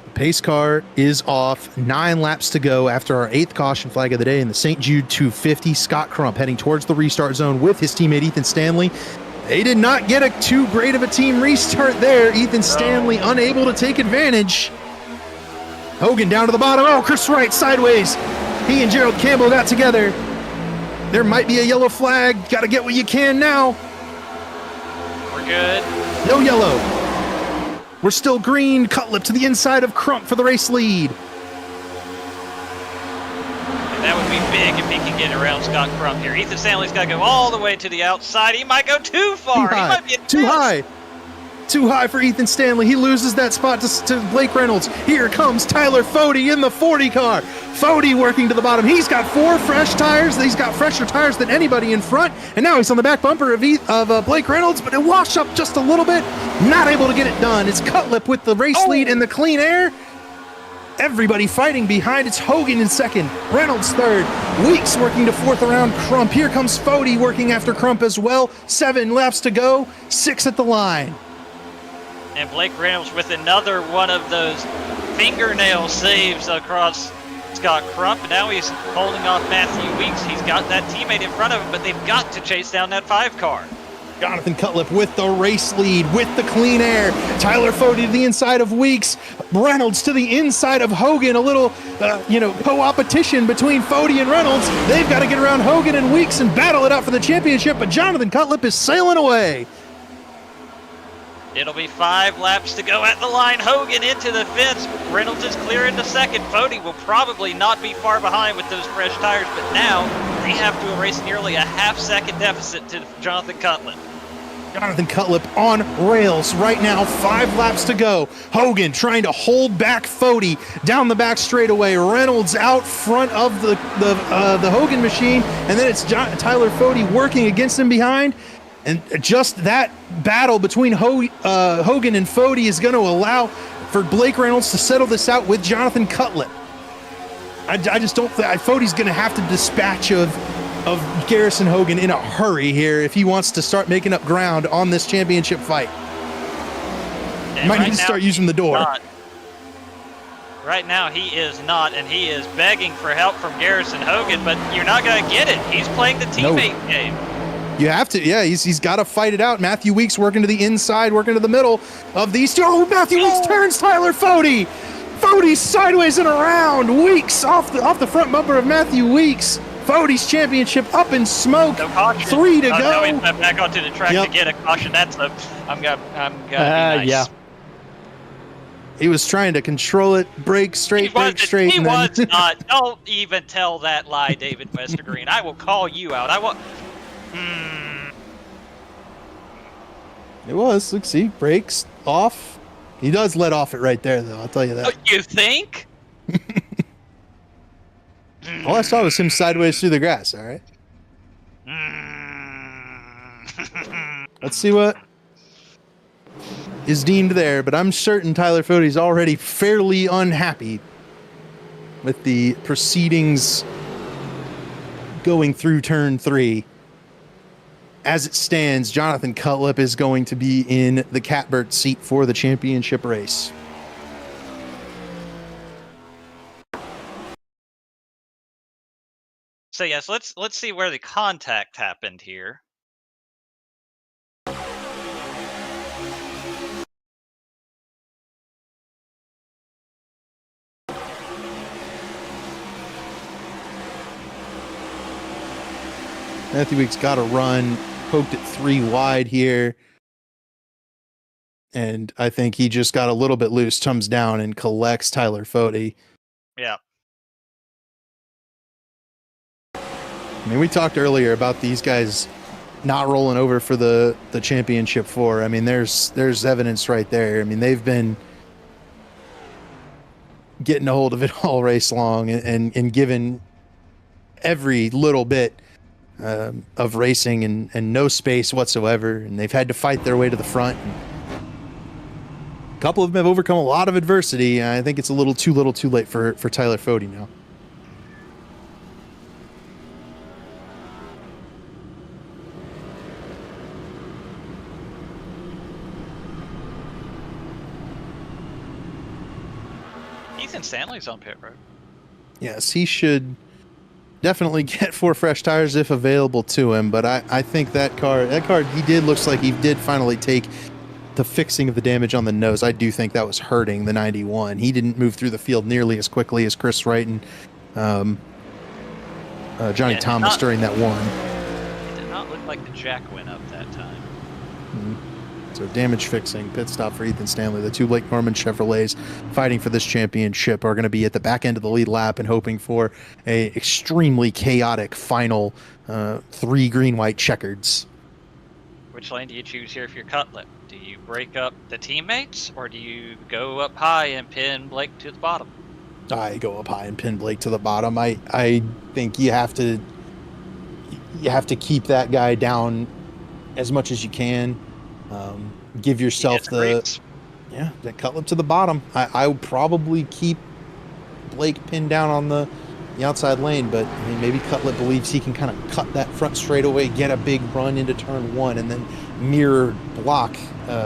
The pace car is off. 9 laps to go after our 8th caution flag of the day in the St. Jude 250. Scott Crump heading towards the restart zone with his teammate Ethan Stanley. They did not get a too great of a team restart there. Ethan Stanley unable to take advantage. Hogan down to the bottom. Oh, Chris Wright sideways. He and Gerald Campbell got together. There might be a yellow flag. Got to get what you can now. good. No yellow. We're still green. Cutlip to the inside of Crump for the race lead. And that would be big if he can get around Scott Crump here. Ethan Stanley's got to go all the way to the outside. He might go too far. He might be Too high. Too high for Ethan Stanley. He loses that spot to Blake Reynolds. Here comes Tyler Foti in the 40 car. Foti working to the bottom. He's got 4 fresh tires. He's got fresher tires than anybody in front. And now he's on the back bumper of Blake Reynolds, but it washed up just a little bit. Not able to get it done. It's Cutlip with the race lead in the clean air. Everybody fighting behind. It's Hogan in second. Reynolds third. Weeks working to fourth around Crump. Here comes Foti working after Crump as well. 7 laps to go. 6 at the line. And Blake Reynolds with another one of those fingernail saves across Scott Crump. And now he's holding off Matthew Weeks. He's got that teammate in front of him, but they've got to chase down that 5 car. Jonathan Cutlip with the race lead, with the clean air. Tyler Foti to the inside of Weeks. Reynolds to the inside of Hogan. A little, co-opetition between Foti and Reynolds. They've got to get around Hogan and Weeks and battle it out for the championship, but Jonathan Cutlip is sailing away. It'll be 5 laps to go at the line. Hogan into the fence. Reynolds is clear into second. Foti will probably not be far behind with those fresh tires, but now they have to erase nearly a half-second deficit to Jonathan Cutlip. Jonathan Cutlip on rails right now. 5 laps to go. Hogan trying to hold back Foti down the back straightaway. Reynolds out front of the Hogan machine, and then it's Tyler Foti working against him behind. And just that battle between Hogan and Foti is going to allow for Blake Reynolds to settle this out with Jonathan Cutlip. I just don't think Foti's going to have to dispatch of Garrison Hogan in a hurry here if he wants to start making up ground on this championship fight. And Might need to start using the door. Right now he is not, and he is begging for help from Garrison Hogan, but you're not going to get it. He's playing the teammate game. You have to, yeah, he's got to fight it out. Matthew Weeks working to the inside, working to the middle of these two. Oh, Matthew Weeks turns Tyler Foti. Foti's sideways and around. Weeks off the front bumper of Matthew Weeks. Foti's championship up in smoke. No caution. 3 to go. Now he's back onto the track to get a caution. That's a, I'm gonna be nice. Yeah. He was trying to control it, brake straight. He was not. Don't even tell that lie, David Westergreen. I will call you out. I will. It was. Look, see, brakes off. He does let off it right there, though. I'll tell you that. Oh, you think? All I saw was him sideways through the grass. All right. Let's see what is deemed there, but I'm certain Tyler Foti's already fairly unhappy with the proceedings going through turn 3. As it stands, Jonathan Cutlip is going to be in the catbird seat for the championship race. So yes, let's see where the contact happened here. Matthew Weeks got a run, poked it 3 wide here. And I think he just got a little bit loose, comes down and collects Tyler Foti. Yeah. I mean, we talked earlier about these guys not rolling over for the championship 4. I mean, there's evidence right there. I mean, they've been getting a hold of it all race long and given every little bit of racing and no space whatsoever, and they've had to fight their way to the front. A couple of them have overcome a lot of adversity, and I think it's a little too late for Tyler Foti now. Ethan Stanley's on pit road. Yes, he should definitely get 4 fresh tires if available to him, but I think that car looks like he did finally take the fixing of the damage on the nose. I do think that was hurting the 91. He didn't move through the field nearly as quickly as Chris Wright and Johnny Thomas during that one. It did not look like the jack went up that time. So damage fixing, pit stop for Ethan Stanley. The two Lake Norman Chevrolets fighting for this championship are going to be at the back end of the lead lap and hoping for a extremely chaotic final 3 green-white checkers. Which lane do you choose here if you're Cutlip? Do you break up the teammates, or do you go up high and pin Blake to the bottom? I go up high and pin Blake to the bottom. I think you have to keep that guy down as much as you can. Give yourself that Cutlip to the bottom. I would probably keep Blake pinned down on the outside lane, but I mean, maybe Cutlip believes he can kind of cut that front straightaway, get a big run into turn 1, and then mirror block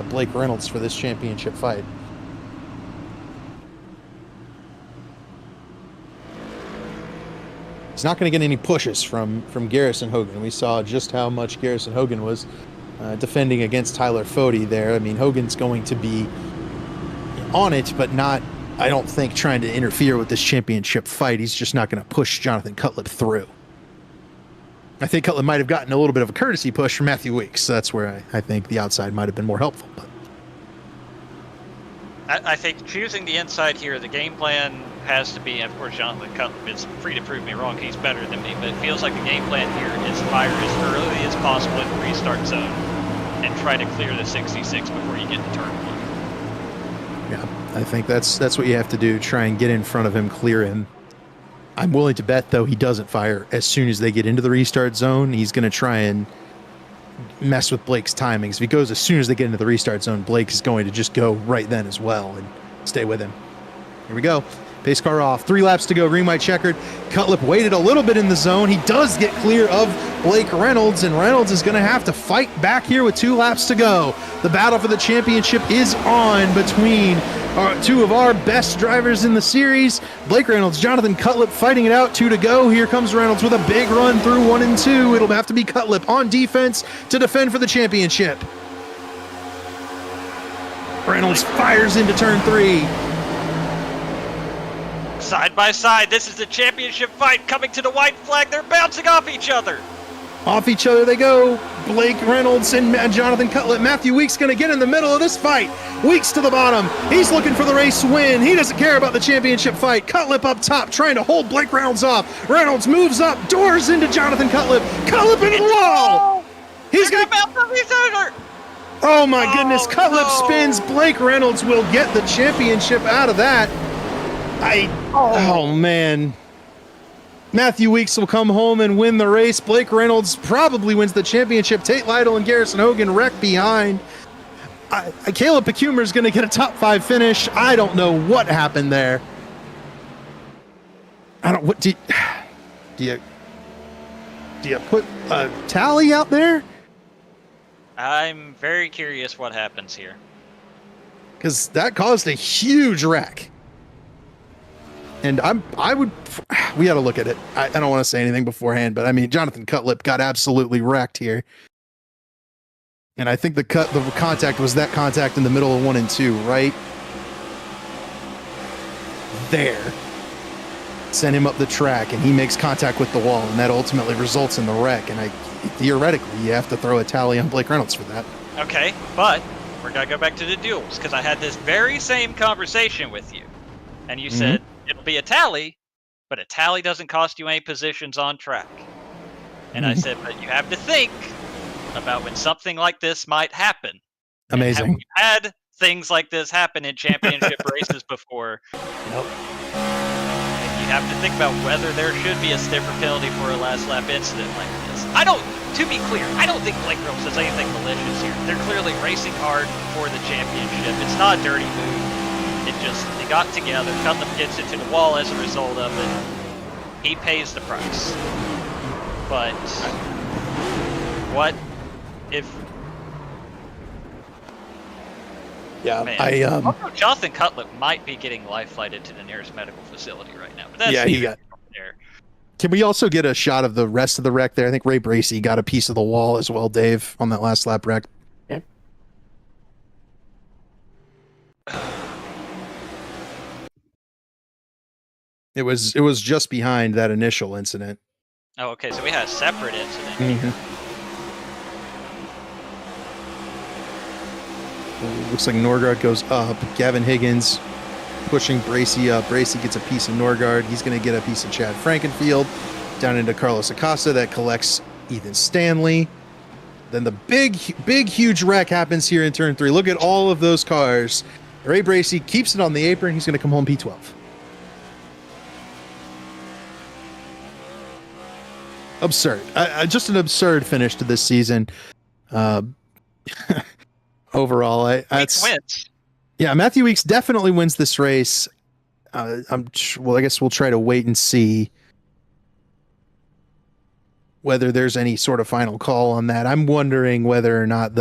Blake Reynolds for this championship fight. He's not going to get any pushes from Garrison Hogan. We saw just how much Garrison Hogan was defending against Tyler Foti there. I mean, Hogan's going to be on it, but not, I don't think, trying to interfere with this championship fight. He's just not going to push Jonathan Cutlip through. I think Cutlip might have gotten a little bit of a courtesy push from Matthew Weeks. So that's where I think the outside might have been more helpful. But I think choosing the inside here, the game plan has to be, and of course Jonathan Cutlip is free to prove me wrong, he's better than me, but it feels like the game plan here is fire as early as possible in the restart zone and try to clear the 66 before you get to turn 1. Yeah, I think that's what you have to do. Try and get in front of him, clear him. I'm willing to bet, though, he doesn't fire as soon as they get into the restart zone. He's going to try and mess with Blake's timings. If he goes as soon as they get into the restart zone, Blake is going to just go right then as well and stay with him. Here we go. Pace car off. 3 laps to go. Green, white, checkered. Cutlip waited a little bit in the zone. He does get clear of Blake Reynolds, and Reynolds is going to have to fight back here with 2 laps to go. The battle for the championship is on between 2 of our best drivers in the series. Blake Reynolds, Jonathan Cutlip fighting it out. 2 to go. Here comes Reynolds with a big run through 1 and 2. It'll have to be Cutlip on defense to defend for the championship. Reynolds fires into turn 3. Side by side, this is a championship fight coming to the white flag. They're bouncing off each other. Off each other they go. Blake Reynolds and Jonathan Cutlip. Matthew Weeks going to get in the middle of this fight. Weeks to the bottom. He's looking for the race win. He doesn't care about the championship fight. Cutlip up top trying to hold Blake Reynolds off. Reynolds moves up, doors into Jonathan Cutlip. Cutlip into the wall. He's going to bounce off each other. Oh my goodness. Cutlip spins. Blake Reynolds will get the championship out of that. Oh man. Matthew Weeks will come home and win the race. Blake Reynolds probably wins the championship. Tate Lytle and Garrison Hogan wreck behind. Caleb Pecumer is going to get a top 5 finish. I don't know what happened there. Do you put a tally out there? I'm very curious what happens here. Because that caused a huge wreck. And we got to look at it. I don't want to say anything beforehand, but I mean, Jonathan Cutlip got absolutely wrecked here. And I think the contact was that contact in the middle of 1 and 2, right there. Send him up the track, and he makes contact with the wall, and that ultimately results in the wreck. And theoretically, you have to throw a tally on Blake Reynolds for that. Okay, but we're going to go back to the duels, because I had this very same conversation with you. And you said, it'll be a tally, but a tally doesn't cost you any positions on track. And I said, but you have to think about when something like this might happen. Amazing. We've had things like this happen in championship races before. Yep. You have to think about whether there should be a stiffer penalty for a last lap incident like this. To be clear, I don't think Blake Reynolds does anything malicious here. They're clearly racing hard for the championship. It's not a dirty move. They got together, Cutlip gets into the wall as a result of it. He pays the price. But what if... Yeah, man, also Jonathan Cutlip might be getting life flighted to the nearest medical facility right now. But that's he got there. Can we also get a shot of the rest of the wreck there? I think Ray Bracey got a piece of the wall as well, Dave, on that last lap wreck. Yeah. It was just behind that initial incident. Oh, okay, so we had a separate incident. Looks like Norgard goes up. Gavin Higgins pushing Bracey up. Bracey gets a piece of Norgard. He's going to get a piece of Chad Frankenfield down into Carlos Acosta. That collects Ethan Stanley. Then the big, huge wreck happens here in turn 3. Look at all of those cars. Ray Bracey keeps it on the apron. He's going to come home P12. Absurd. Just an absurd finish to this season. Overall, Wins. Yeah, Matthew Weeks definitely wins this race. I guess we'll try to wait and see whether there's any sort of final call on that. I'm wondering whether or not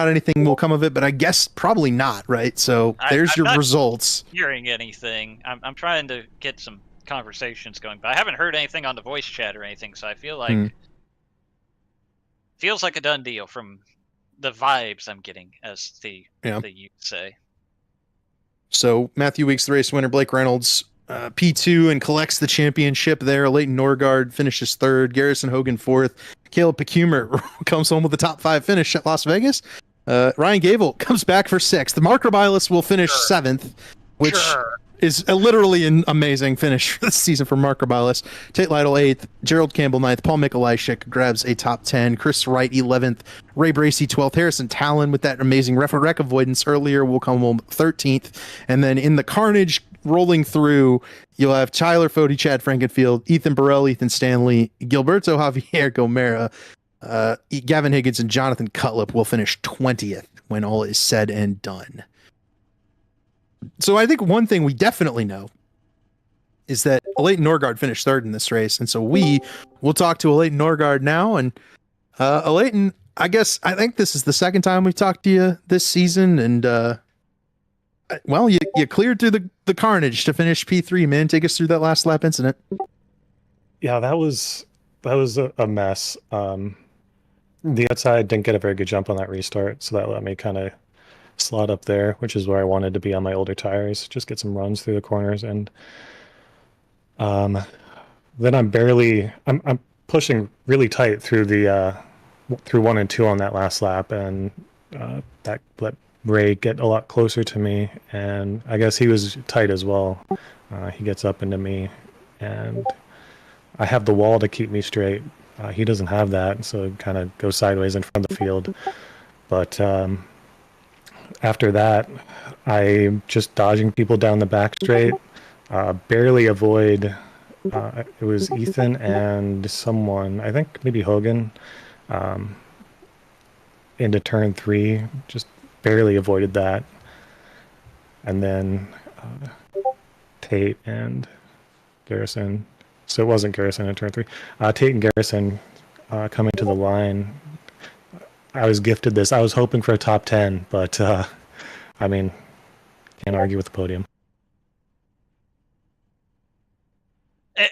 anything will come of it, but I guess probably not, right? So there's I'm your not results. Hearing anything, I'm trying to get some conversations going, but I haven't heard anything on the voice chat or anything, so I feel like feels like a done deal from the vibes I'm getting, as the youth say. So Matthew Weeks, the race winner, Blake Reynolds, P2 and collects the championship there. Leighton Norgard finishes 3rd. Garrison Hogan 4th. Caleb Pecumer comes home with the top 5 finish at Las Vegas. Ryan Gable comes back for 6th. Mark Robilas will finish 7th, which is a literally an amazing finish for the season for Mark Robilas. Tate Lytle 8th. Gerald Campbell 9th. Paul Mikolajczyk grabs a top 10. Chris Wright 11th. Ray Bracey 12th. Harrison Talon with that amazing wreck avoidance earlier will come home 13th. And then in the carnage rolling through, you'll have Tyler Foti, Chad Frankenfield, Ethan Burrell, Ethan Stanley, Gilberto Javier Gomera, Gavin Higgins, and Jonathan Cutlip will finish 20th when all is said and done. So I think one thing we definitely know is that Leighton Norgard finished 3rd in this race. And so we will talk to Leighton Norgard now. And Leighton, I think this is the second time we've talked to you this season. And you cleared through the carnage to finish P3, man. Take us through that last lap incident. Yeah, that was a mess. The outside didn't get a very good jump on that restart, so that let me kind of slot up there, which is where I wanted to be on my older tires, just get some runs through the corners. And then I'm pushing really tight through through 1 and 2 on that last lap, and that let Ray get a lot closer to me, and I guess he was tight as well. He gets up into me, and I have the wall to keep me straight. He doesn't have that, so it kind of goes sideways in front of the field. But after that, I'm just dodging people down the back straight, barely avoid. It was Ethan and someone, I think maybe Hogan, into turn 3, just barely avoided that. And then Tate and Garrison. So it wasn't Garrison in turn 3. Tate and Garrison coming to the line. I was gifted this. I was hoping for a top 10, but can't argue with the podium.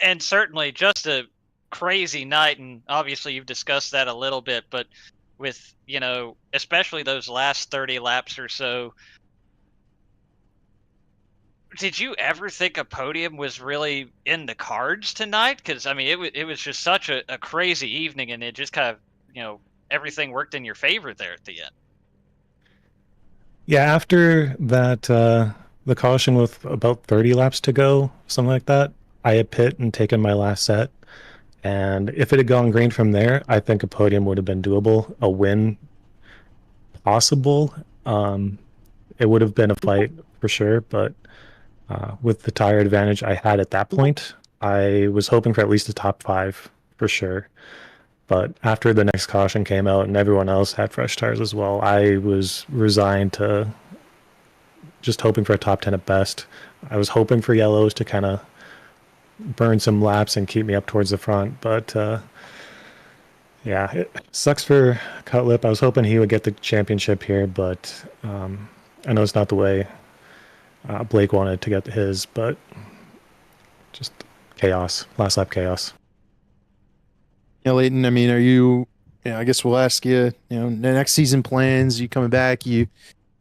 And certainly just a crazy night, and obviously you've discussed that a little bit, but with, especially those last 30 laps or so, did you ever think a podium was really in the cards tonight? Because, it was just such a crazy evening, and it just kind of, everything worked in your favor there at the end. Yeah, after that, the caution with about 30 laps to go, something like that, I had pit and taken my last set. And if it had gone green from there, I think a podium would have been doable. A win possible. It would have been a fight for sure, but with the tire advantage I had at that point, I was hoping for at least a top 5 for sure. But after the next caution came out and everyone else had fresh tires as well, I was resigned to just hoping for a top 10 at best. I was hoping for yellows to kind of burn some laps and keep me up towards the front. But it sucks for Cutlip. I was hoping he would get the championship here, but I know it's not the way Blake wanted to get his, but just chaos, last lap chaos. Yeah, Leighton, are you, I guess we'll ask you, the next season plans, you coming back, you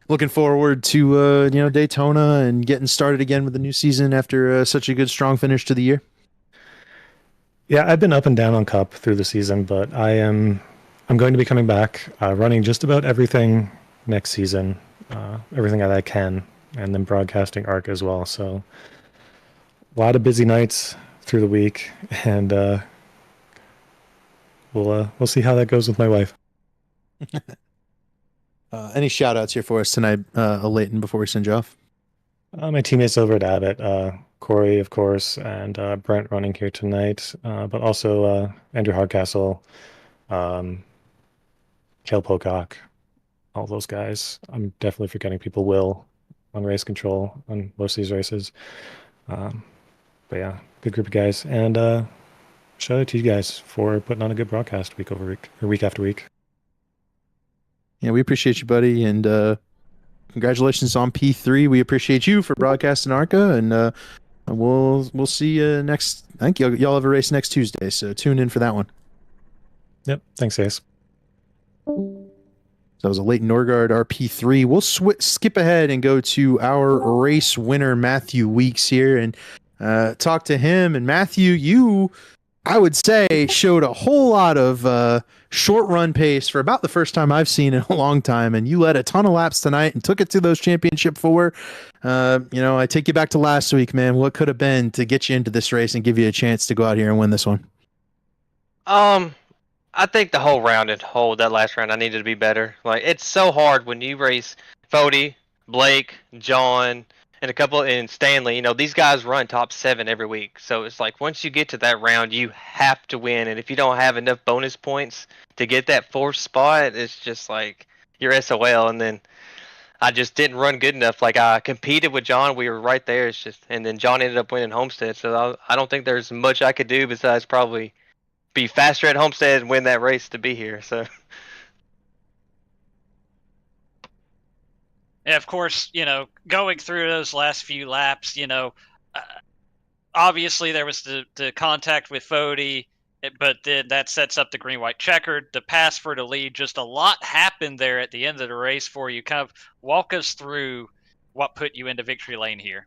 looking forward to, Daytona and getting started again with the new season after such a good, strong finish to the year? Yeah, I've been up and down on Cup through the season, but I am I'm going to be coming back, running just about everything next season, everything that I can, and then broadcasting ARC as well. So a lot of busy nights through the week, and we'll see how that goes with my wife. Any shout outs here for us tonight, Leighton, before we send you off? My teammates over at Abbott, Corey, of course, and Brent running here tonight, but also Andrew Hardcastle, Kale Pocock, all those guys. I'm definitely forgetting people. Will on race control on most of these races. But yeah, good group of guys. And shout out to you guys for putting on a good broadcast week over week, or week after week. Yeah, we appreciate you, buddy, and congratulations on P3. We appreciate you for broadcasting ARCA, and we'll see you next. I think y'all have a race next Tuesday, so tune in for that one. Yep. Thanks, guys. That was a Leighton Norgard RP3. We'll skip ahead and go to our race winner, Matthew Weeks, here, and talk to him. And Matthew, you, I would say, showed a whole lot of short run pace for about the first time I've seen in a long time. And you led a ton of laps tonight and took it to those championship 4. I take you back to last week, man. What could have been to get you into this race and give you a chance to go out here and win this one? I think the whole round and that last round, I needed to be better. Like, it's so hard when you race Foti, Blake, John, and Stanley. These guys run top 7 every week. So it's like once you get to that round, you have to win. And if you don't have enough bonus points to get that 4th spot, it's just like you're SOL. And then I just didn't run good enough. Like, I competed with John. We were right there. And then John ended up winning Homestead. So I don't think there's much I could do besides probably be faster at Homestead and win that race to be here. So yeah, of course, going through those last few laps, obviously there was the contact with Foti, but then that sets up the green-white checkered, the pass for the lead. Just a lot happened there at the end of the race for you. Kind of walk us through what put you into victory lane here.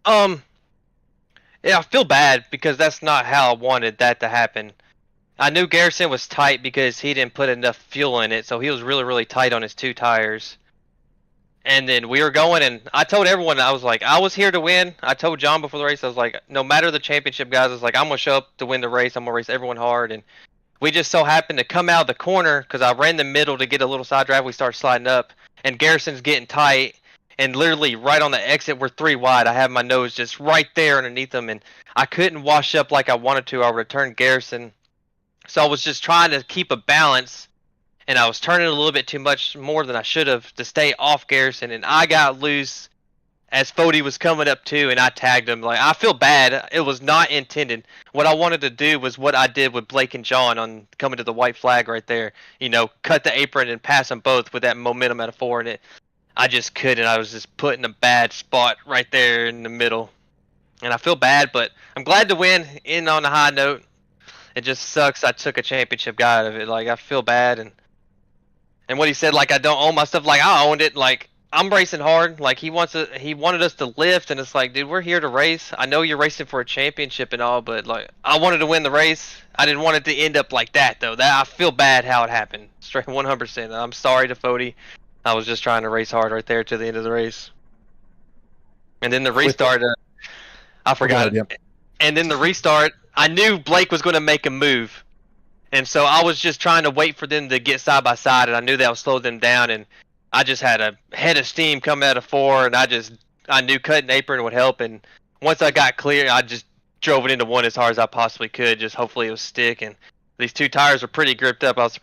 Yeah, I feel bad because that's not how I wanted that to happen. I knew Garrison was tight because he didn't put enough fuel in it, so he was really, really tight on his 2 tires. And then we were going, and I told everyone, I was like, I was here to win. I told John before the race, I was like, no matter the championship, guys, I was like, I'm going to show up to win the race. I'm going to race everyone hard. And we just so happened to come out of the corner because I ran the middle to get a little side drive. We started sliding up, and Garrison's getting tight. And literally right on the exit, we're 3 wide. I have my nose just right there underneath them, and I couldn't wash up like I wanted to. I returned Garrison. So I was just trying to keep a balance, and I was turning a little bit too much more than I should have to stay off Garrison, and I got loose as Foti was coming up too, and I tagged him. Like, I feel bad. It was not intended. What I wanted to do was what I did with Blake and John on coming to the white flag right there. Cut the apron and pass them both with that momentum at a 4 in it. I just couldn't. I was just put in a bad spot right there in the middle. And I feel bad, but I'm glad to win in on a high note. It just sucks I took a championship guy out of it. Like, I feel bad. And what he said, like, I don't own my stuff. Like, I owned it. Like, I'm racing hard. Like, he wanted us to lift, and it's like, dude, we're here to race. I know you're racing for a championship and all, but, like, I wanted to win the race. I didn't want it to end up like that, though. That I feel bad how it happened. Straight 100%. I'm sorry to Foti. I was just trying to race hard right there to the end of the race. And then the restart, I forgot it. Yep. And then the restart, I knew Blake was going to make a move. And so I was just trying to wait for them to get side by side, and I knew that would slow them down. And I just had a head of steam coming out of 4, and I knew cutting apron would help. And once I got clear, I just drove it into 1 as hard as I possibly could. Just hopefully it would stick. And these 2 tires were pretty gripped up. I was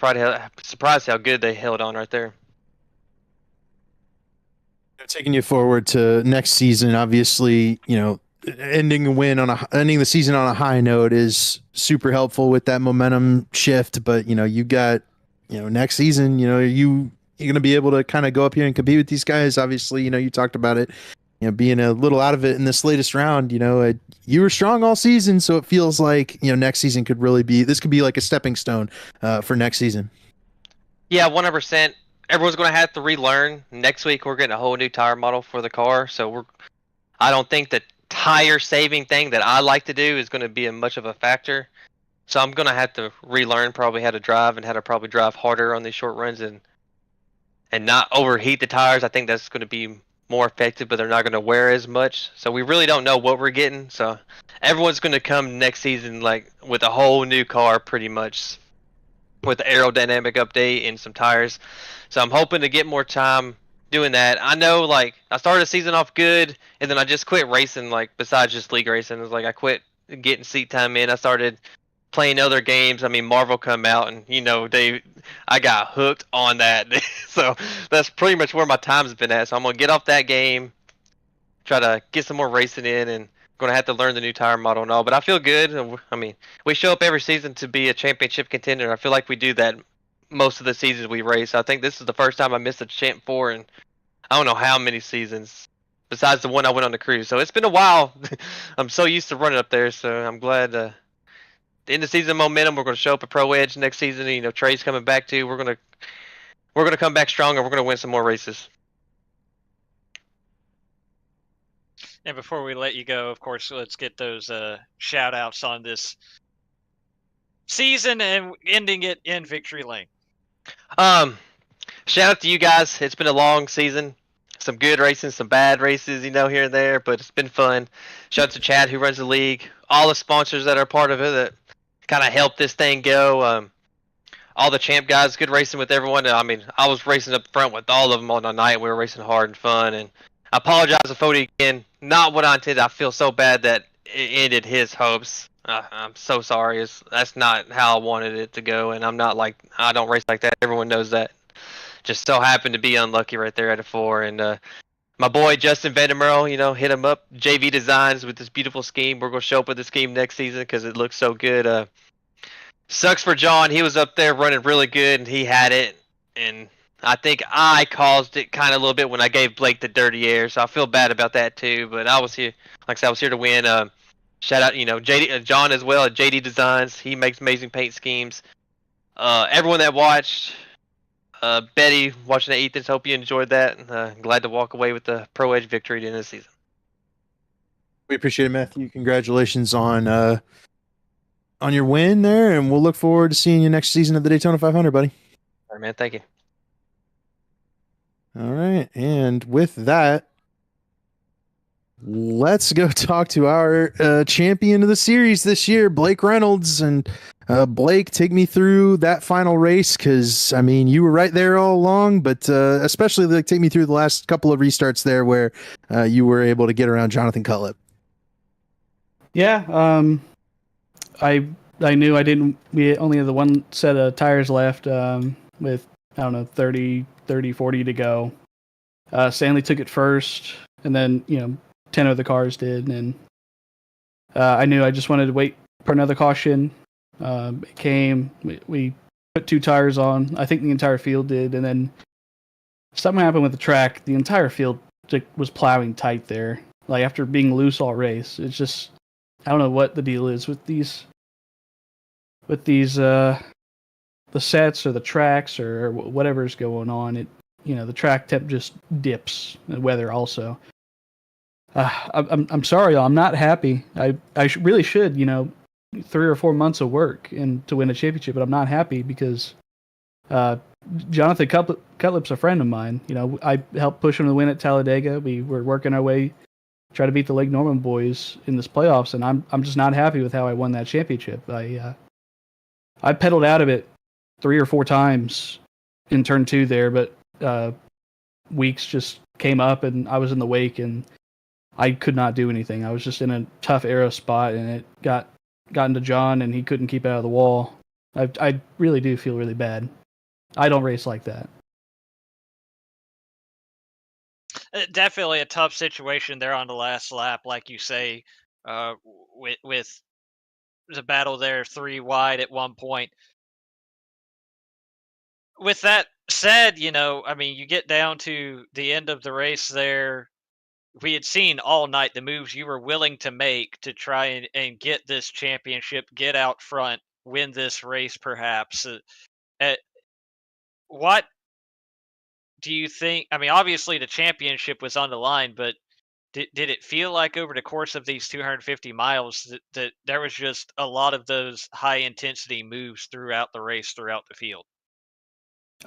surprised how good they held on right there. Taking you forward to next season, obviously, ending the season on a high note is super helpful with that momentum shift. But you got next season, you're going to be able to kind of go up here and compete with these guys. Obviously, you talked about it, being a little out of it in this latest round. You were strong all season, so it feels like next season could be like a stepping stone for next season. Yeah, 100%. Everyone's going to have to relearn. Next week, we're getting a whole new tire model for the car. So I don't think the tire saving thing that I like to do is going to be much of a factor. So I'm gonna have to relearn probably how to drive and how to probably drive harder on these short runs and not overheat the tires. I think that's going to be more effective, but they're not going to wear as much. So we really don't know what we're getting. So everyone's going to come next season like with a whole new car, pretty much, with the aerodynamic update and some tires. So I'm hoping to get more time doing that. I know, like, I started the season off good, and then I just quit racing. Like, besides just league racing, it was like I quit getting seat time in. I started playing other games. I mean, Marvel come out, and I got hooked on that. So that's pretty much where my time's been at. So I'm gonna get off that game, try to get some more racing in, and gonna have to learn the new tire model and all. But I feel good. I mean, we show up every season to be a championship contender. I feel like we do that most of the seasons we race. I think this is the first time I missed a Champ 4 in I don't know how many seasons, besides the one I went on the cruise. So it's been a while. I'm so used to running up there, so I'm glad. In the season momentum, we're going to show up at Pro Edge next season. You know, Trey's coming back too. We're gonna come back strong, and we're gonna win some more races. And before we let you go, of course, let's get those shout outs on this season and ending it in victory lane. Shout out to you guys. It's been a long season. Some good races, some bad races, here and there, but it's been fun. Shout out to Chad, who runs the league, all the sponsors that are part of it that kind of helped this thing go. All the champ guys, good racing with everyone. I mean, I was racing up front with all of them on the night. We were racing hard and fun. And I apologize to Foti again. Not what I intended. I feel so bad that it ended his hopes. I'm so sorry. That's not how I wanted it to go. And I don't race like that. Everyone knows that. Just so happened to be unlucky right there at a 4. And my boy Justin Vandermeer, hit him up. JV Designs with this beautiful scheme. We're going to show up with the scheme next season because it looks so good. Sucks for John. He was up there running really good, and he had it. And I think I caused it kind of a little bit when I gave Blake the dirty air, so I feel bad about that too. But I was here, like I said, I was here to win. Shout out, JD, John as well at JD Designs. He makes amazing paint schemes. Everyone that watched, Betty watching the Ethan's, hope you enjoyed that. Glad to walk away with the Pro Edge victory at the end of the season. We appreciate it, Matthew. Congratulations on your win there, and we'll look forward to seeing you next season at the Daytona 500, buddy. All right, man. Thank you. All right, and with that, let's go talk to our champion of the series this year, Blake Reynolds. And Blake, take me through that final race, because I mean, you were right there all along, but especially take me through the last couple of restarts there where you were able to get around Jonathan Cutlip. Yeah, I knew I didn't. We only had the one set of tires left with, I don't know, 30, 40 to go. Stanley took it first, and then 10 of the cars did, and I knew I just wanted to wait for another caution. It came. We put 2 tires on. I think the entire field did, and then something happened with the track. The entire field was plowing tight there. Like, after being loose all race, it's just, I don't know what the deal is with these the sets or the tracks or whatever's going on. The track temp just dips. The weather also. I'm sorry, I'm not happy. I really should, 3 or 4 months of work and to win a championship, but I'm not happy because Jonathan Cutlip's a friend of mine. I helped push him to win at Talladega. We were working our way, try to beat the Lake Norman boys in this playoffs, and I'm just not happy with how I won that championship. I pedaled out of it 3 or 4 times in turn 2 there, but Weeks just came up and I was in the wake and I could not do anything. I was just in a tough aero spot, and it got into John, and he couldn't keep out of the wall. I really do feel really bad. I don't race like that. Definitely a tough situation there on the last lap, like you say, with the battle there 3 wide at one point. With that said, I mean, you get down to the end of the race there. We had seen all night the moves you were willing to make to try and get this championship, get out front, win this race perhaps. What do you think? I mean, obviously the championship was on the line, but did it feel like over the course of these 250 miles that there was just a lot of those high intensity moves throughout the race, throughout the field?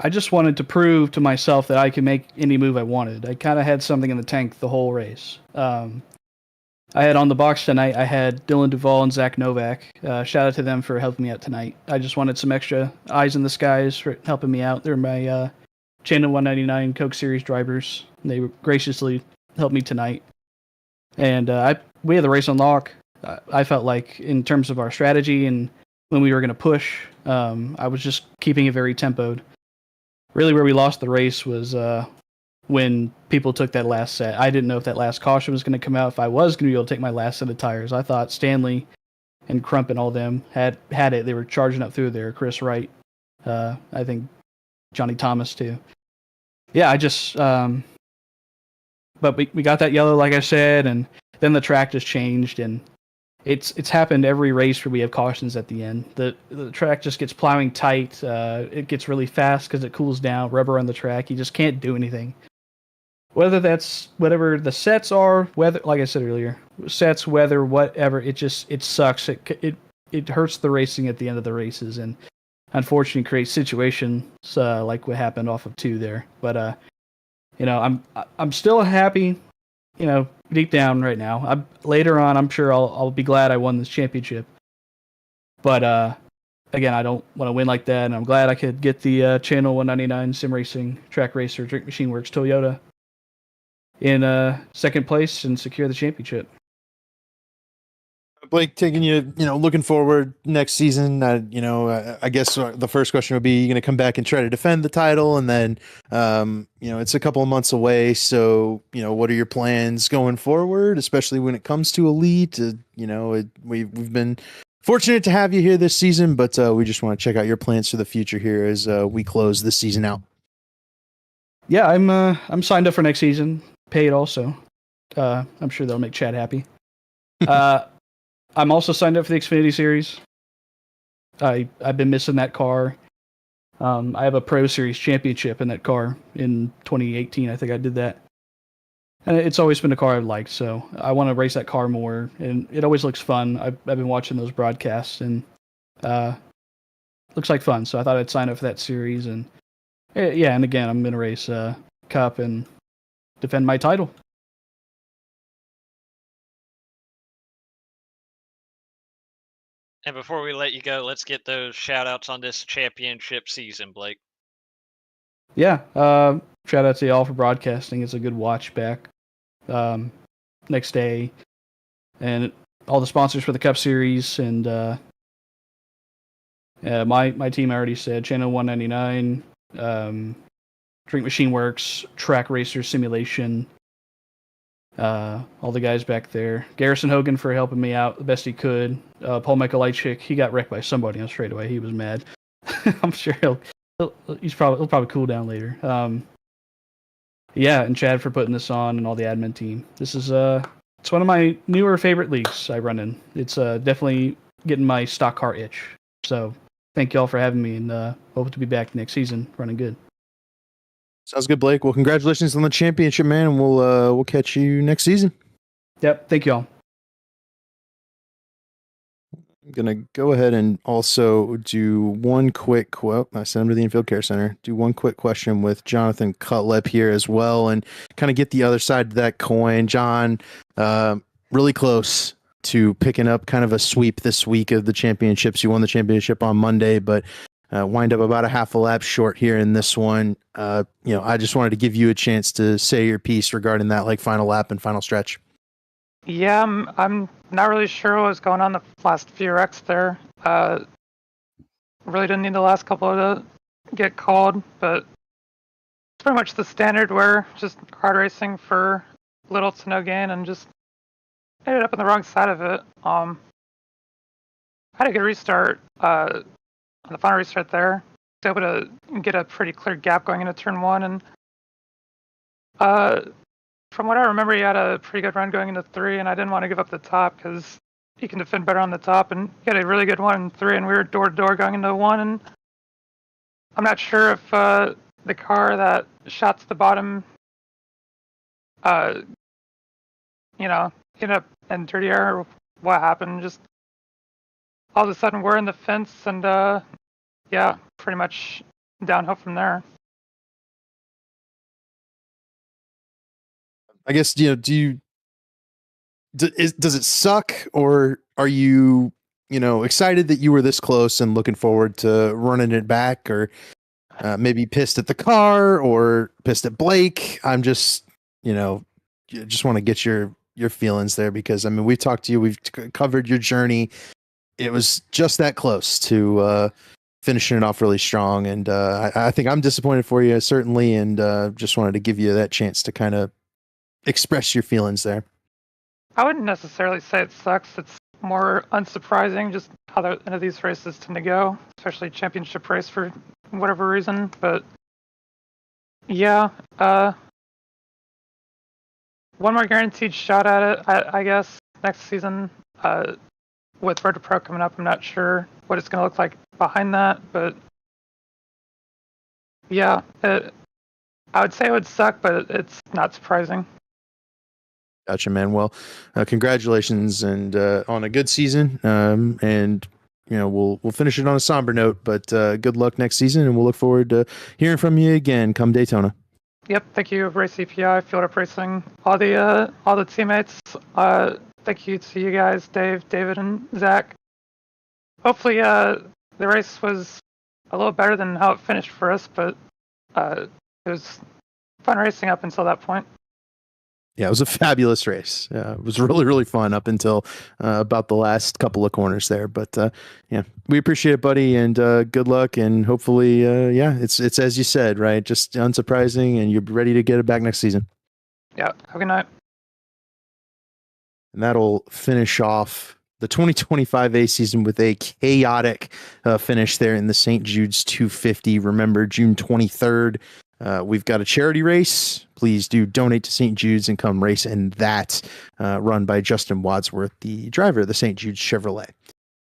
I just wanted to prove to myself that I could make any move I wanted. I kind of had something in the tank the whole race. I had on the box tonight, I had Dylan Duvall and Zach Novak. Shout out to them for helping me out tonight. I just wanted some extra eyes in the skies for helping me out. They're my Channel 199 Coke Series drivers. They graciously helped me tonight. And we had the race on lock. I felt like in terms of our strategy and when we were going to push, I was just keeping it very tempoed. Really where we lost the race was when people took that last set. I didn't know if that last caution was going to come out, if I was going to be able to take my last set of tires. I thought Stanley and Crump and all them had it. They were charging up through there. Chris Wright, I think Johnny Thomas too. Yeah, I just... but we got that yellow, like I said, and then the track just changed, and it's happened every race where we have cautions at the end. The track just gets plowing tight. It gets really fast because it cools down. Rubber on the track, you just can't do anything. Whether that's whatever the sets are, whether, like I said earlier, sets, weather, whatever, it sucks. It hurts the racing at the end of the races, and unfortunately creates situations like what happened off of 2 there. But I'm still happy, deep down right now. Later on, I'm sure I'll be glad I won this championship. But again, I don't want to win like that, and I'm glad I could get the Channel 199 Sim Racing Track Racer Drink Machine Works Toyota in second place and secure the championship. Blake, taking you, looking forward next season, I guess the first question would be, you going to come back and try to defend the title? And then, it's a couple of months away. So, what are your plans going forward, especially when it comes to Elite? We've been fortunate to have you here this season, but we just want to check out your plans for the future here as we close this season out. Yeah, I'm signed up for next season, paid also. I'm sure they'll make Chad happy. I'm also signed up for the Xfinity Series. I've been missing that car. I have a Pro Series championship in that car in 2018. I think I did that. And it's always been a car I've liked, so I want to race that car more. And it always looks fun. I've been watching those broadcasts, and looks like fun. So I thought I'd sign up for that series. And yeah, and again, I'm going to race Cup and defend my title. And before we let you go, let's get those shout outs on this championship season, Blake. Yeah, shout out to y'all for broadcasting. It's a good watch back next day. And all the sponsors for the Cup Series. And my team, I already said, Channel 199, Drink Machine Works, Track Racer Simulation, all the guys back there. Garrison Hogan for helping me out the best he could. Paul Michaelichik, he got wrecked by somebody on straightaway. He was mad. I'm sure he'll probably cool down later. Yeah, and Chad for putting this on, and all the admin team. This is it's one of my newer favorite leagues I run in. It's definitely getting my stock car itch. So thank y'all for having me, and hope to be back next season running good. Sounds good, Blake. Well, congratulations on the championship, man, and we'll catch you next season. Yep, thank y'all. I'm gonna go ahead and also do one quick quote. I sent him to the Infield Care Center. Do one quick question with Jonathan Cutlip here as well, and kind of get the other side of that coin. John, really close to picking up kind of a sweep this week of the championships. You won the championship on Monday, but wind up about a half a lap short here in this one. I just wanted to give you a chance to say your piece regarding that, final lap and final stretch. Yeah, I'm not really sure what was going on the last few wrecks there. Really didn't need the last couple to get called, but it's pretty much the standard where just hard racing for little to no gain and just ended up on the wrong side of it. I had a good restart on the final restart there. I was able to get a pretty clear gap going into turn 1, and from what I remember, he had a pretty good run going into 3, and I didn't want to give up the top because he can defend better on the top, and he had a really good one in 3, and we were door to door going into 1, and I'm not sure if the car that shot to the bottom end up in dirty air or what happened. Just all of a sudden we're in the fence and yeah, pretty much downhill from there. I guess, does it suck, or are you, excited that you were this close and looking forward to running it back, or maybe pissed at the car or pissed at Blake? I'm just, just want to get your feelings there, because I mean, we've talked to you, we've covered your journey. It was just that close to finishing it off really strong, and I think I'm disappointed for you, certainly, and just wanted to give you that chance to kind of express your feelings there. I wouldn't necessarily say it sucks. It's more unsurprising just how the end of these races tend to go, especially championship race for whatever reason. But yeah, one more guaranteed shot at it, I guess, next season. With Road to Pro coming up, I'm not sure what it's going to look like behind that, but yeah, I would say it would suck, but it's not surprising. Gotcha, man. Well, congratulations, and on a good season. And we'll finish it on a somber note, but good luck next season, and we'll look forward to hearing from you again come Daytona. Yep. Thank you, Race EPI, Field Up Racing, all the teammates. Thank you to you guys, David, and Zach. Hopefully, the race was a little better than how it finished for us, but it was fun racing up until that point. Yeah, it was a fabulous race. It was really, really fun up until about the last couple of corners there. But yeah, we appreciate it, buddy, and good luck. And hopefully, yeah, it's as you said, right? Just unsurprising, and you're ready to get it back next season. Yeah, have a good night. And that'll finish off the 2025 A season with a chaotic finish there in the St. Jude's 250. Remember, June 23rd. We've got a charity race. Please do donate to St. Jude's and come race in that, run by Justin Wadsworth, the driver of the St. Jude's Chevrolet.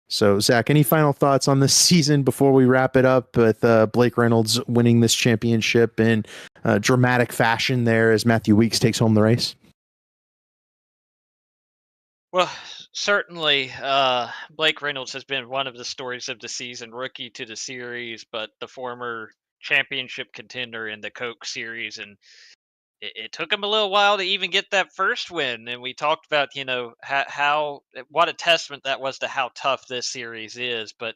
So, Zach, any final thoughts on this season before we wrap it up with Blake Reynolds winning this championship in dramatic fashion there as Matthew Weeks takes home the race? Well, certainly, Blake Reynolds has been one of the stories of the season, rookie to the series, but the former championship contender in the Coke series, and it took him a little while to even get that first win. And we talked about, how what a testament that was to how tough this series is. But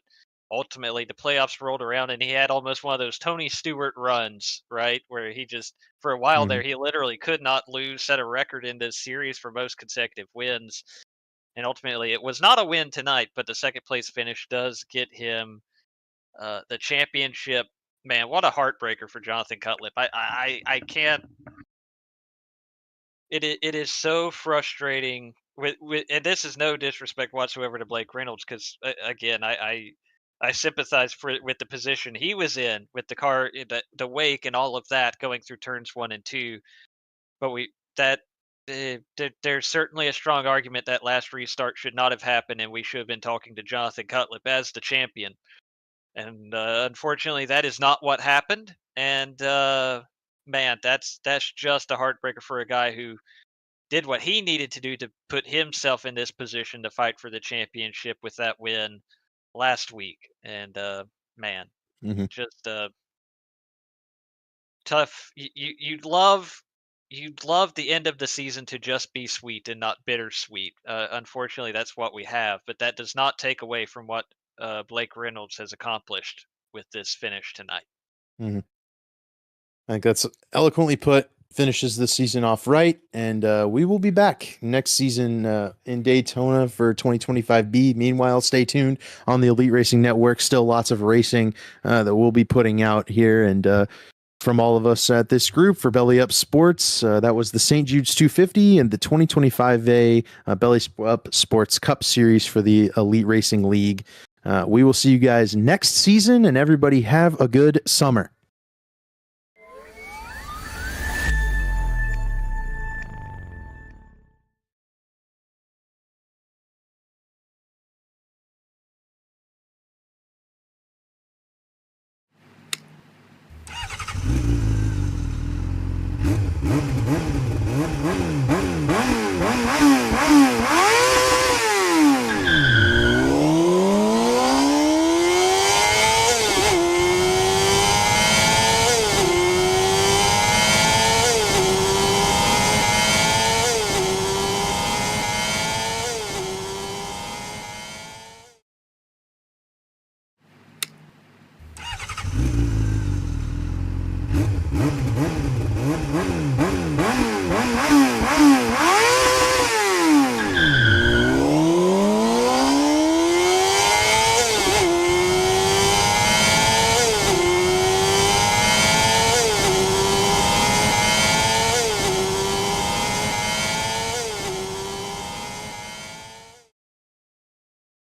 ultimately, the playoffs rolled around, and he had almost one of those Tony Stewart runs, right, where he just for a while there he literally could not lose, set a record in this series for most consecutive wins. And ultimately, it was not a win tonight, but the second place finish does get him the championship. Man, what a heartbreaker for Jonathan Cutlip. I can't. It is so frustrating. And this is no disrespect whatsoever to Blake Reynolds, because again, I sympathize with the position he was in with the car, the wake, and all of that going through turns 1 and 2. But there's certainly a strong argument that last restart should not have happened, and we should have been talking to Jonathan Cutlip as the champion. And unfortunately, that is not what happened. And man, that's just a heartbreaker for a guy who did what he needed to do to put himself in this position to fight for the championship with that win last week. And man, just tough. You'd love the end of the season to just be sweet and not bittersweet. Unfortunately, that's what we have, but that does not take away from what Blake Reynolds has accomplished with this finish tonight. I think that's eloquently put. Finishes the season off right, and we will be back next season in Daytona for 2025B. Meanwhile, stay tuned on the Elite Racing Network. Still lots of racing that we'll be putting out here, and from all of us at this group for Belly Up Sports, that was the St. Jude's 250 and the 2025A Belly Up Sports Cup Series for the Elite Racing League. We will see you guys next season, and everybody have a good summer.